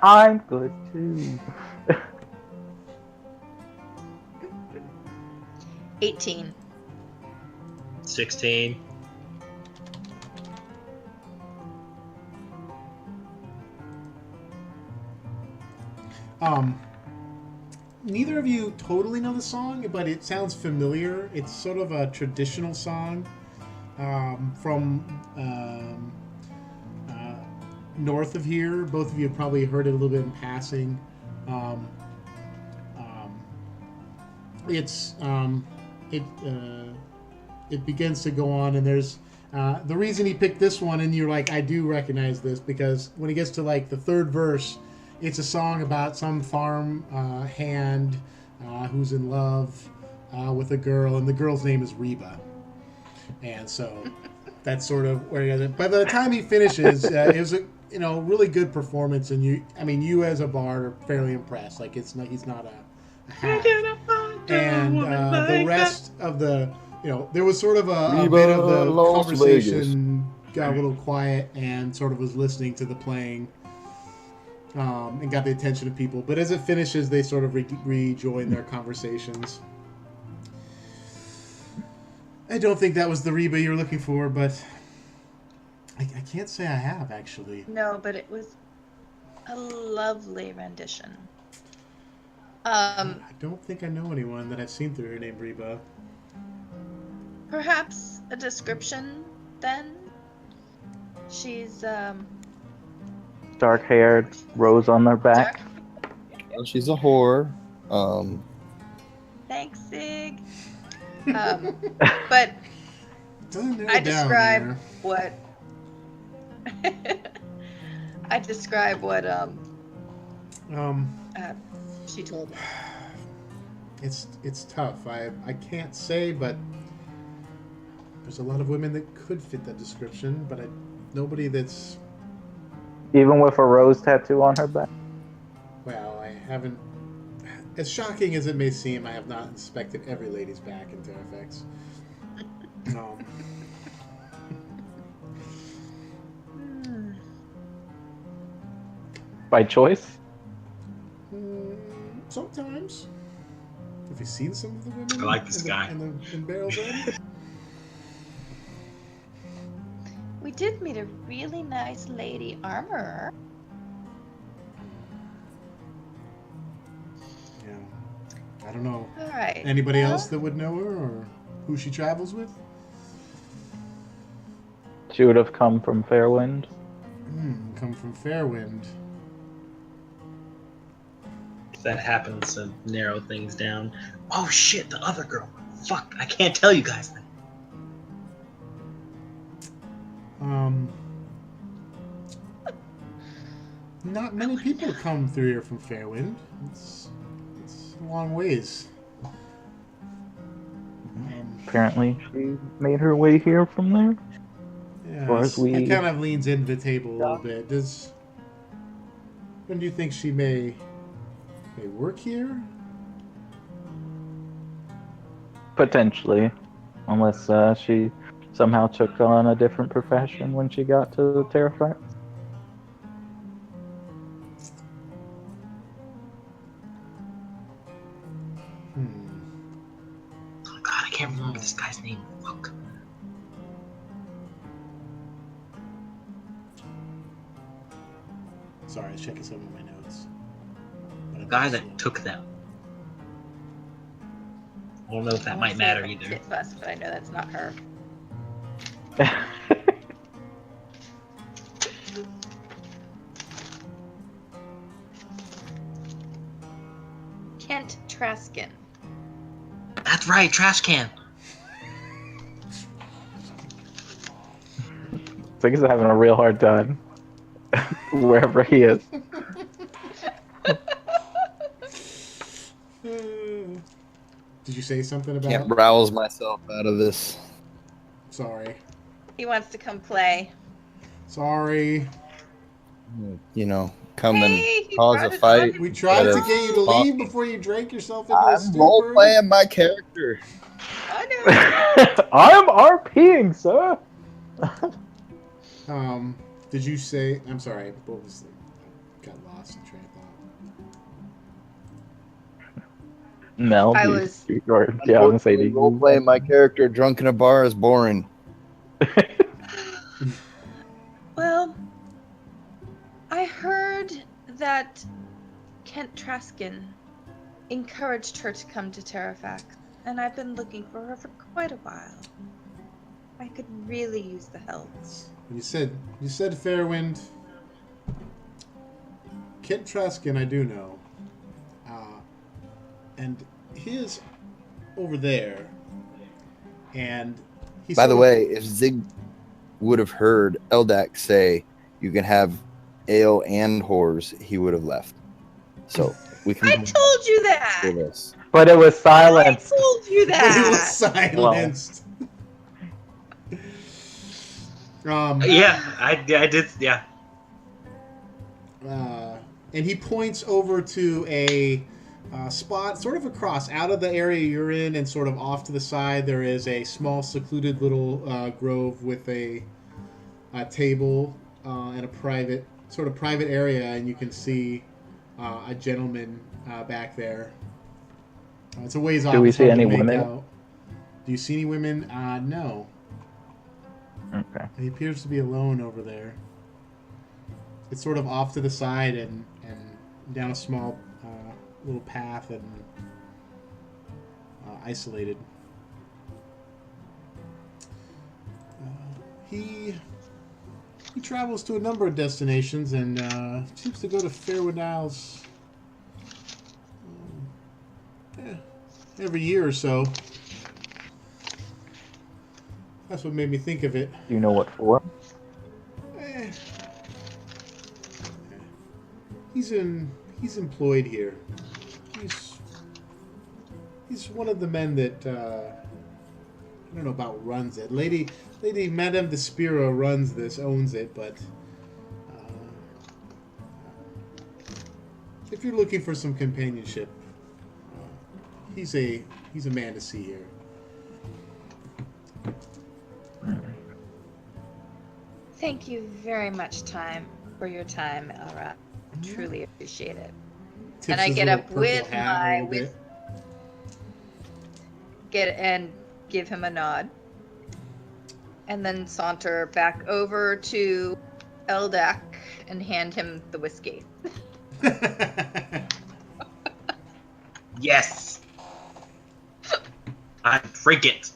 I'm good too. 18. 16. Neither of you totally know the song, but it sounds familiar. It's sort of a traditional song from north of here. Both of you have probably heard it a little bit in passing. It begins to go on, and there's the reason he picked this one, and you're like, I do recognize this, because when he gets to like the third verse, it's a song about some farm hand who's in love with a girl, and the girl's name is Reba. And so that's sort of where he has it. By the time he finishes, it was a really good performance, and you as a bard are fairly impressed. Like he's not a hack. And the rest of the, there was sort of a Reba, bit of the Las conversation got a little quiet and sort of was listening to the playing. And got the attention of people. But as it finishes, they sort of rejoin their conversations. I don't think that was the Reba you were looking for, but I can't say I have, actually. No, but it was a lovely rendition. I don't think I know anyone that I've seen through her named Reba. Perhaps a description, then? She's, Dark-haired, rose on their back. Well, she's a whore. Thanks, Sig. But Doesn't narrow I down describe there. what I describe what Um, she told me. it's tough. I can't say, but there's a lot of women that could fit that description, but nobody that's. Even with a rose tattoo on her back. Well, I haven't. As shocking as it may seem, I have not inspected every lady's back in Terrafex. By choice? Sometimes. Have you seen some of the women? I like this guy. In Barrel's End? We did meet a really nice lady armorer. Yeah. I don't know. All right. Anybody else that would know her or who she travels with? She would have come from Fairwind. Come from Fairwind. That happens to narrow things down. Oh shit, the other girl. Fuck, I can't tell you guys that. Not many people come through here from Fairwind. It's a long ways. Apparently, she made her way here from there. Yeah, far as we- he kind of leans into the table a little bit. When do you think she may work here? Potentially. Unless she somehow took on a different profession when she got to Terrafex. Oh god, I can't remember this guy's name. Fuck. Sorry, I was checking some of my notes. The guy that took them. I don't know if that might matter either. It must, but I know that's not her. Kent Traskin. That's right, trash can. I think he's having a real hard time. Wherever he is. Did you say something about? Can't rouse myself out of this. Sorry. He wants to come play. Sorry. You know, come Hey, and he cause brought a it fight. on. We tried to But, get you to leave before you drank yourself into a I'm stupor. role playing my character. I know. I'm RPing, sir. Did you say? I'm sorry. What was got lost in train of thought. Mel, I do you was- speak, or yeah, I was gonna say, do Role you- playing my character drunk in a bar is boring. Well, I heard that Kent Traskin encouraged her to come to Terrafax, and I've been looking for her for quite a while. I could really use the help. You said Fairwind. Kent Traskin, I do know, and he is over there. And he. By the way, if Zig would have heard Eldak say you can have ale and whores, he would have left. So we can I told you do that. this. But it was silence. I told you He was that. silenced. Yeah, I did. Yeah. And he points over to a spot sort of across out of the area you're in, and sort of off to the side there is a small secluded little grove with a table and a private area, and you can see a gentleman back there. It's a ways off. Do we it's see hard to any make women? out. Do you see any women? No. Okay. He appears to be alone over there. It's sort of off to the side and down a small little path and isolated. He travels to a number of destinations and seems to go to Fairwood Isles every year or so. That's what made me think of it. Do you know what for? Eh. He's employed here. He's one of the men that I don't know about runs it. Lady Madame Despiro runs this, owns it, but if you're looking for some companionship, he's a man to see here. Thank you very much for your time, Elra. Truly appreciate it. Tips And I his get little up purple with hat a my little bit. and give him a nod. And then saunter back over to Eldak and hand him the whiskey. Yes. I drink it.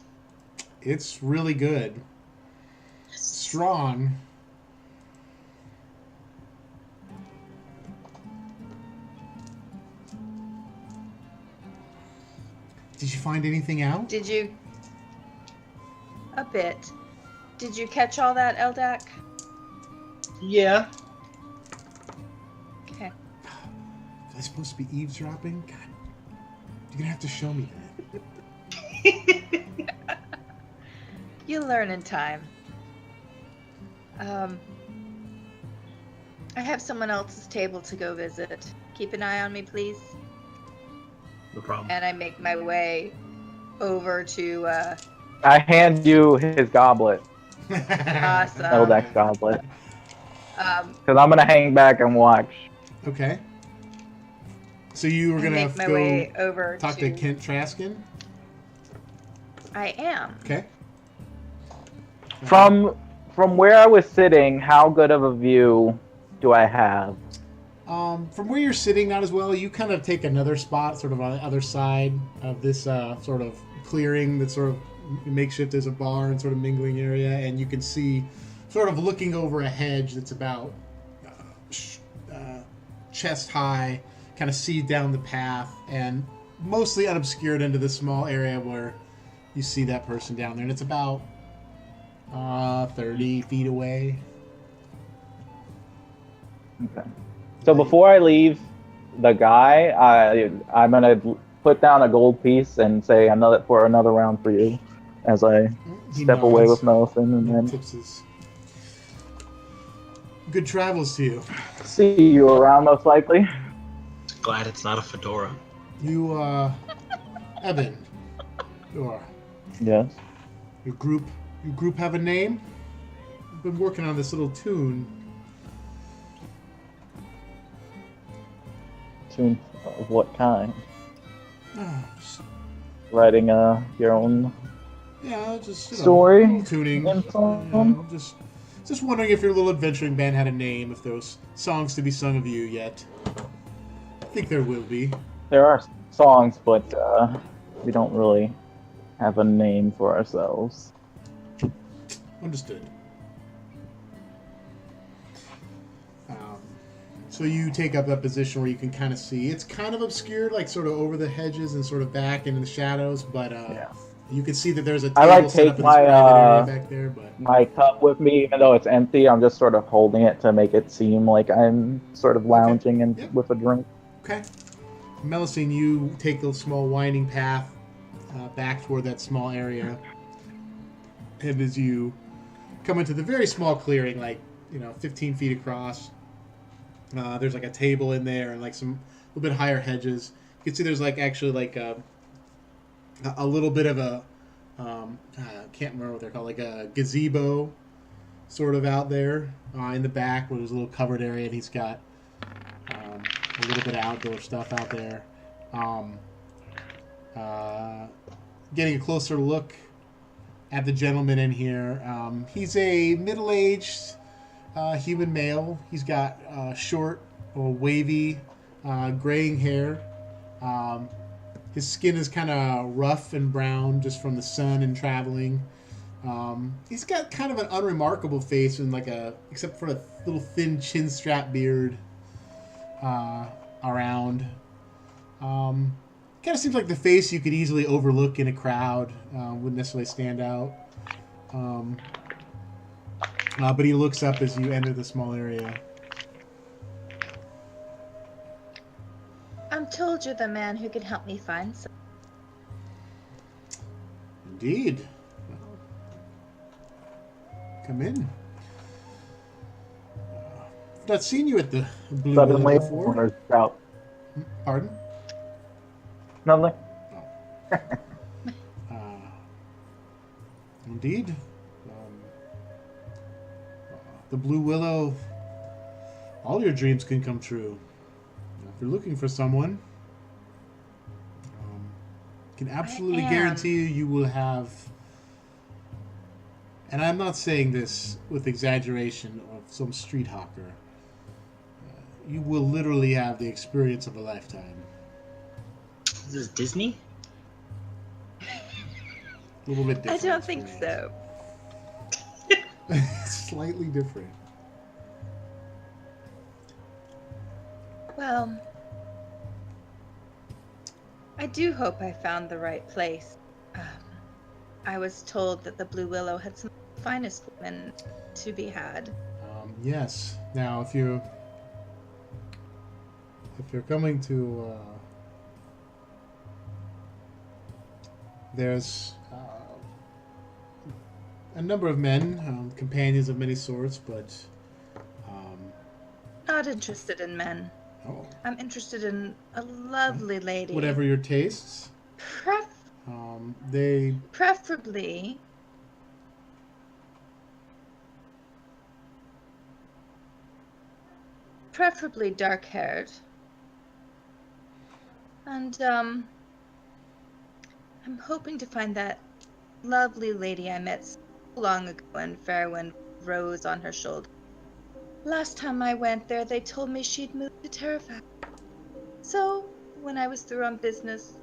It's really good. Strong. Did you find anything out? Did you? A bit. Did you catch all that, Eldak? Yeah. Okay. Was I supposed to be eavesdropping? God, you're gonna have to show me that. You learn in time. I have someone else's table to go visit. Keep an eye on me, please. No problem. And I make my way over to I hand you his goblet, Awesome. Eldak's goblet, um, because I'm gonna hang back and watch. Okay. So you were I gonna make have my to way go over talk to Kent Traskin? I am. Okay. From where I was sitting, how good of a view do I have? From where you're sitting, not as well. You kind of take another spot, sort of on the other side of this sort of clearing that's sort of makeshift as a bar and sort of mingling area, and you can see, sort of looking over a hedge that's about chest high, kind of see down the path, and mostly unobscured into the small area where you see that person down there, and it's about 30 feet away. Okay. So before I leave the guy, I'm gonna put down a gold piece and say another round for you, as I He step away nods. with Melvin, and then Tips his good travels to you. see you around most likely. Glad it's not a fedora. You, Evan, Yes. your group have a name? I've been working on this little tune. Tune of what kind? Just, Writing your own. yeah, just Story little tuning. and song? Just wondering if your little adventuring band had a name, if there was songs to be sung of you yet. I think there will be. There are songs, but we don't really have a name for ourselves. Understood. So you take up that position where you can kind of see. It's kind of obscured, like sort of over the hedges and sort of back into the shadows, but Yeah. you can see that there's a I table like set up take in this my, private area back there. But My cup with me, even though it's empty, I'm just sort of holding it to make it seem like I'm sort of lounging and Yep. with a drink. okay, Melusine, you take the small winding path back toward that small area, and as you come into the very small clearing, like 15 feet across. There's like a table in there and like some a little bit higher hedges. You can see there's like actually like a little bit of a I can't remember what they're called, like a gazebo sort of out there in the back where there's a little covered area, and he's got a little bit of outdoor stuff out there. Getting a closer look at the gentleman in here. He's a middle-aged human male. He's got short or wavy graying hair. His skin is kind of rough and brown just from the sun and traveling. He's got kind of an unremarkable face and except for a little thin chin strap beard around. Kind of seems like the face you could easily overlook in a crowd. Wouldn't necessarily stand out. But he looks up as you enter the small area. I'm told you're the man who can help me find some. Indeed. Come in. I've not seen you at the Blue Suddenly, Willow before. owners out. Pardon? Nothing. Indeed. The Blue Willow, all your dreams can come true. If you're looking for someone, can absolutely guarantee you will have, and I'm not saying this with exaggeration of some street hawker, you will literally have the experience of a lifetime. Is this Disney? A little bit I different. don't think so. Slightly different. Well, I do hope I found the right place. I was told that the Blue Willow had some of the finest women to be had. Yes. Now, if you're coming to, there's a number of men, companions of many sorts, but Not interested in men. oh, I'm interested in a lovely lady. whatever your tastes. They Preferably dark-haired. And I'm hoping to find that lovely lady I met so long ago in Fairwind, rose on her shoulder. Last time I went there, they told me she'd moved to Terrified. So, when I was through on business,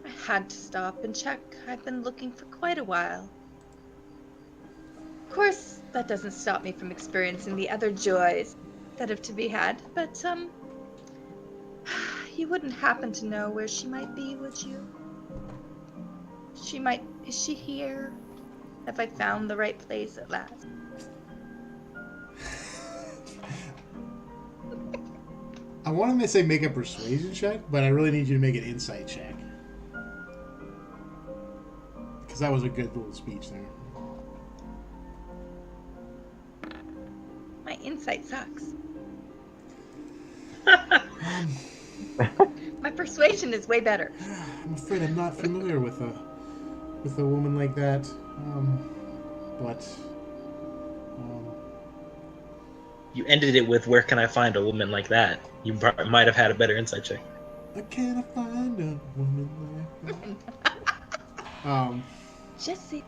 I had to stop and check. I've been looking for quite a while. Of course, that doesn't stop me from experiencing the other joys that have to be had, but, you wouldn't happen to know where she might be, would you? Is she here? Have I found the right place at last? I wanted to say make a persuasion check, but I really need you to make an insight check. Because that was a good little speech there. My insight sucks. My persuasion is way better. I'm afraid I'm not familiar with a woman like that. But You ended it with, "Where can I find a woman like that?" You might have had a better insight check. I can't find a woman like that. Jesse.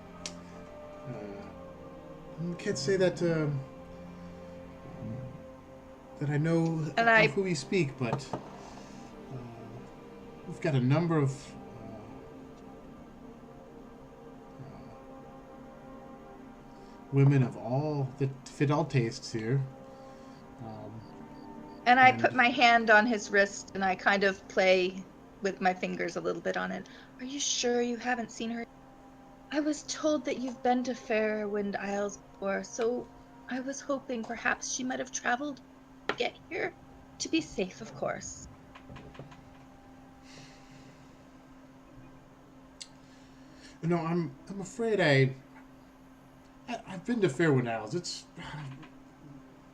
I can't say that that I know of who we speak, but we've got a number of women of all that fit all tastes here. And I put my hand on his wrist and I kind of play with my fingers a little bit on it. Are you sure you haven't seen her? I was told that you've been to Fairwind Isles before, so I was hoping perhaps she might have traveled to get here. To be safe, of course. No, I'm afraid I've been to Fairwind Isles. It's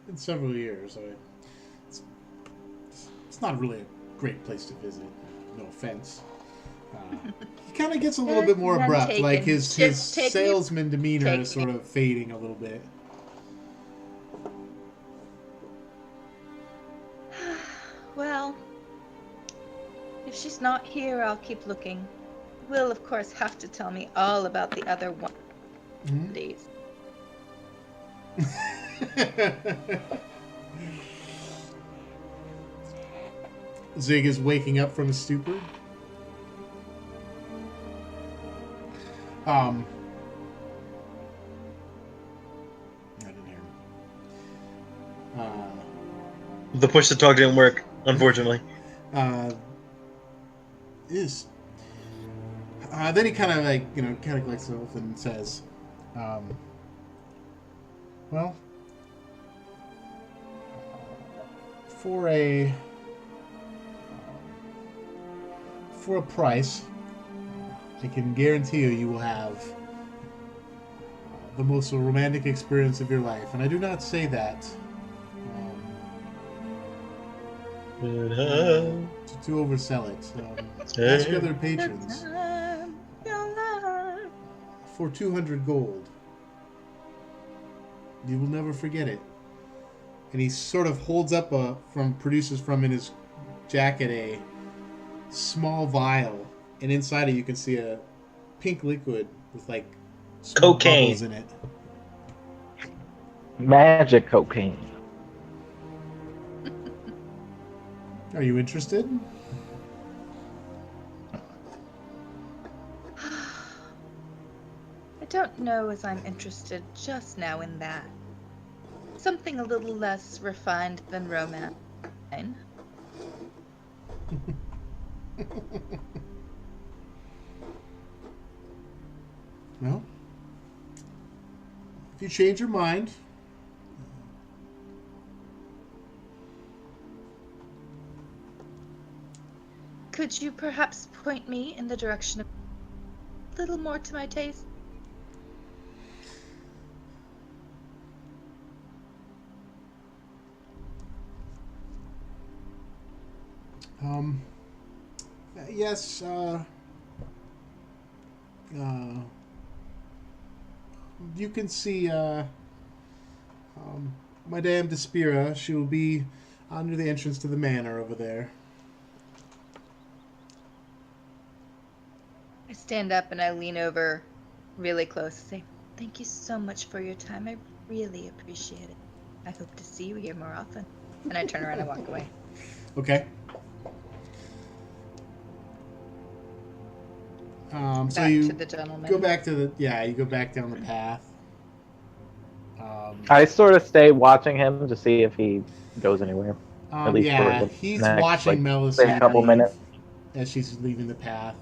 been several years. It's not really a great place to visit. No offense. He kind of gets a little bit more None abrupt. taken. Like his Just take me- salesman demeanor take is sort me. of fading a little bit. Well, if she's not here, I'll keep looking. Will, of course, have to tell me all about the other one days. Zig is waking up from his stupor. I didn't hear him. The push to talk didn't work, unfortunately. Then he kind of collects himself and says, Um, well, for a price, I can guarantee you will have the most romantic experience of your life, and I do not say that to oversell it. Ask other patrons. For 200 gold, you will never forget it. And he sort of holds up produces from in his jacket a small vial, and inside it you can see a pink liquid with like small Cocaine. bubbles in it. Magic cocaine. Are you interested? I don't know as I'm interested just now in that. Something a little less refined than romance. Well, if you change your mind, Could you perhaps point me in the direction of a little more to my taste? yes, you can see Madame Despira. She will be under the entrance to the manor over there. I stand up and I lean over really close and say, "Thank you so much for your time. I really appreciate it. I hope to see you here more often." And I turn around and walk away. Okay. So Back you to the gentleman. go back to you go back down the path. I sort of stay watching him to see if he goes anywhere. At least for the he's next, watching like, say, Melisy couple leave minutes. as she's leaving the path.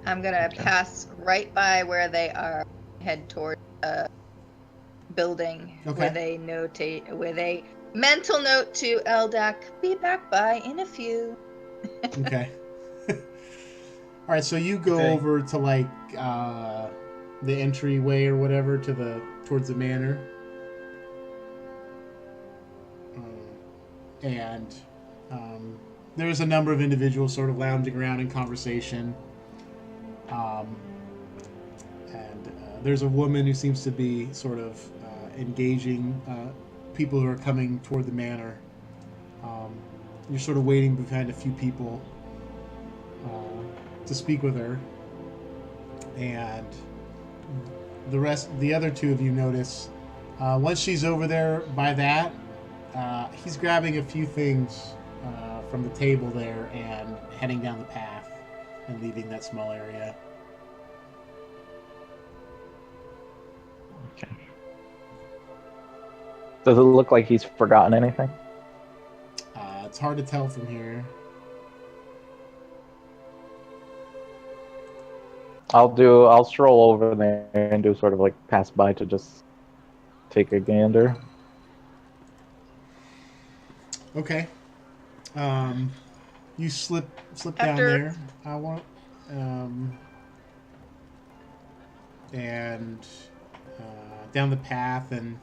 I'm gonna pass right by where they are, head toward the building Okay. with a mental note to Eldak, "Be back by in a few." Okay. All right, so you go Okay. over to like the entryway or whatever towards the manor, and there's a number of individuals sort of lounging around in conversation, and there's a woman who seems to be sort of engaging people who are coming toward the manor. You're sort of waiting behind a few people to speak with her, and the other two of you notice once she's over there by that, he's grabbing a few things from the table there and heading down the path and leaving that small area. Okay. Does it look like he's forgotten anything? It's hard to tell from here. I'll stroll over there and do sort of like pass by to just take a gander. Okay. You slip down After- there. I want and down the path, and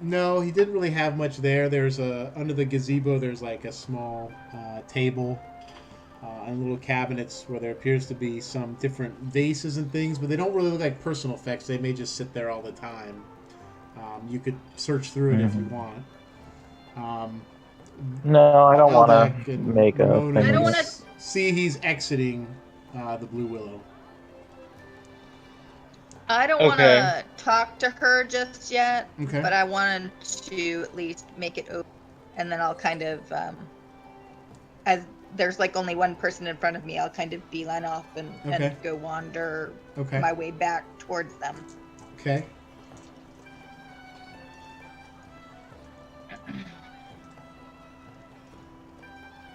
no, he didn't really have much there. There's under the gazebo. There's like a small table and little cabinets where there appears to be some different vases and things, but they don't really look like personal effects. They may just sit there all the time. You could search through it if you want. No, I don't want Eldak to and make a Ramona thing. I don't of wanna- it. see he's exiting the Blue Willow. I don't want to talk to her just yet, Okay. but I wanted to at least make it open, and then I'll kind of, as there's like only one person in front of me, I'll kind of beeline off and go wander Okay. my way back towards them. Okay.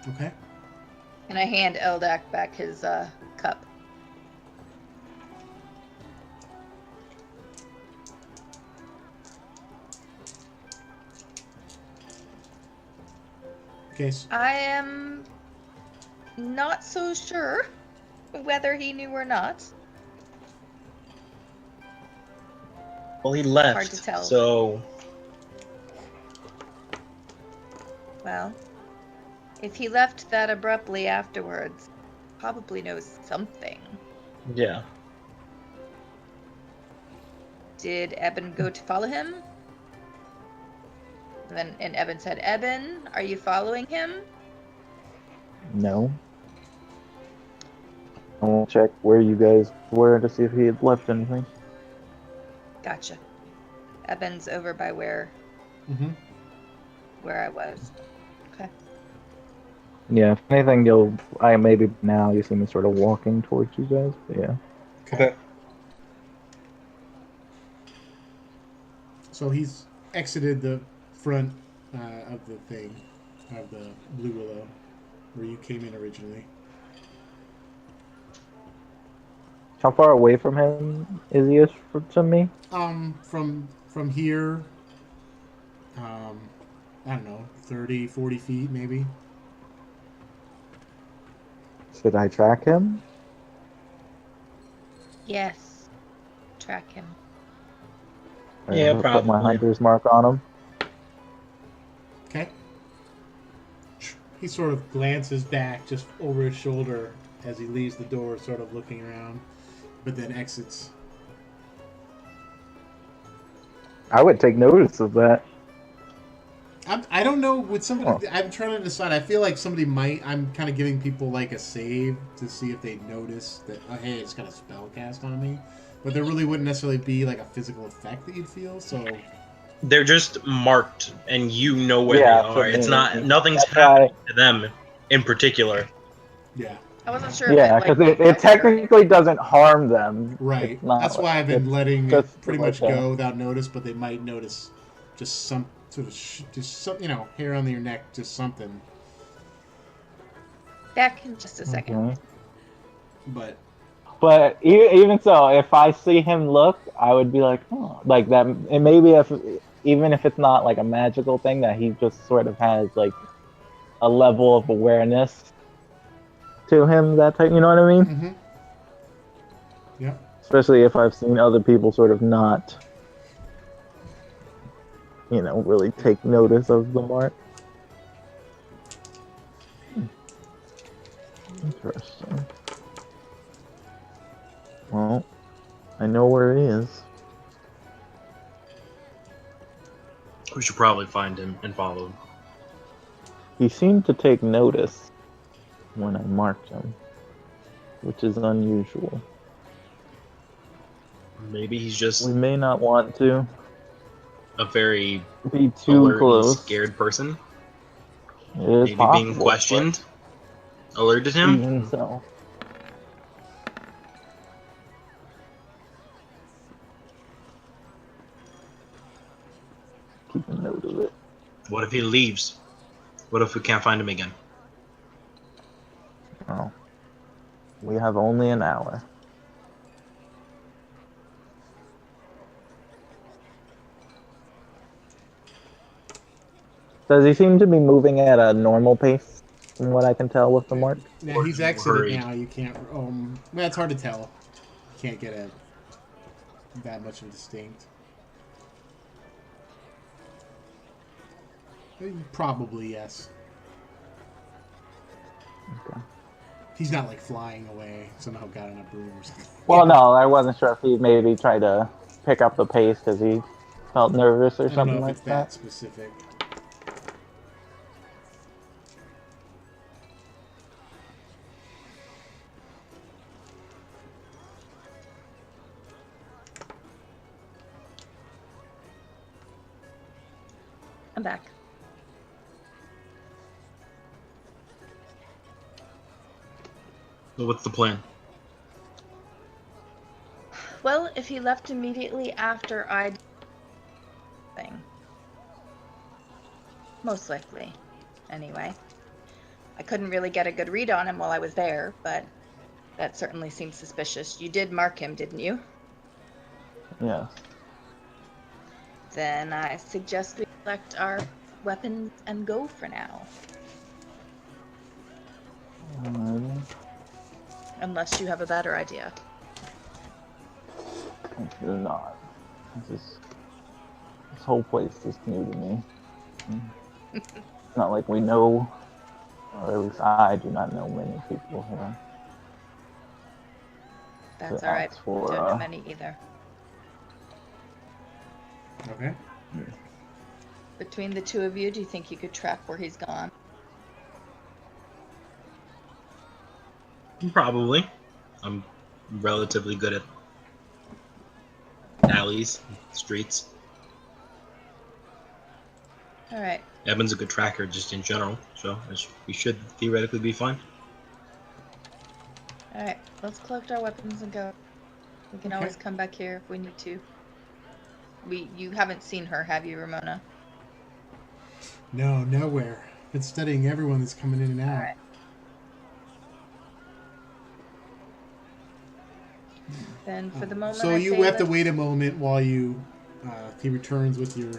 Okay. And I hand Eldak back his cup. case. I am not so sure whether he knew or not. Well, he left. Hard to tell. So Well, if he left that abruptly afterwards, probably knows something. yeah. Did Eben go to follow him? And Eben said, Eben, are you following him? No. I will check where you guys were to see if he had left anything. Gotcha. Eben's over by where Mm-hmm. I was. Okay. Yeah, if anything, maybe now you see me sort of walking towards you guys, but yeah. Okay. So he's exited the front of the thing, of the Blue Willow, where you came in originally. How far away from him is he to me? From here, I don't know, 30, 40 feet maybe. Should I track him? Yes. Track him. Or Yeah, put probably. my hunter's mark on him? Okay. He sort of glances back just over his shoulder as he leaves the door, sort of looking around, but then exits. I would take notice of that. I don't know with somebody. Huh. I'm trying to decide. I feel like somebody might. I'm kind of giving people like a save to see if they notice that. Oh, hey, it's got a spell cast on me, but there really wouldn't necessarily be like a physical effect that you'd feel. So They're just marked, and you know where Yeah, they for are. It's me. not nothing's That's happening to them in particular. yeah, I wasn't sure Yeah, if because it, it technically doesn't harm them. right. It's not That's why I've it's been letting just it pretty like much go without notice, but they might notice just some sort of just some hair on your neck, just something. back in just a second. Okay. But But even so, if I see him look, I would be like, oh, like that. And maybe even if it's not like a magical thing, that he just sort of has like a level of awareness to him. That type, you know what I mean? mm-hmm. Yeah. Especially if I've seen other people sort of not, really take notice of the mark. Interesting. Well, I know where he is. We should probably find him and follow him. He seemed to take notice when I marked him, which is unusual. Maybe he's just We may not want to a very be too alert close. and scared person. It is Maybe possible, being questioned alerted but him. even so. Keep a note of it. What if he leaves? What if we can't find him again? Oh. We have only an hour. Does he seem to be moving at a normal pace, from what I can tell with the mark? Now he's exited Hurried. now. You can't. Well, it's hard to tell. You can't get that much of a distinct. Probably yes. Okay. He's not like flying away. Somehow got on a broom or something. Well, no, I wasn't sure if he maybe tried to pick up the pace because he felt nervous or I don't something know if like it's that that. specific. I'm back. So what's the plan? Well, if he left immediately after I thing. Most likely. Anyway. I couldn't really get a good read on him while I was there, but that certainly seems suspicious. You did mark him, didn't you? Yeah. Then I suggest we collect our weapons and go for now. Unless you have a better idea. I do not. This whole place is new to me. It's not like we know, or at least I do not know many people here. That's To alright. ask for, Don't know many either. Okay. Between the two of you, do you think you could track where he's gone? Probably. I'm relatively good at alleys, streets. Alright. Evan's a good tracker just in general, so we should theoretically be fine. Alright. Let's collect our weapons and go. We can Okay. always come back here if we need to. You haven't seen her, have you, Ramona? No, nowhere. Been studying everyone that's coming in and out. Alright. Then for the moment, So I you say have to let's- wait a moment while he returns with your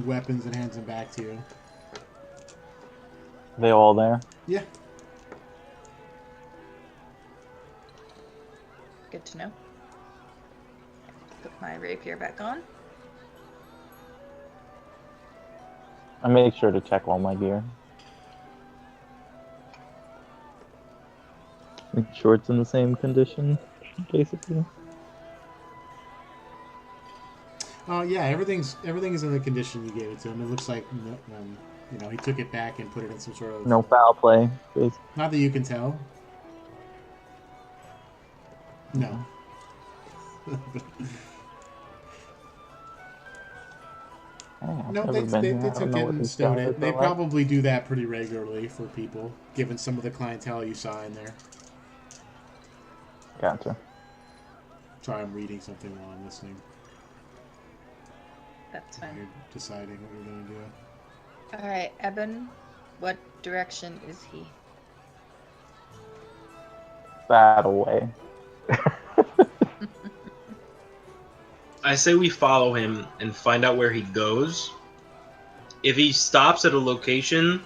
weapons and hands them back to you. they all there? Yeah. Good to know. Put my rapier back on. I make sure to check all my gear. Make sure it's in the same condition, basically. Yeah, everything is in the condition you gave it to him. It looks like he took it back and put it in some sort of No foul play, basically. Not that you can tell. No. No, they took it and stowed it. They probably do that pretty regularly for people, given some of the clientele you saw in there. Gotcha. Sorry, I'm reading something while I'm listening. That's fine. You're deciding what you're going to do. Alright, Eben, what direction is he? That away. I say we follow him and find out where he goes. If he stops at a location,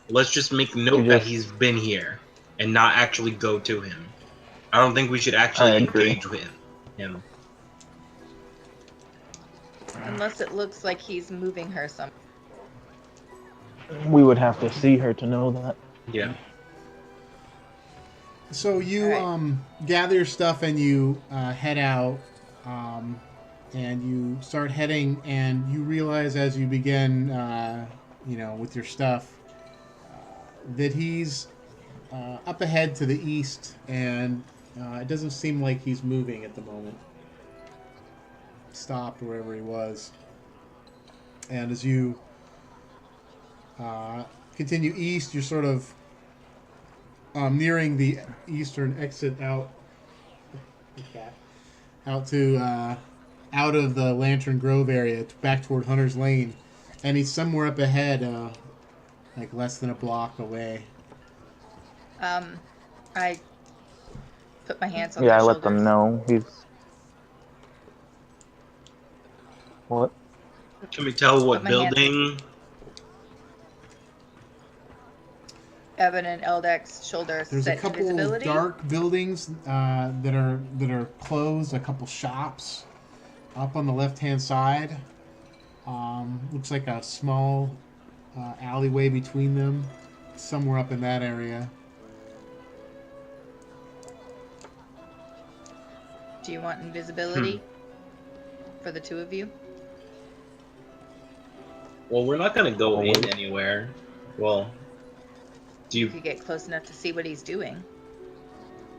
let's just make note that he's been here and not actually go to him. I don't think we should actually engage with him. Unless it looks like he's moving her some. We would have to see her to know that. Yeah. So you gather your stuff and you head out, and you start heading, and you realize as you begin, with your stuff, that he's up ahead to the east, and it doesn't seem like he's moving at the moment. Stopped wherever he was, and as you continue east, you're sort of nearing the eastern exit out to out of the Lantern Grove area, back toward Hunter's Lane, and he's somewhere up ahead, like less than a block away. I put my hands on Yeah, their I shoulders. let them know he's. What? Can we tell what Put my hands- building? Eben and Eldek's shoulders There's a set couple invisibility. dark buildings that are closed. A couple shops up on the left-hand side. Looks like a small alleyway between them, somewhere up in that area. Do you want invisibility for the two of you? Well, we're not gonna go in anywhere. Well, do You you? could get close enough to see what he's doing.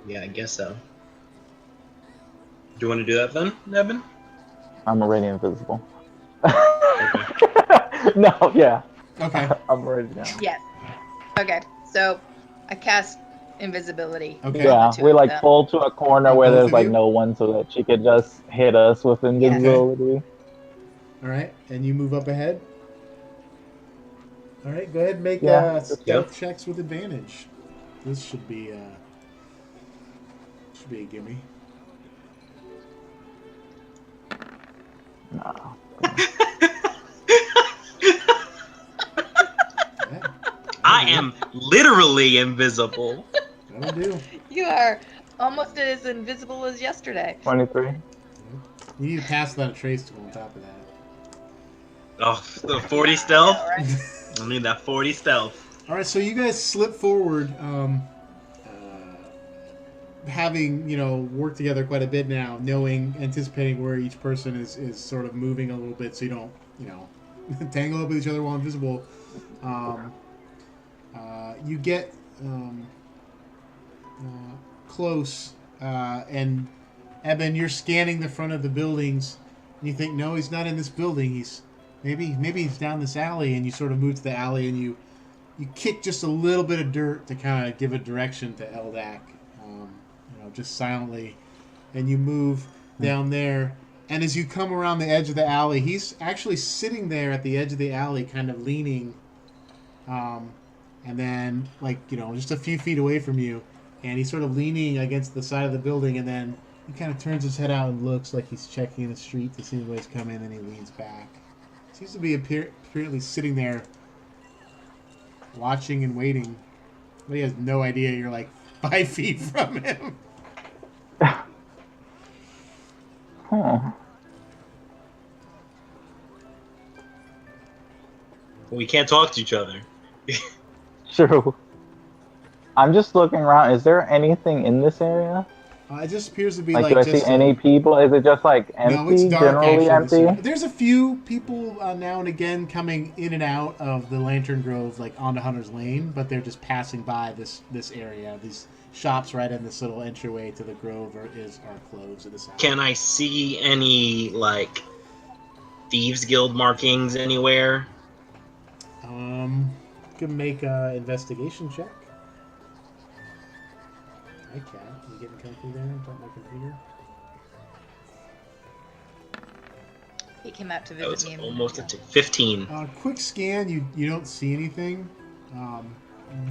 Yeah, I guess so. Do you want to do that then, Evan? I'm already invisible. Okay. No, yeah. Okay. I'm already down. Yes. Okay, so I cast invisibility. Okay. Yeah, Two we of like them. pull to a corner where Both there's of like you? no one, so that she could just hit us with invisibility. All right, and you move up ahead. All right, go ahead and make Yeah, stealth checks with advantage. This should be a gimme. Nah. Yeah, I am literally invisible. that'll do. You are almost as invisible as yesterday. 23. You need to pass that trace tool on top of that. Oh, the 40 stealth? I know, right? I need that 40 stealth. All right, so you guys slip forward, having worked together quite a bit now, anticipating where each person is sort of moving a little bit, so you don't tangle up with each other while invisible. You get close, and Eben, you're scanning the front of the buildings. And you think, no, he's not in this building. Maybe he's down this alley, and you sort of move to the alley, and you kick just a little bit of dirt to kind of give a direction to Eldak, just silently, and you move down there. And as you come around the edge of the alley, he's actually sitting there at the edge of the alley, kind of leaning, and then just a few feet away from you, and he's sort of leaning against the side of the building, and then he kind of turns his head out and looks like he's checking the street to see anybody's coming, and then he leans back. Seems to be apparently sitting there watching and waiting, but he has no idea you're like 5 feet from him. Huh. We can't talk to each other. True. I'm just looking around. Is there anything in this area? It just appears to be do I see any people? Is it just empty? No, it's dark. Generally Actually, empty. there's a few people now and again coming in and out of the Lantern Grove, onto Hunter's Lane, but they're just passing by this area. These shops right in this little entryway to the Grove are closed at this hour. Can I see any Thieves Guild markings anywhere? You can make an investigation check. I can. You getting comfy there on top of my computer? He came out to That was visit me. almost a 15. Quick scan. You don't see anything.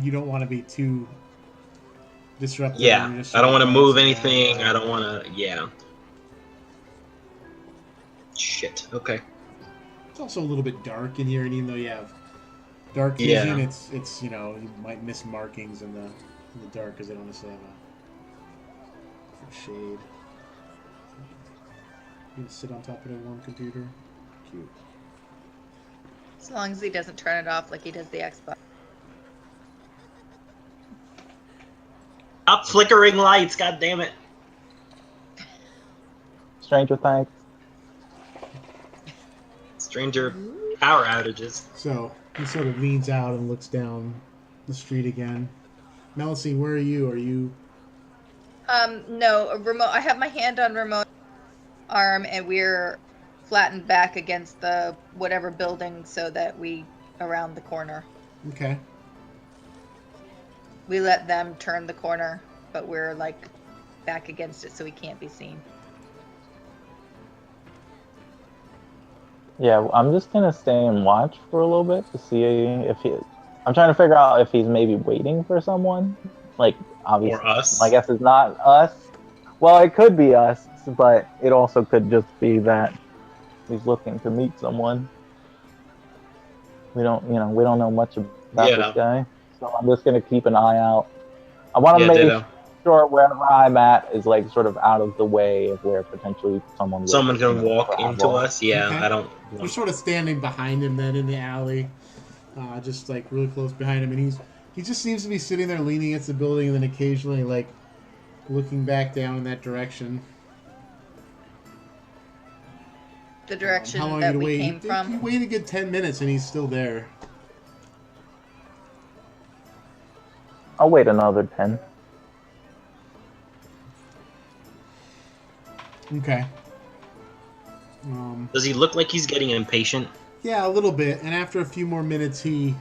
You don't want to be too disruptive. Yeah, I don't want to move anything. I don't want to. Yeah. Shit. Okay. It's also a little bit dark in here, and even though you have dark vision, Yeah. it's you might miss markings in the dark because they don't necessarily have a shade. You can sit on top of a warm computer. Cute. As long as he doesn't turn it off like he does the Xbox. Up flickering lights. God damn it. Stranger Things. Stranger power outages. So he sort of leans out and looks down the street again. Melisy, where are you? Are you? No, I have my hand on Ramona's arm, and we're flattened back against the whatever building so that we around the corner. Okay. We let them turn the corner, but we're back against it so we can't be seen. Yeah, I'm just gonna stay and watch for a little bit to see if he. I'm trying to figure out if he's maybe waiting for someone. Obviously, Or us. I guess it's not us. Well, it could be us, but it also could just be that he's looking to meet someone. We don't know much about Yeah. this guy, so I'm just gonna keep an eye out. I want to make ditto. sure wherever I'm at is sort of out of the way of where potentially someone Can walk into us. Yeah, Okay. I don't. You're sort of standing behind him then in the alley, just really close behind him, and he just seems to be sitting there leaning against the building, and then occasionally looking back down in that direction. The direction How long that you we wait? came from. You wait a good 10 minutes, and he's still there. I'll wait another 10. Okay. Does he look like he's getting impatient? Yeah, a little bit. And after a few more minutes, he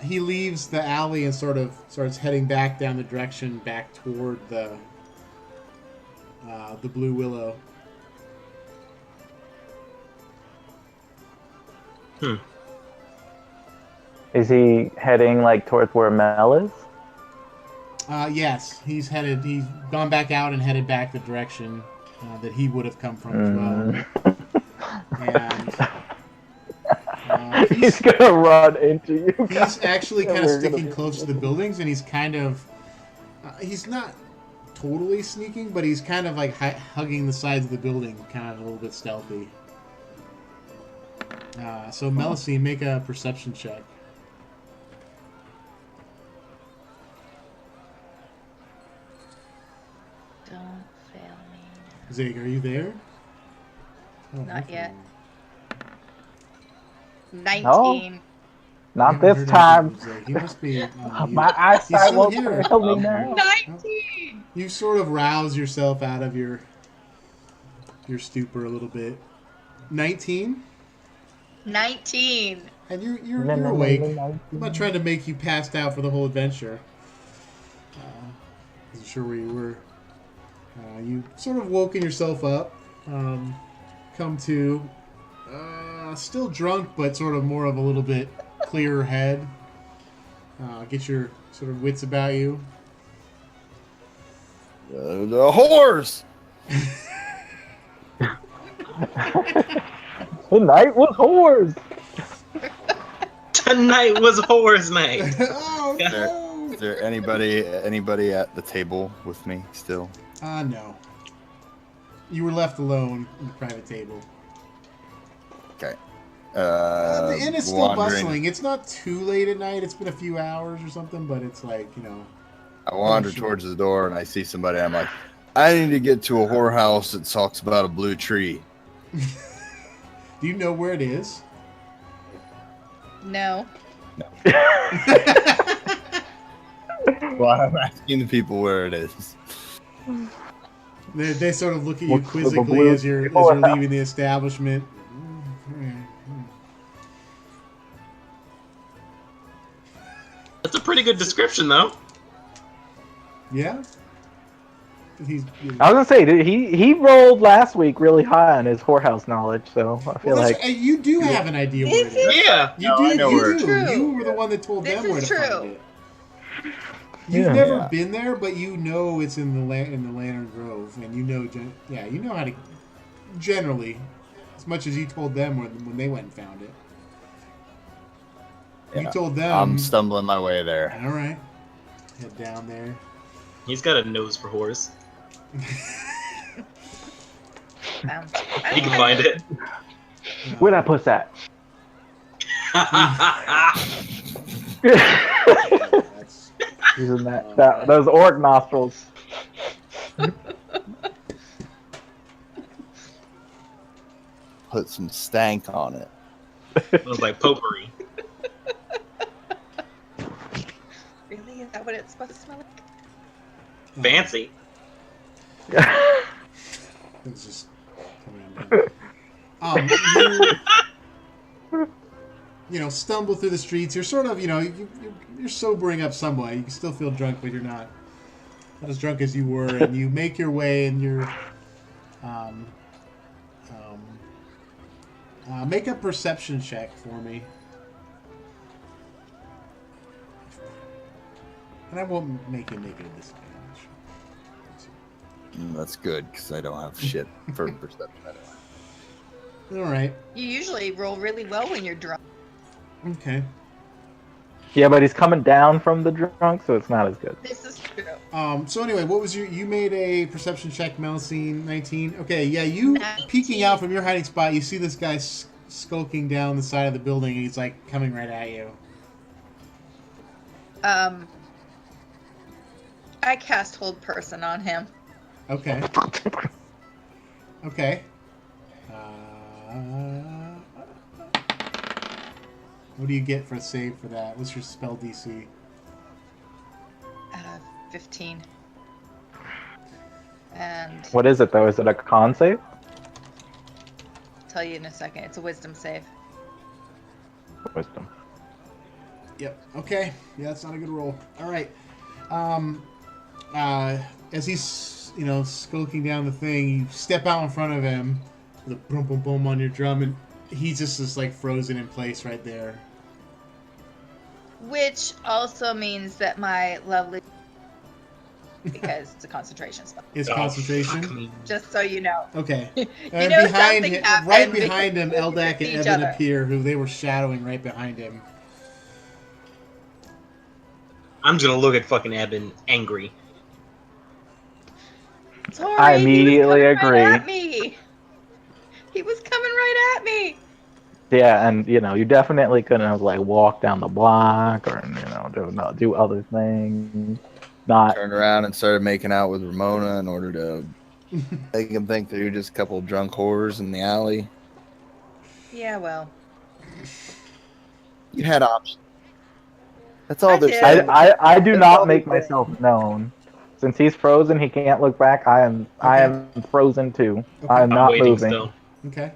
leaves the alley and sort of starts heading back down the direction back toward the Blue Willow. Is he heading towards where Mel is? Yes, he's gone back out and headed back the direction that he would have come from as well. And he's gonna run into you. he's actually kind of sticking close to the buildings, and he's kind of He's not totally sneaking, but he's kind of like hugging the sides of the building, kind of a little bit stealthy. So Melusine, make a perception check. Don't fail me. Zig, are you there? Oh, Not yet. 19. No. Not I haven't this heard time. anything from Zig. He must be on My mute. eyesight still won't here. fail me now. 19! You sort of rouse yourself out of your stupor a little bit. 19? 19. And you're awake. I'm not trying to make you passed out for the whole adventure. Wasn't sure where you were. You sort of woken yourself up. Come to. Still drunk, but sort of more of a little bit clearer head. Get your sort of wits about you. The horse! Tonight was whores. Tonight was horror's night. Oh, no! Is there anybody at the table with me still? No. You were left alone in the private table. Okay. The inn is still wandering. bustling. It's not too late at night. It's been a few hours or something, but it's like, I wander towards the door and I see somebody. I'm like, I need to get to a whorehouse that talks about a blue tree. Do you know where it is? No. Well, I'm asking the people where it is. They sort of look at you What's the quizzically blue as you're whorehouse? leaving the establishment. That's a pretty good description, though. Yeah? I was gonna say, dude, he rolled last week really high on his whorehouse knowledge, so I feel like you do have an idea where it is. Yeah. You No, do. I know where You it do. is. You were the one that told This them where to is true. find it. You've Yeah. never Yeah. been there, but you know it's in the Lantern Grove, and you know, you know how to generally, as much as you told them when they went and found it. You Yeah. told them. I'm stumbling my way there. All right, head down there. He's got a nose for horse. Found. You can find it. where'd I put that? That's, Using those orc nostrils. Put some stank on it. It was like potpourri. Really? Is that what it's supposed to smell like? Fancy. it's just coming down. You stumble through the streets. You're sort of, you're sobering up somewhat. You can still feel drunk, but you're not as drunk as you were. And you make your way, and you're, make a perception check for me. And I won't make you make it a disadvantage. That's good, because I don't have shit for perception anyway. All right. You usually roll really well when you're drunk. Okay. Yeah, but he's coming down from the drunk, so it's not as good. This is true. So anyway, what was you made a perception check, Melusine, 19. Okay, yeah, you 19. peeking out from your hiding spot, you see this guy skulking down the side of the building, and he's like coming right at you. I cast Hold Person on him. Okay. Okay. What do you get for a save for that? What's your spell DC? 15. And What is it though? Is it a con save? I'll tell you in a second. It's a Wisdom save. Wisdom. Yep. Okay. Yeah, that's not a good roll. All right. As he's skulking down the thing, you step out in front of him with a boom boom boom on your drum, and he's just like frozen in place right there. Which also means that my lovely... because it's a concentration spell. His Oh, concentration. fuck me. Just so you know. Okay. You And know behind something him, happened right behind him, because Eldak we and each Evan other. appear, who they were shadowing right behind him. I'm just gonna look at fucking Eben angry. Tori, I immediately he was coming agree. right at me. He was coming right at me. Yeah, and you definitely couldn't have like walked down the block or do other things. Not Turned around and started making out with Ramona in order to make him think that you're just a couple drunk whores in the alley. Yeah, well, You had options. That's all I they're did. saying. I do That's not all make they're saying. myself known. Since he's frozen, he can't look back. I am frozen too. Okay. I am I'm not waiting moving. still. Okay.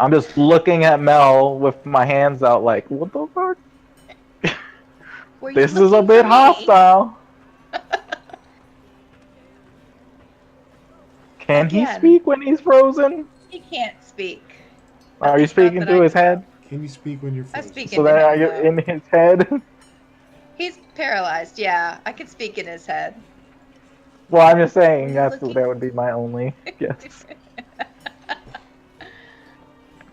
I'm just looking at Mel with my hands out, like, what the fuck? Were you This is a looking bit for me? hostile. Can he Again. speak when he's frozen? He can't speak. Are At you least not speaking that through I his know. head? Can you speak when you're I frozen? speak So into then are him, you though. in his head? He's paralyzed. Yeah, I can speak in his head. Well, I'm just saying Were you that looking? would be my only guess.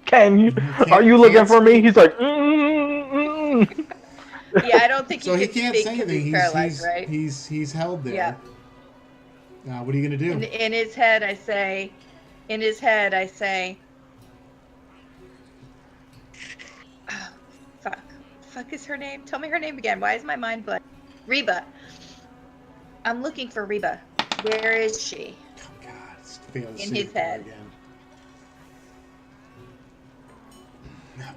Can you? Are you looking Can't for me? speak. He's like, Yeah, I don't think So he he can can't speak say because anything. he's paralyzed, right? He's held there. Yeah. What are you gonna do? In his head, I say. In his head, I say. Oh, fuck. Fuck is her name? Tell me her name again. Why is my mind blank? Reba. I'm looking for Reba. Where is she? Oh God, it's failed In save his throw head. again.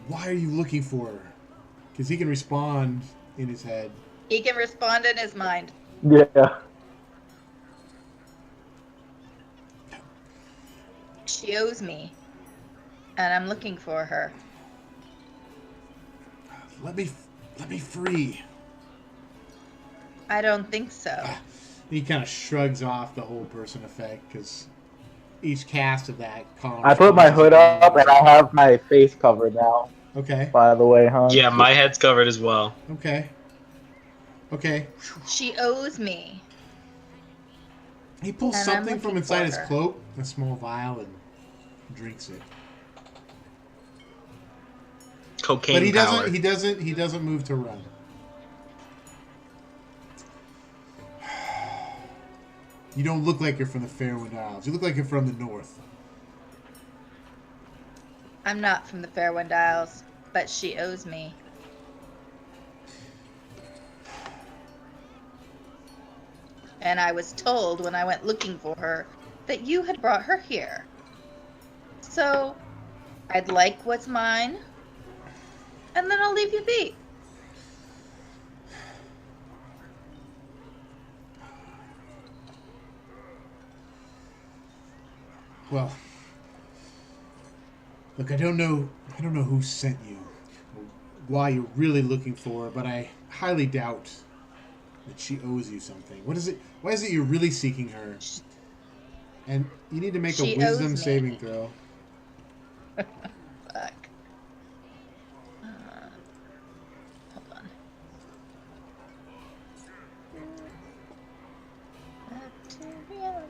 Why are you looking for her? Because he can respond in his head. He can respond in his mind. yeah. She owes me. And I'm looking for her. Let me free. I don't think so. He kind of shrugs off the whole person effect because each cast of that column. I put my hood up and I have my face covered now. Okay. By the way, huh? Yeah, my head's covered as well. Okay. Okay. She owes me. He pulls And I'm something from looking inside for his her. cloak, a small vial, and drinks it. Cocaine But he power. doesn't move to run. You don't look like you're from the Fairwind Isles. You look like you're from the north. I'm not from the Fairwind Isles, but she owes me. And I was told when I went looking for her that you had brought her here. So, I'd like what's mine, and then I'll leave you be. Well, look, I don't know who sent you, or why you're really looking for her, but I highly doubt that she owes you something. What is it? Why is it you're really seeking her? And you need to make She a wisdom owes me. saving throw. Fuck. Hold on. Material.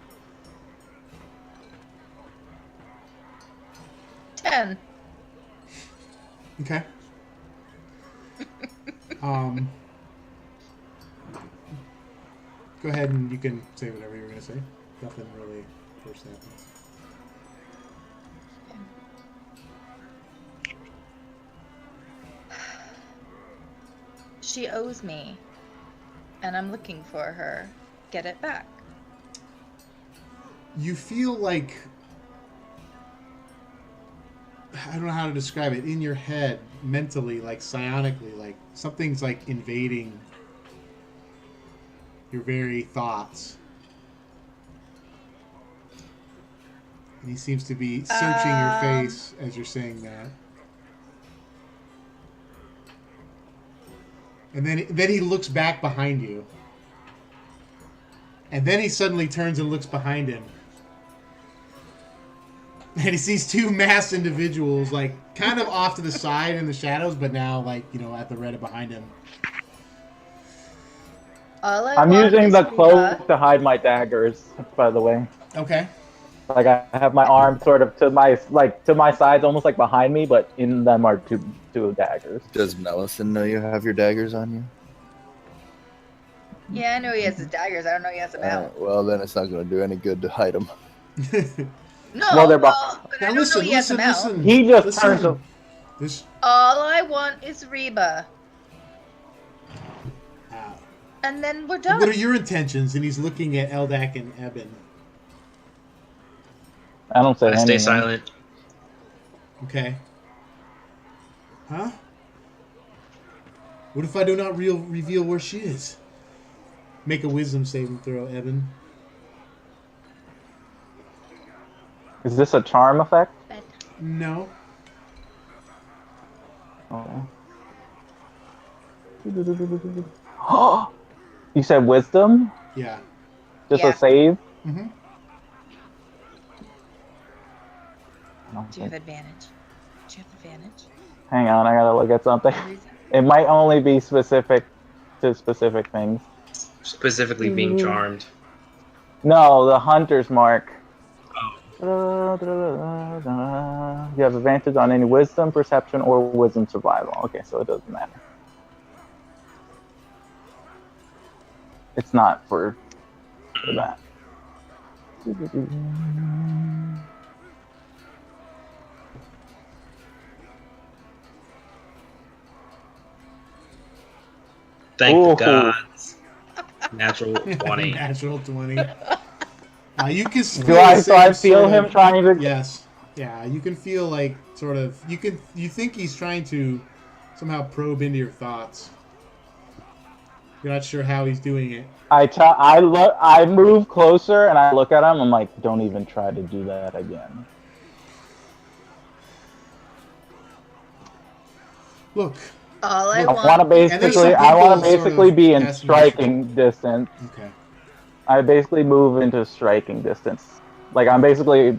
10. Okay. Go ahead and you can say whatever you were going to say. Nothing really first happens. She owes me, and I'm looking for her. Get it back. You feel like, I don't know how to describe it, in your head, mentally, like psionically, like something's like invading your very thoughts. And he seems to be searching your face as you're saying that. And then he looks back behind you. And then he suddenly turns and looks behind him. And he sees two masked individuals, like, kind of off to the side in the shadows, but now, like, you know, at the Reddit behind him. I'm using the cloak to hide my daggers, by the way. Okay. Like, I have my arms sort of to my sides, almost like behind me, but in them are two daggers. Does Mellison know you have your daggers on you? Yeah, I know he has his daggers. I don't know he has them out. Well, then it's not going to do any good to hide them. No, Well, they're but I Now don't listen, know he has listen, them out. listen. He just listen. turns to. This. All I want is Reba, Uh, and then we're done. what are your intentions? And he's looking at Eldak and Eben. I don't say I anything. stay silent. Okay. Huh? What if I do not reveal where she is? Make a wisdom saving throw, Eben. Is this a charm effect? No. Oh. You said wisdom? Yeah. Just Yeah. a save? Mm-hmm. Do you have advantage? Do you have advantage? Hang on, I gotta look at something. Reason? It might only be specific to specific things. Specifically being charmed. No, the hunter's mark. Oh. You have advantage on any wisdom, perception, or wisdom survival. Okay, so it doesn't matter. It's not for that. Thank Ooh. the gods. Natural 20. Natural 20. You can feel Do I? the So I same feel sort him of- trying to. Yes. Yeah, you can feel like sort of you think he's trying to somehow probe into your thoughts. You're not sure how he's doing it. I move closer and I look at him. I'm like, don't even try to do that again. Look. All I I want. want to basically, I want to people basically sort of be in ask me striking distance. Okay. I basically move into striking distance. Like I'm basically,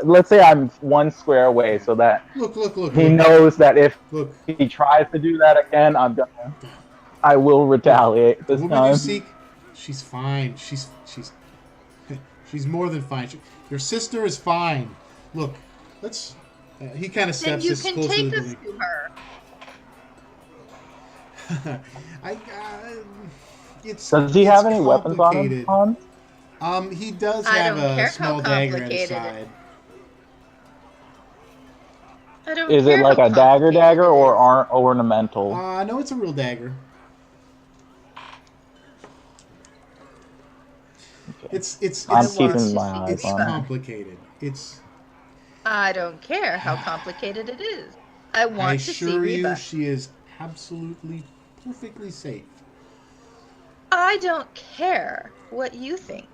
let's say I'm 1 square away, so that Look. he knows that if Look. he tries to do that again, I will retaliate The this woman time. you seek, she's fine. She's she's more than fine. Your sister is fine. Look, let's. He kind of Then steps you this can closer take to us me. to her. Does he have any weapons on him? He does I have don't care a small how dagger at his complicated side. I don't Is care it like how a dagger complicated it or is. ornamental? No, it's a real dagger. Okay. It's I'm want keeping to my see eyes it's on Reba. it. complicated. It's. I don't care how complicated it is. I I want to see assure you, Reba. she is absolutely, perfectly safe. I don't care what you think.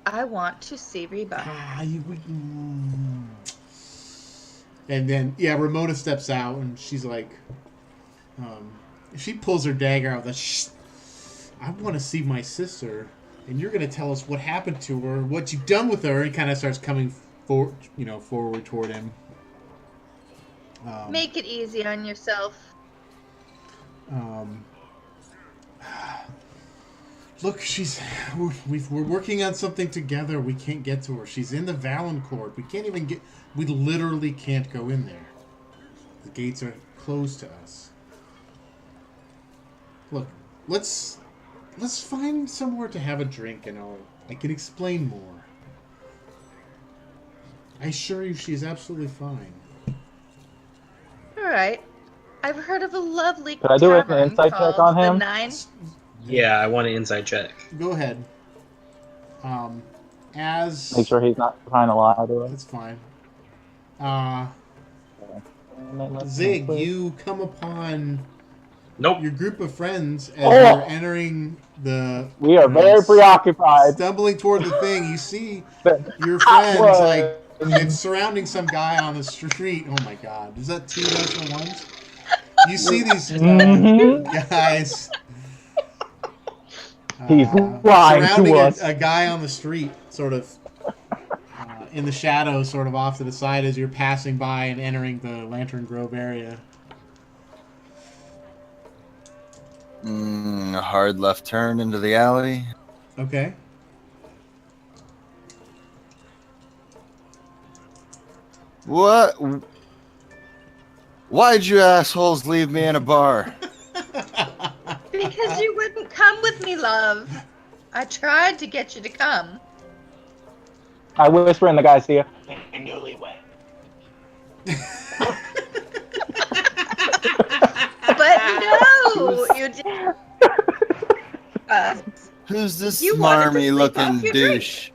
I want to see Reba. And then, yeah, Ramona steps out, and she's like, she pulls her dagger out. I want to see my sister, and you're going to tell us what happened to her, what you've done with her. And kind of starts coming forward toward him. Make it easy on yourself. Look, we're working on something together. We can't get to her. She's in the Valancourt. We can't even get. We literally can't go in there. The gates are closed to us. Look, let's find somewhere to have a drink, and I can explain more. I assure you, she's absolutely fine. All right. I've heard of a lovely Could I do an tavern insight check called on the him? Nine. Yeah, I want an inside check. Go ahead. As Make sure he's not trying to lie to us. that's fine. Zig, you come upon Nope. your group of friends as Oh! you're entering the. We are very preoccupied. Stumbling toward the thing, you see your friends like surrounding some guy on the street. Oh my God! Is that two natural ones? You see these guys. He's lying surrounding to us. a guy on the street, sort of in the shadows, sort of off to the side as you're passing by and entering the Lantern Grove area. A hard left turn into the alley. Okay. What? Why'd you assholes leave me in a bar? Because you wouldn't come with me, love. I tried to get you to come. I whisper in the guy's ear, "You're newlywed." But no, you didn't. Who's this You wanted to smarmy sleep looking off your drink. douche?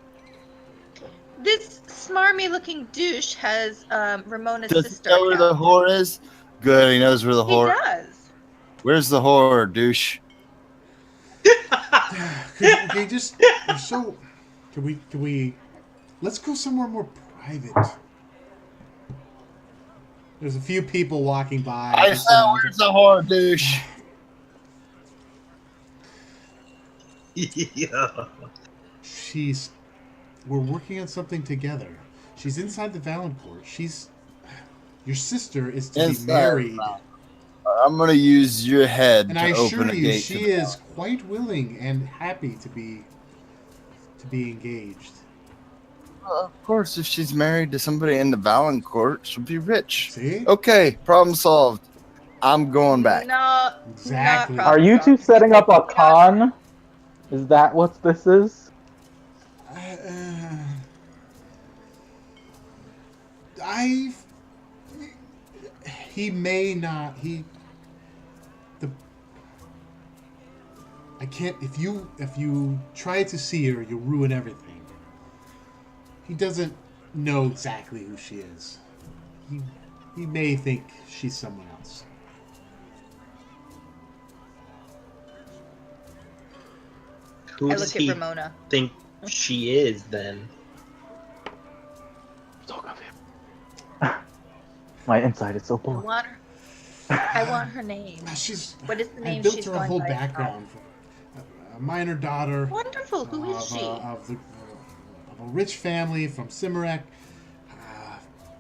This smarmy-looking douche has Ramona's Does he sister. know where the whore is? Good, he knows where the He whore. does. Where's the whore, douche? Okay, just so. Can we? Let's go somewhere more private. There's a few people walking by. I said, where's the whore, douche? Yeah. We're working on something together. She's inside the Valancourt. Your sister is to be married. I'm gonna use your head And to I open assure a you, gate. she is quite willing and happy to be engaged. Well, of course, if she's married to somebody in the Valancourt, she'll be rich. See? Okay, problem solved. I'm going back. No, Exactly. not Are you two setting up a con? Is that what this is? He may not. I can't. If you try to see her, you'll ruin everything. He doesn't know exactly who she is. He may think she's someone else. Who I does look he at Ramona. think she is then? My inside is so I bored. want her. I want her name. What is the name I built she's her going a whole by? background. A minor daughter. Wonderful. Who is she? Of a rich family from Cimarec.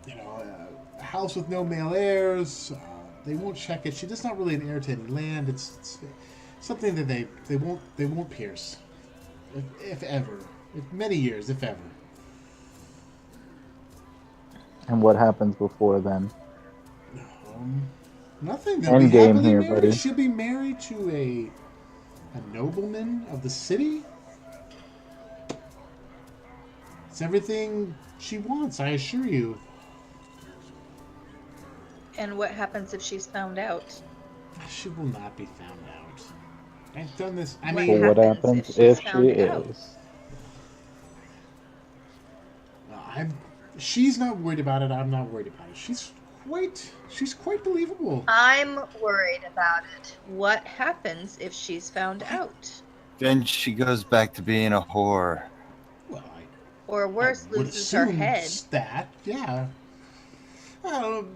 A house with no male heirs. They won't check it. She's just not really an heir to any land. It's something that they won't pierce, if ever. Many years, if ever. And what happens before then? Nothing. End game here, married. buddy. She'll be married to a nobleman of the city. It's everything she wants, I assure you. And what happens if she's found out? She will not be found out. I've done this. I What mean, But what happens happens if if she's she found out? is? she's not worried about it. I'm not worried about it. She's quite believable. I'm worried about it. What happens if she's found out? Then she goes back to being a whore. Well, Or worse, would loses her assume head. that, yeah. I'm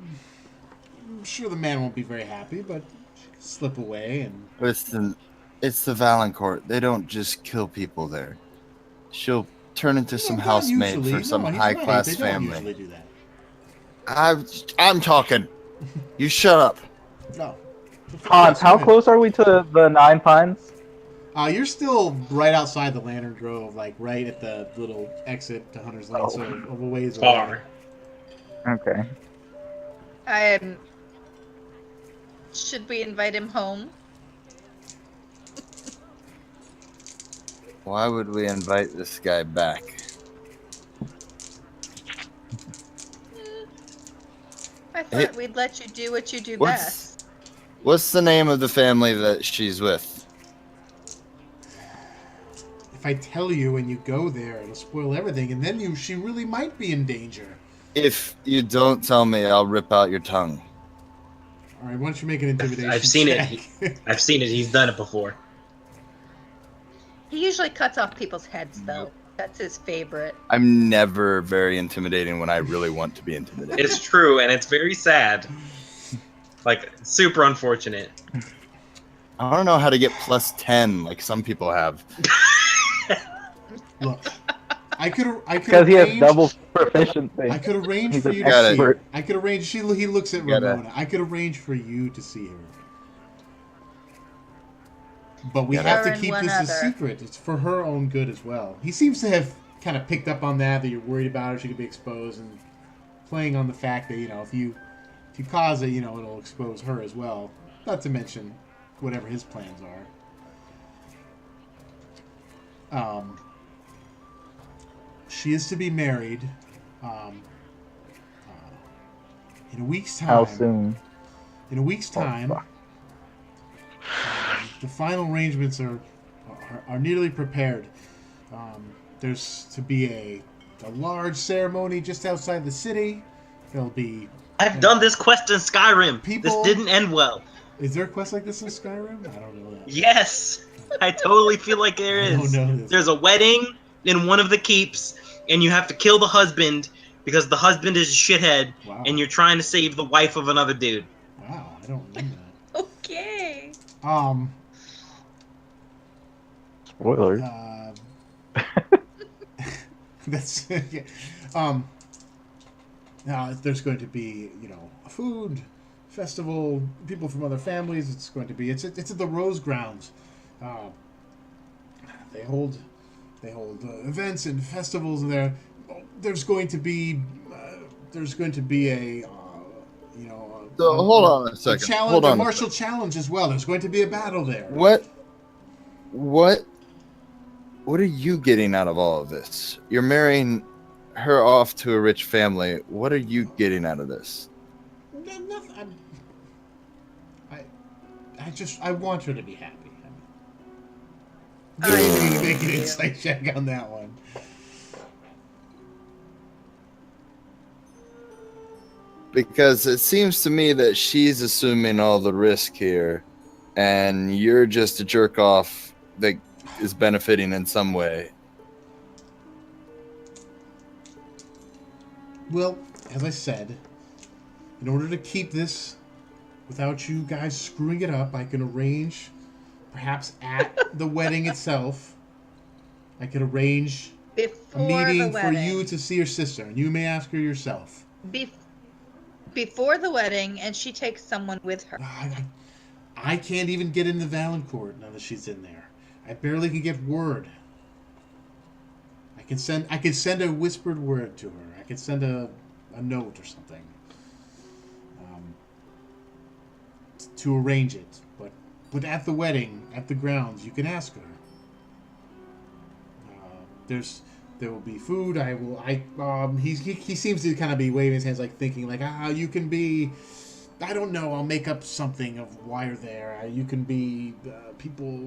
sure the man won't be very happy, but she can slip away and. Listen, it's the Valancourt. They don't just kill people there. She'll turn into some Not housemaid usually. for some No, he's high-class right. They don't family. usually do that. I'm talking. You shut up. No. Hans, how close are we to the Nine Pines? You're still right outside the Lantern Grove, like right at the little exit to Hunter's Lane, so a ways away. Far. Okay. Should we invite him home? Why would we invite this guy back? I thought we'd let you do what you do What's- best. What's the name of the family that she's with? If I tell you and you go there, it'll spoil everything, and then she really might be in danger. If you don't tell me, I'll rip out your tongue. All right, why don't you make an intimidation I've seen check? it. I've seen it. He's done it before. He usually cuts off people's heads, though. That's his favorite. I'm never very intimidating when I really want to be intimidating. It's true, and it's very sad. Like, super unfortunate. I don't know how to get plus 10 like some people have. Look, I could Because he has arrange. double proficiency. I could arrange He's for an you to Got it. see her. expert. I could arrange. He looks at Got it. Ramona. I could arrange for you to see her. But we Got have Her to and keep one this a other. secret. It's for her own good as well. He seems to have kind of picked up on that you're worried about her. She could be exposed, and playing on the fact that if you cause it, it'll expose her as well. Not to mention whatever his plans are. She is to be married in a week's time. How soon? In a week's time. fuck. The final arrangements are nearly prepared. There's to be a large ceremony just outside the city. There'll be... I've done this quest in Skyrim. People- This didn't end well. Is there a quest like this in Skyrim? I don't know that. Yes, I totally feel like there I don't is. know this. There's a wedding in one of the keeps, and you have to kill the husband because the husband is a shithead, Wow. and you're trying to save the wife of another dude. Wow, I don't remember that. Okay. Spoilers. That's yeah. Now there's going to be, a food festival, people from other families. It's going to be it's at the Rose Grounds. They hold events and festivals there. There's going to be a So hold on a second. challenge, Hold a on. martial challenge as well. There's going to be a battle there. What are you getting out of all of this? You're marrying her off to a rich family. What are you getting out of this? Nothing. I want her to be happy. Make an insight check on that one. Because it seems to me that she's assuming all the risk here, and you're just a jerk off that is benefiting in some way. Well, as I said, in order to keep this without you guys screwing it up, I can arrange, perhaps at the wedding itself, I could arrange Before a meeting the for wedding. you to see your sister, and you may ask her yourself. Before the wedding, and she takes someone with her. I can't even get into Valancourt now that she's in there. I barely can get word. I can send a whispered word to her. I can send a note or something to arrange it. But at the wedding, at the grounds, you can ask her. There will be food. He seems to kind of be waving his hands, like thinking, like, you can be. I don't know. I'll make up something of why you're there. You can be people,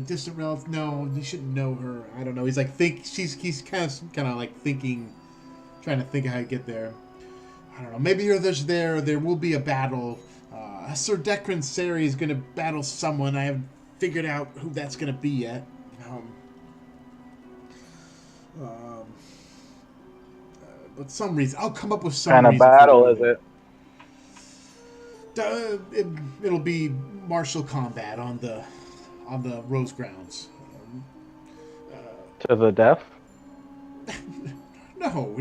distant relatives. No, you shouldn't know her. I don't know. He's like He's kind of like thinking, trying to think of how to get there. I don't know. Maybe there will be a battle. Sir Declan Seri is going to battle someone. I haven't figured out who that's going to be yet. But some reason I'll come up with some What kind of reason battle for is it? It'll be martial combat on the Rose Grounds. To the death? No,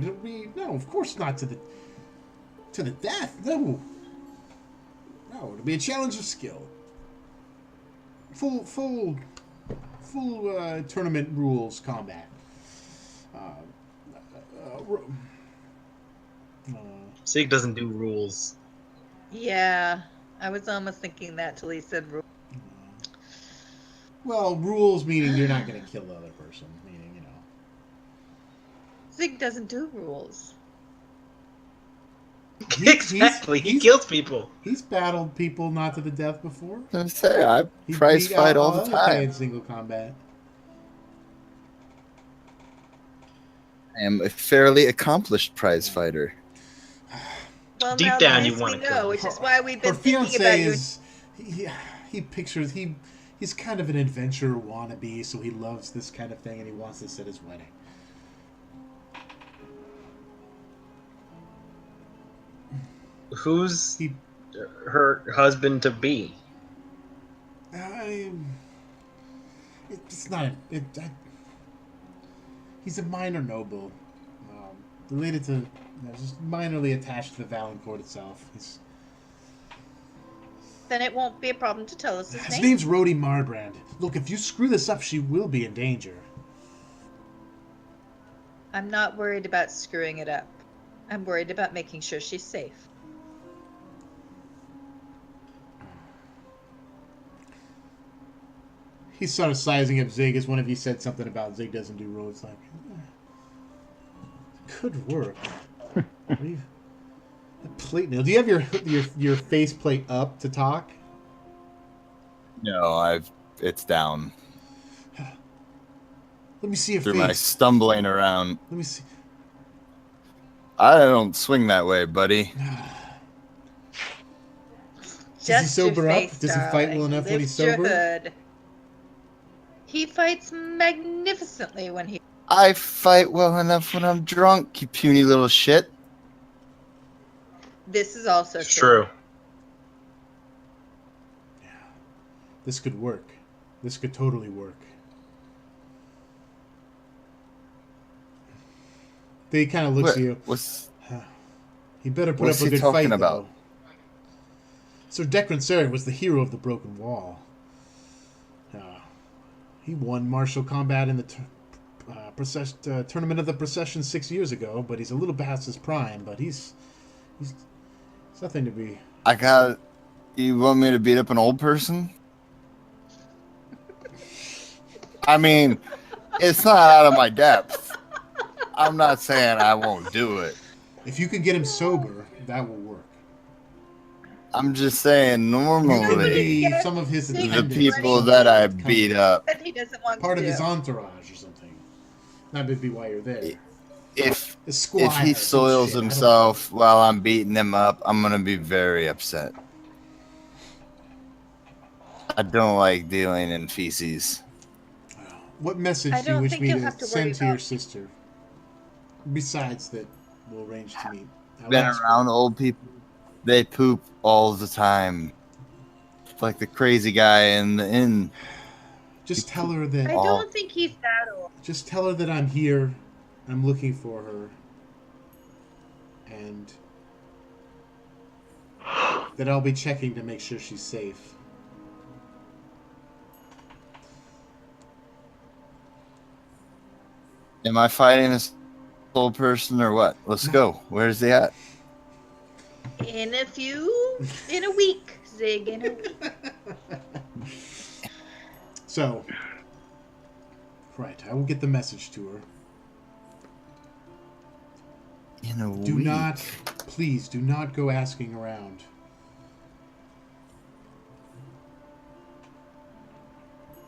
of course not to the death. No, it'll be a challenge of skill. Full tournament rules combat. Sig doesn't do rules. Yeah, I was almost thinking that till he said rules. Well, rules meaning you're not going to kill the other person. Meaning, Zig doesn't do rules. Exactly, he kills people. He's battled people not to the death before. I say I He prize beat fight out all the other guy time. in single combat. I am a fairly accomplished prize fighter. Well, Deep now down, that you wanna we kill know, him. which is why we've Her been thinking about fiance you. is he pictures he's kind of an adventurer wannabe, so he loves this kind of thing and he wants this at his wedding. Who's her husband to be? It's not. He's a minor noble, related to, just minorly attached to the Valancourt itself. Then it won't be a problem to tell us his His name. name's Rhodey Marbrand. Look, if you screw this up, she will be in danger. I'm not worried about screwing it up. I'm worried about making sure she's safe. He's sort of sizing up Zig as one of you said something about Zig doesn't do roll. It's like, could work. What do you, plate nail. Do you have your face plate up to talk? No, it's down. Let me see your Through face. my stumbling around. Let me see. I don't swing that way, buddy. Does he sober up? Does he fight well enough when he's sober? Hood. He fights magnificently when he. I fight well enough when I'm drunk, you puny little shit. This is also It's true. Yeah. This could work. This could totally work. He kind of looks at you. He better put up a good fight, though. Sir Declan Sir was the hero of the Broken Wall. He won martial combat in the tournament of the procession 6 years ago, but he's a little past his prime. But he's nothing to be. You want me to beat up an old person? I mean, it's not out of my depth. I'm not saying I won't do it. If you can get him sober, that will work. I'm just saying, normally, some of his the people that I beat up, that he doesn't want part to of do. his entourage or something. That would be why you're there. If he soils himself while I'm beating him up, I'm gonna be very upset. I don't like dealing in feces. What message do you wish me to send to your sister? Besides that, we'll arrange to meet. Been around old people. They poop all the time. Like the crazy guy in the inn. Just tell her that. I don't think he's that old. Just tell her that I'm here. I'm looking for her. And that I'll be checking to make sure she's safe. Am I fighting a soul person or what? Let's go. Where's he at? In a week, Zig, in a week. So, right, I will get the message to her. In a week. Please, do not go asking around.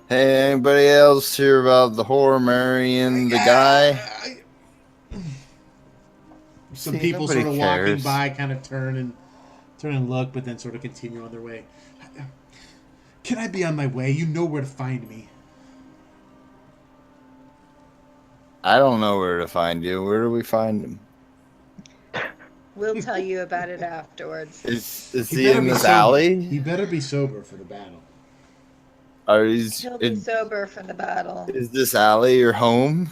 Hey, anybody else hear about the whore marrying the guy? Some people sort of walking by kind of turn and look, but then sort of continue on their way. Can I be on my way? You know where to find me. I don't know where to find you. Where do we find him? We'll tell you about it afterwards. Is he in this alley? He better be sober for the battle. He'll be sober for the battle. Is this alley your home?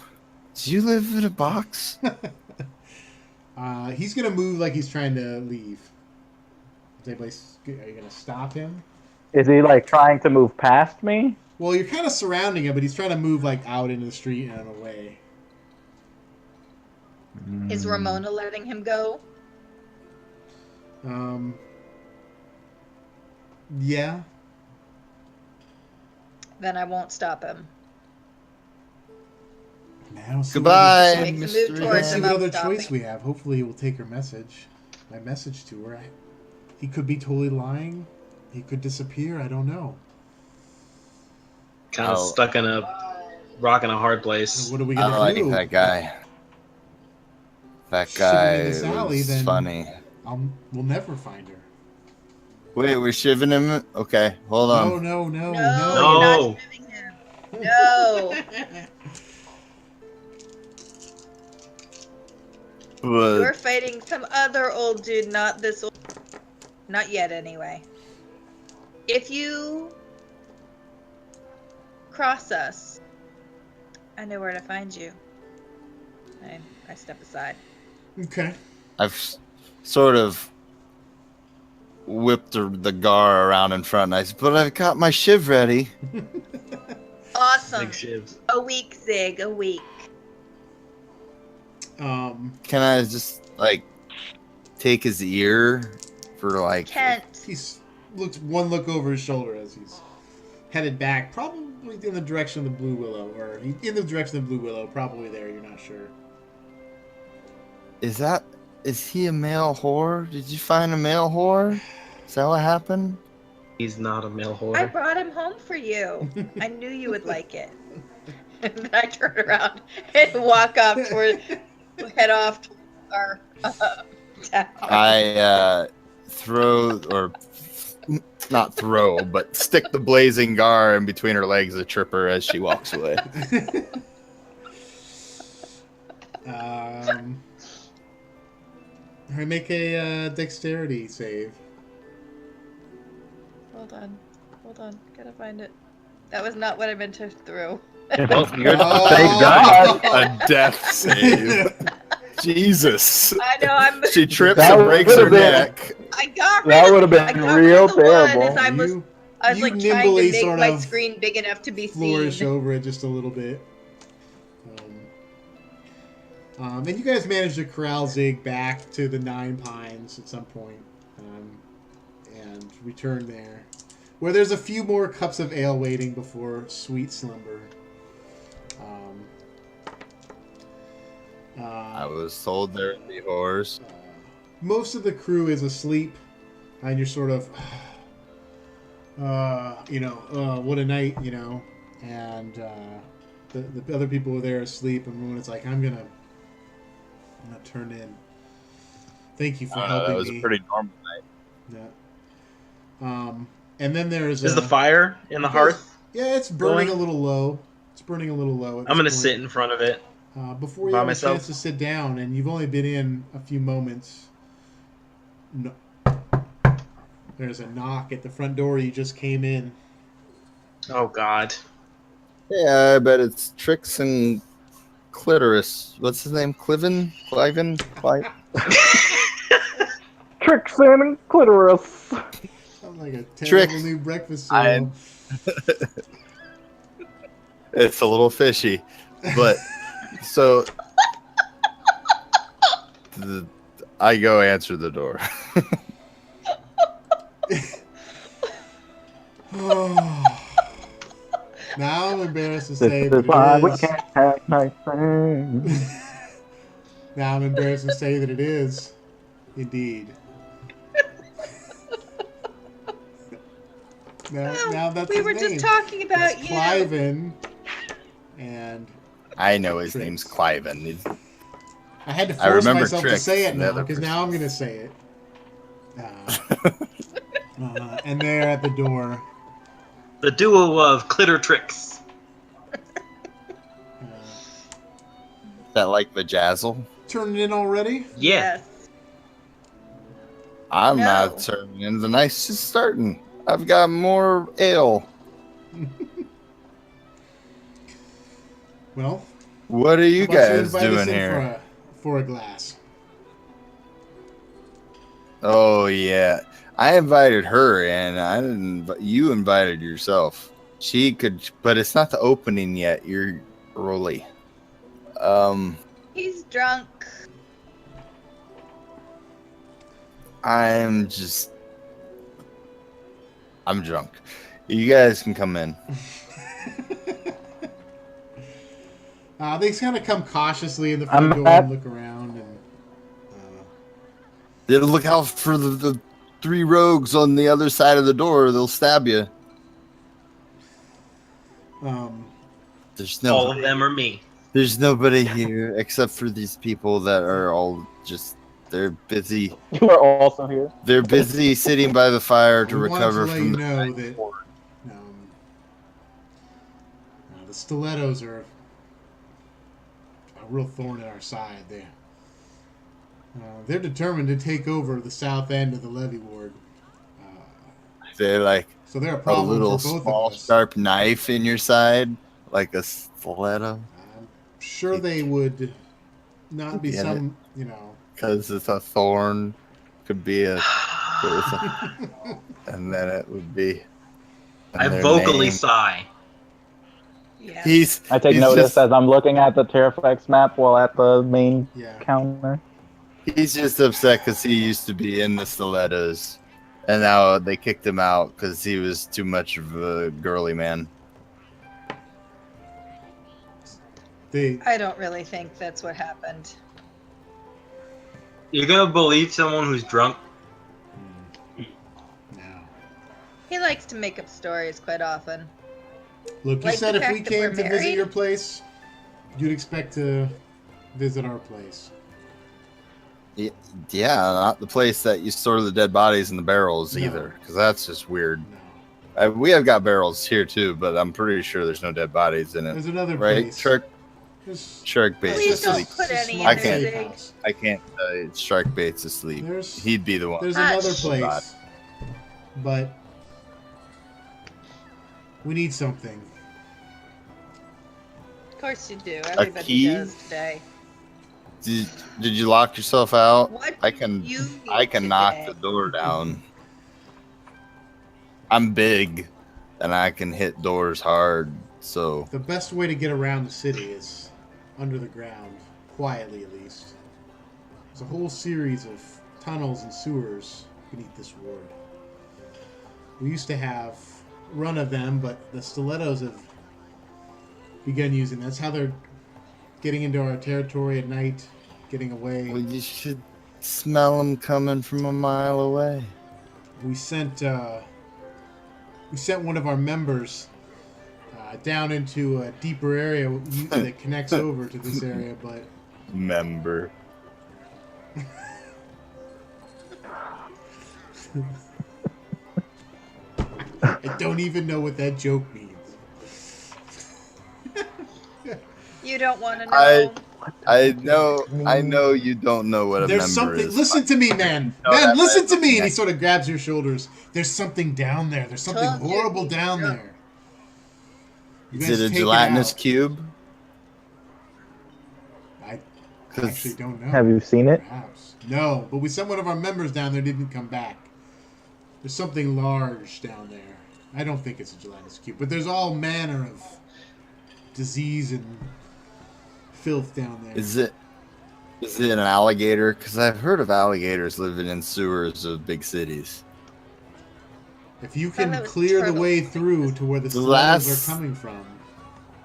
Do you live in a box? He's gonna move like he's trying to leave. Are you gonna stop him? Is he like trying to move past me? Well, you're kind of surrounding him, but he's trying to move like out into the street and away. Is Ramona letting him go? Yeah. Then I won't stop him. Goodbye, Let's see what other choice we have. Hopefully, we'll take her message. My message to her. He could be totally lying. He could disappear. I don't know. Kind of stuck in a rock in a hard place. So what are we gonna do? I like that guy. That guy was funny. We'll never find her. Wait, we're shivving him? Okay, hold on. No. You're not shivving him. No. We're fighting some other old dude, not this old. Not yet, anyway. If you cross us, I know where to find you. I step aside. Okay. I've sort of whipped the gar around in front. And I said, but I've got my shiv ready. Awesome. Big shivs. A week, Zig. A week. Can I just like take his ear for like? Kent. He's looks one look over his shoulder as he's headed back. Probably In the direction of the Blue Willow, or in the direction of the Blue Willow, probably there. You're not sure. Is he a male whore? Did you find a male whore? Is that what happened? He's not a male whore. I brought him home for you. I knew you would like it. And then I turn around and walk off head off to our town. I throw, or not throw, but stick the blazing gar in between her legs of Tripper as she walks away. All right, make a dexterity save. Hold on. Gotta find it. That was not what I meant to throw. Well, Thank God. A death save. Jesus. I know. She trips That and breaks her would've been- neck. I got rid That of- would have I been got real rid of the one terrible. as I was You like trying to nimbly make sort my of screen big enough to be flourish seen. over it just a little bit. And you guys managed to corral Zig back to the Nine Pines at some point, and return there, where there's a few more cups of ale waiting before sweet slumber. I was told there would be whores. Most of the crew is asleep, and you're sort of, what a night, and the other people are there asleep, and Ramona's like, I'm gonna turn in. Thank you for helping That was me. a pretty normal night. Yeah. And then there's is the fire in the hearth? Yeah, it's burning going? a little low. It's burning a little low. I'm gonna sit in front of it. Before you by have myself. a chance to sit down, and you've only been in a few moments. No. There's a knock at the front door. You just came in. Oh God. Yeah, I bet it's Trix and Clitoris. What's his name? Cliven? Cliven? Trixin and Clitoris. Sounds like a terrible Trix. new breakfast I- cereal. It's a little fishy, but so I go answer the door. Now I'm embarrassed to This say is that why we it is. can't have nice things. Now I'm embarrassed to say that it is, indeed. Now that's We his were name. just talking about It's you. Cliven, and I know his Trix. name's Cliven. I had to I force remember myself to Trix, say it the now other because person. now I'm going to say it. And there at the door, The duo of Clittertrix. That like Vajazzle? turning in already. Yeah. Yes. I'm No. not turning in. The night's just starting. I've got more ale. Well, What are you how about guys invite us doing in here? for a glass? Oh yeah, I invited her, and I didn't. You invited yourself. She could, but it's not the opening yet. You're early. He's drunk. I'm drunk. You guys can come in. They kind of come cautiously in the front I'm door at- and look around, and Then look out for the three rogues on the other side of the door. They'll stab you. There's All of no. them are me. There's nobody here except for these people that are all just. They're busy. You are also here. They're busy sitting by the fire to we wanted recover to let from you the know night that before. the stilettos are a real thorn in our side. They're determined to take over the south end of the levee ward. They're like So they're a a problem little for both small, of us. sharp knife in your side, like a stiletto, I'm sure they would not be Get some, because it's a thorn. Could be a, and then it would be. and I their vocally name. sigh. Yeah. I take he's notice just- as I'm looking at the Terraflex map while at the main Yeah. counter. He's just upset because he used to be in the stilettos, and now they kicked him out because he was too much of a girly man. I don't really think that's what happened. You're gonna believe someone who's drunk? No. He likes to make up stories quite often. Look, you Like said the if we fact that came we're to visit married? your place, you'd expect to visit our place. Yeah, not the place that you store the dead bodies in the barrels No. either, because that's just weird. No. We have got barrels here too, but I'm pretty sure there's no dead bodies in it. There's another Right? place. Shark bait's Please don't asleep. put any I in can't- the safe big. house. I can't tell you. Shark bait's asleep. There's He'd be the one. there's Ah, another shit. place, but we need something. Of course you do. Everybody key? does today. Did you lock yourself out? What I do can you need I can knock today? the door down. I'm big, and I can hit doors hard. So The best way to get around the city is under the ground, quietly at least. There's a whole series of tunnels and sewers beneath this ward. We used to have a run of them, but the stilettos have begun using. That's how they're getting into our territory at night, getting away. well, you should smell them coming from a mile away. We sent one of our members down into a deeper area that connects over to this area, but Member. I don't even know what that joke means. You don't want to know. I know you don't know what a There's member something. is. Listen to me, man. No, Man, that listen to might- me. And he sort of grabs your shoulders. There's something down there. There's something Told you horrible he's down drunk. there. You Is guys it a take gelatinous out. cube? I 'Cause- actually don't know. Have you seen it? Perhaps. No, but we sent one of our members down there. Didn't come back. There's something large down there. I don't think it's a gelatinous cube, but there's all manner of disease and filth down there. Is it an alligator? Because I've heard of alligators living in sewers of big cities. If you thought can that was clear the turtles. way through to where the The stilettos last- are coming from,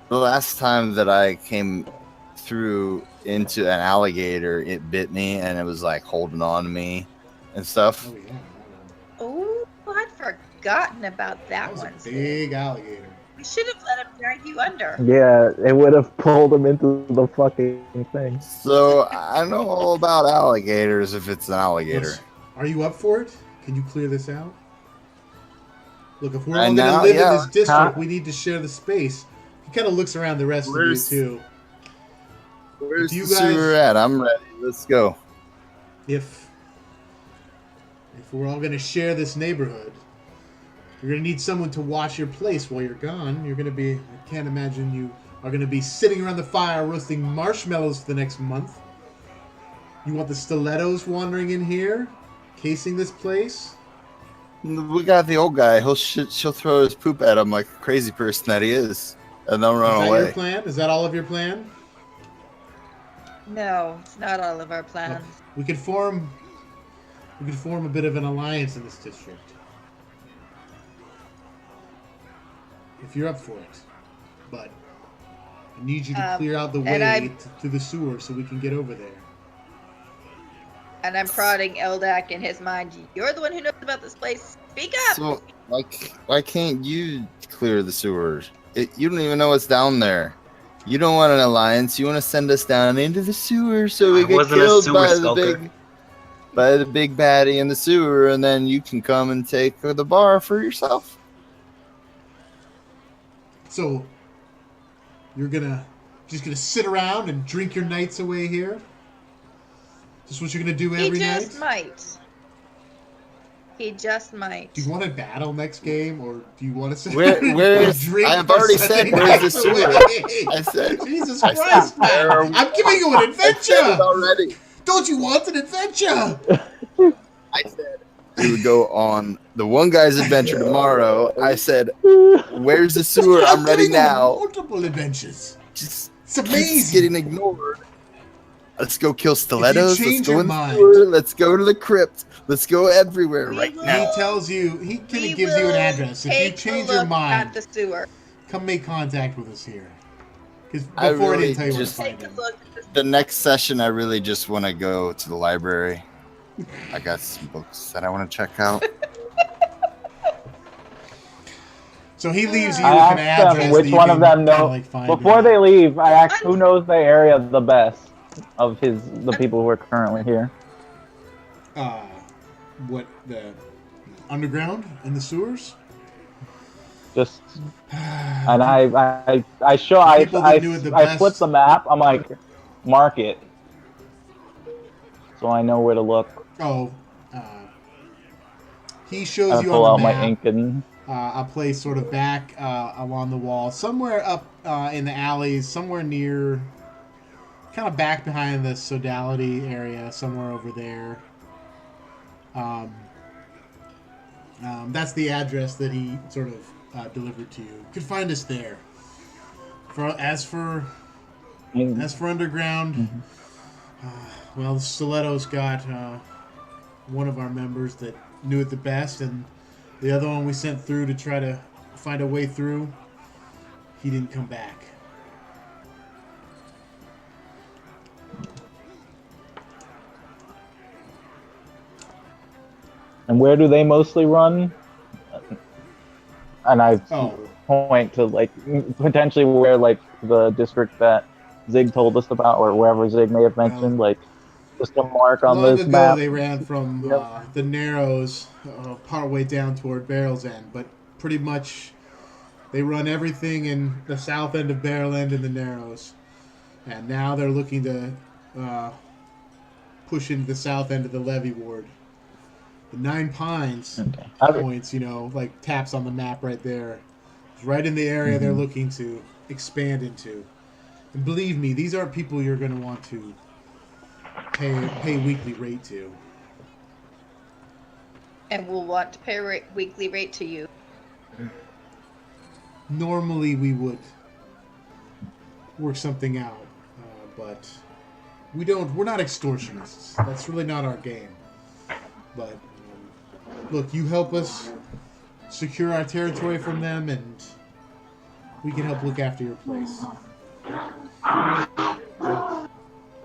The last time that I came through into an alligator, it bit me and it was like holding on to me and stuff. oh yeah, Oh, I'd forgotten about that that was one. a big alligator. We should have let him drag you under. Yeah, it would have pulled him into the fucking thing. So I know all about alligators if it's an alligator. Listen, are you up for it? Can you clear this out? Look, if we're I all going to know, live yeah. in this district, Huh? we need to share the space. He kind of looks around the rest Where's- of you too. Where's you the guys- sewer at? I'm ready. Let's go. If we're all going to share this neighborhood, you're going to need someone to watch your place while you're gone. You're going to be, I can't imagine you are going to be sitting around the fire roasting marshmallows for the next month. You want the stilettos wandering in here, casing this place? We got the old guy. She'll throw his poop at him like a crazy person that he is, and then Is run that away. your plan? Is that all of your plan? No, it's not all of our plans. We could form a bit of an alliance in this district. If you're up for it. But I need you to clear out the and I'm- way to the sewer so we can get over there. And I'm prodding Eldak in his mind. You're the one who knows about this place. Speak up! So, why can't you clear the sewers? You don't even know what's down there. You don't want an alliance. You want to send us down into the sewer so we I get wasn't a killed sewer by skulker. by the big baddie in the sewer, and then you can come and take the bar for yourself. So you're just gonna sit around and drink your nights away here? Just what you're gonna do He every night? just might. He just might. Do you want to battle next game, or do you want to Where's? drink I've for already Sunday said where's the nights sewer. away? I said. Jesus I said, Christ, where are man! we I'm giving you an I said it adventure. already. Don't you want an adventure? I said we would go on the one guy's adventure tomorrow. I said, "Where's the sewer? I'm ready giving you now." Multiple adventures. Just It's keeps amazing. getting ignored. Let's go kill stilettos. change Let's go your in the mind- sewer. Let's go to the crypt. Let's go everywhere We right will- He now. tells you. He kind We of gives you an will address. If you take a change your look mind, at the sewer. come make contact with us here. Because I before I really didn't tell you where to just- find Take a him. look at this. The next session, I really just want to go to the library. I got some books that I want to check out. So he leaves you I with an asked address them that which you one can of them kinda know. like find Before him they at. leave, I asked who knows the area the best of the people who are currently here. What, the underground and the sewers? Just and I people that knew it the I flip best. the map. I'm like, mark it, so I know where to look. Oh, he shows I you pull on out the my map ink and a place sort of back along the wall, somewhere up in the alleys, somewhere near, kind of back behind the sodality area, somewhere over there. That's the address that he sort of delivered to you. You could find us there. As for underground, well, the Stiletto's got one of our members that knew it the best, and the other one we sent through to try to find a way through, he didn't come back. and where do they mostly run? And I Oh. point to like potentially where like the district that Zig told us about, or wherever Zig may have mentioned, like just a mark on Long this ago, map. they ran from the Narrows partway down toward Barrel's End, but pretty much they run everything in the south end of Barrel End and the Narrows. And now they're looking to push into the south end of the Levy Ward. The Nine Pines points, like taps on the map right there. It's right in the area they're looking to expand into. And believe me, these aren't people you're going to want to pay weekly rate to. And we'll want to pay weekly rate to you. Normally we would work something out, but we're not extortionists. That's really not our game. But look, you help us secure our territory from them, and we can help look after your place.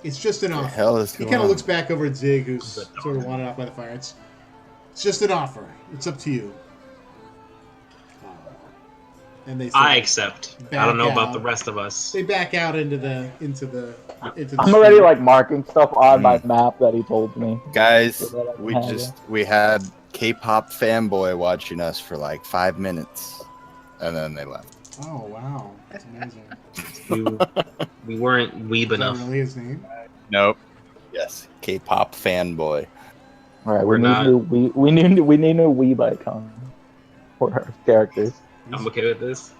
It's just an offer. hell is He going kind of on? looks back over at Zig, who's sort of wandered off by the fire. It's just an offer. It's up to you. And they I accept. I don't know about out. the rest of us. They back out into the I'm already street. like marking stuff on my map that he told me. Guys, So that I can we have had K-pop fanboy watching us for like 5 minutes, and then they left. Oh wow, that's amazing. We weren't weeb Is that enough. really his name? Nope. Yes, K-pop fanboy. All right, We're not- we need new weeb icon for our characters. I'm okay with this.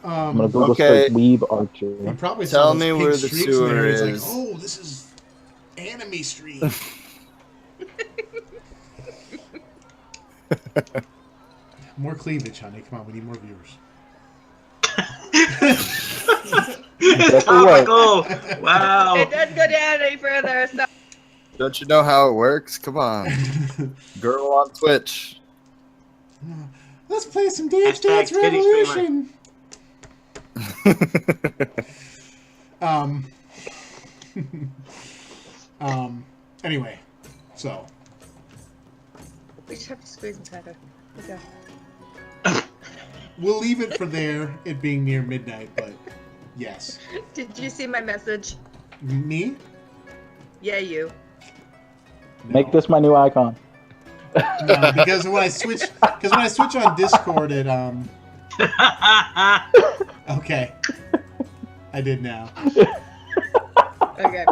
I'm gonna Google Okay. search weeb archer. He probably Tell saw those me pink where the streaks in there. sewer He's is. like, oh, this is Anime Street. More cleavage, honey. Come on, we need more viewers. That's Topical. Wow. It doesn't go down any further. So Don't you know how it works? Come on, girl on Twitch. Let's play some Dance Hashtag Dance titty streamer. Revolution. Anyway, so we just have to squeeze them tighter. Okay. we'll leave it for there, it being near midnight, but yes. Did you see my message? Me? Yeah, you. Make this my new icon. No, because when I switch on Discord, it okay. I did now. Okay.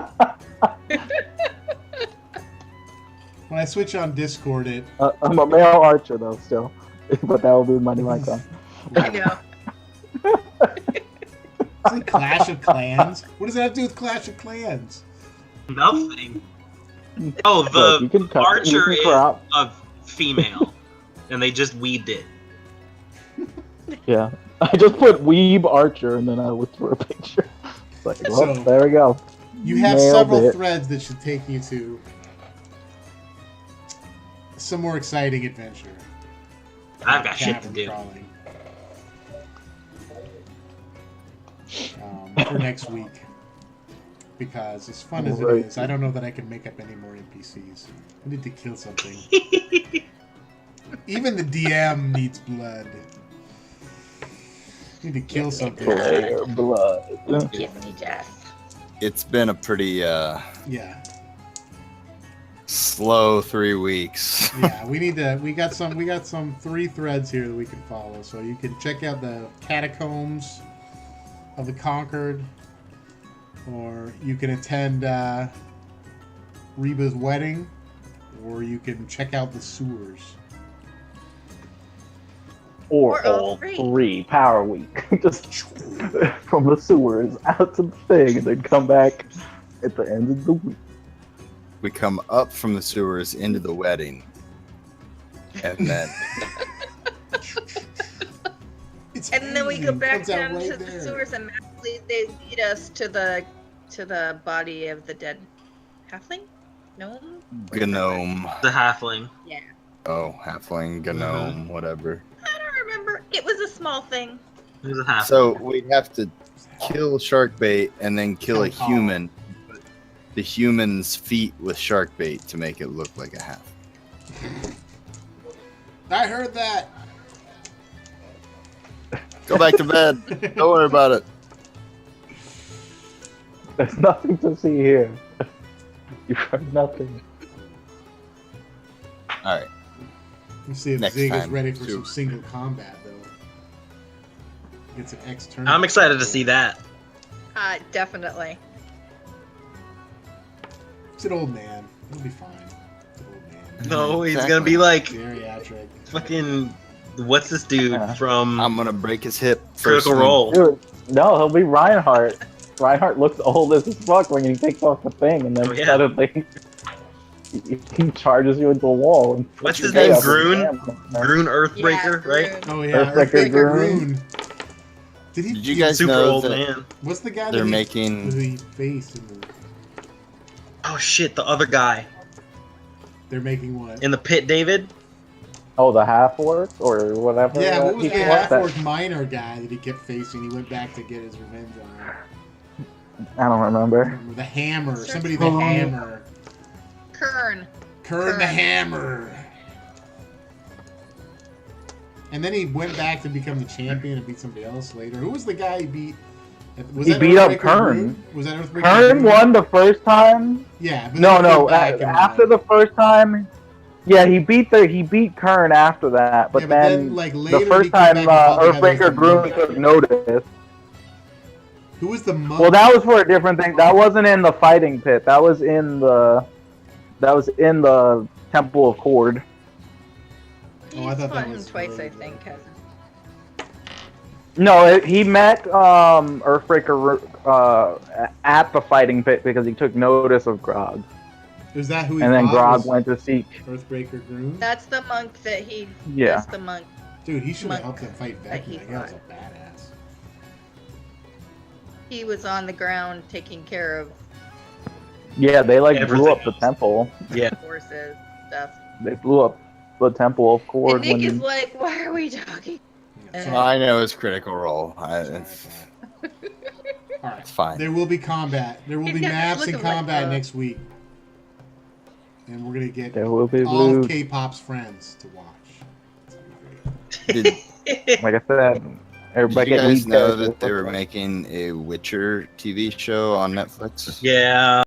When I switch on Discord, it I'm a male archer though, still, but that will be my new icon. I know. it's like Clash of Clans. What does that have to do with Clash of Clans? Nothing. Oh, Look, you the can cut- you archer can is crop. a female, and they just weaved it. Yeah, I just put weeb archer and then I looked for a picture. It's like, well, So- there we go. You have Nailed several it. threads that should take you to some more exciting adventure. I've got shit to Cavern do. crawling. for next week. Because as fun as it Right. is, I don't know that I can make up any more NPCs. I need to kill something. Even the DM needs blood. I need to kill something. Player blood. Give me death. It's been a pretty Yeah. slow 3 weeks. Yeah, we got some 3 threads here that we can follow. So you can check out the Catacombs of the Conquered, or you can attend Reba's wedding, or you can check out the sewers. Or Or all all three. 3 Power Week. Just from the sewers out to the thing, and then come back at the end of the week. We come up from the sewers into the wedding. And then It's And then we go amazing. back Comes out down right to the there. sewers, and magically they lead us to the body of the dead halfling, gnome. gnome. The halfling. Yeah, Oh, halfling, gnome, whatever. I don't remember. It was a small thing. It was a halfling. So we have to kill shark bait and then kill a Kill human. The human's feet with shark bait to make it look like a half. I heard that. Go back to bed. Don't worry about it. There's nothing to see here. You've heard nothing. All right. Let's see if Next Zig is time, ready for too. some single combat, though. It's an X turn. I'm excited to see that. Definitely. It's an old man. It'll be fine. It's an old man. No, he's Exactly. gonna be like Geriatric. fucking. What's this dude Yeah. from I'm gonna break his hip. First Critical swing. Role? Dude, no, he'll be Reinhardt. Reinhardt looks old as fuck when he takes off the thing, and then Oh, yeah. suddenly he charges you into a wall. And What's his Yeah, name? yeah. Groon? Groon Earthbreaker, Yeah, right? Groon. Oh yeah, Earthbreaker Earthbreaker Groon. Groon. Did you guys Super know old that man. What's the guy they're that he, making? who he faced in the? Oh shit, the other guy They're making what? in the pit, David. oh, the half orc or whatever. Yeah, what was the he half that- orc miner guy that he kept facing? He went back to get his revenge on him. I don't remember. Remember the hammer? Search Somebody for the the name. hammer. Kern. Kern the Kern. hammer. And then he went back to become the champion and beat somebody else later. Who was the guy he beat? Was He that beat up Earthbreaker Kern. Groon? Was that Earthbreaker Kern Groon? won the first time. Yeah. But No, then he no. went back and After won. the first time, yeah, he beat Kern after that. But, Yeah, then, like later the he first came time back and fought the guy that was Earthbreaker the Groon monk. took notice. Who was the monk? Well, that was for a different thing. That wasn't in the fighting pit. That was in the Temple of Cord. Oh, I He's thought that fought him was twice, I earlier. think. Hasn't No, he met Earthbreaker at the fighting pit because he took notice of Grog, Was that who he and then fought? Grog Was went to seek. Earthbreaker Groon? That's the monk that he. Yeah. That's the monk. Dude, he should have monk helped him fight that Vecna. he That guy was a fought. badass. He was on the ground taking care of Yeah, they blew Everything up the else. temple. Yeah. horses stuff. They blew up the Temple of And Cord Nick is when. like, "Why are we talking?" Yeah, Uh, sorry. I know it's Critical Role. All right. It's fine. There will be combat. There will be Yeah, maps and looking like combat the- next week. And we're going to get There will be all blue. of K-pop's friends to watch. It's gonna be great. Did, Like I said, did everybody you get guys weed know characters. that they were making a Witcher TV show on Netflix? Yeah.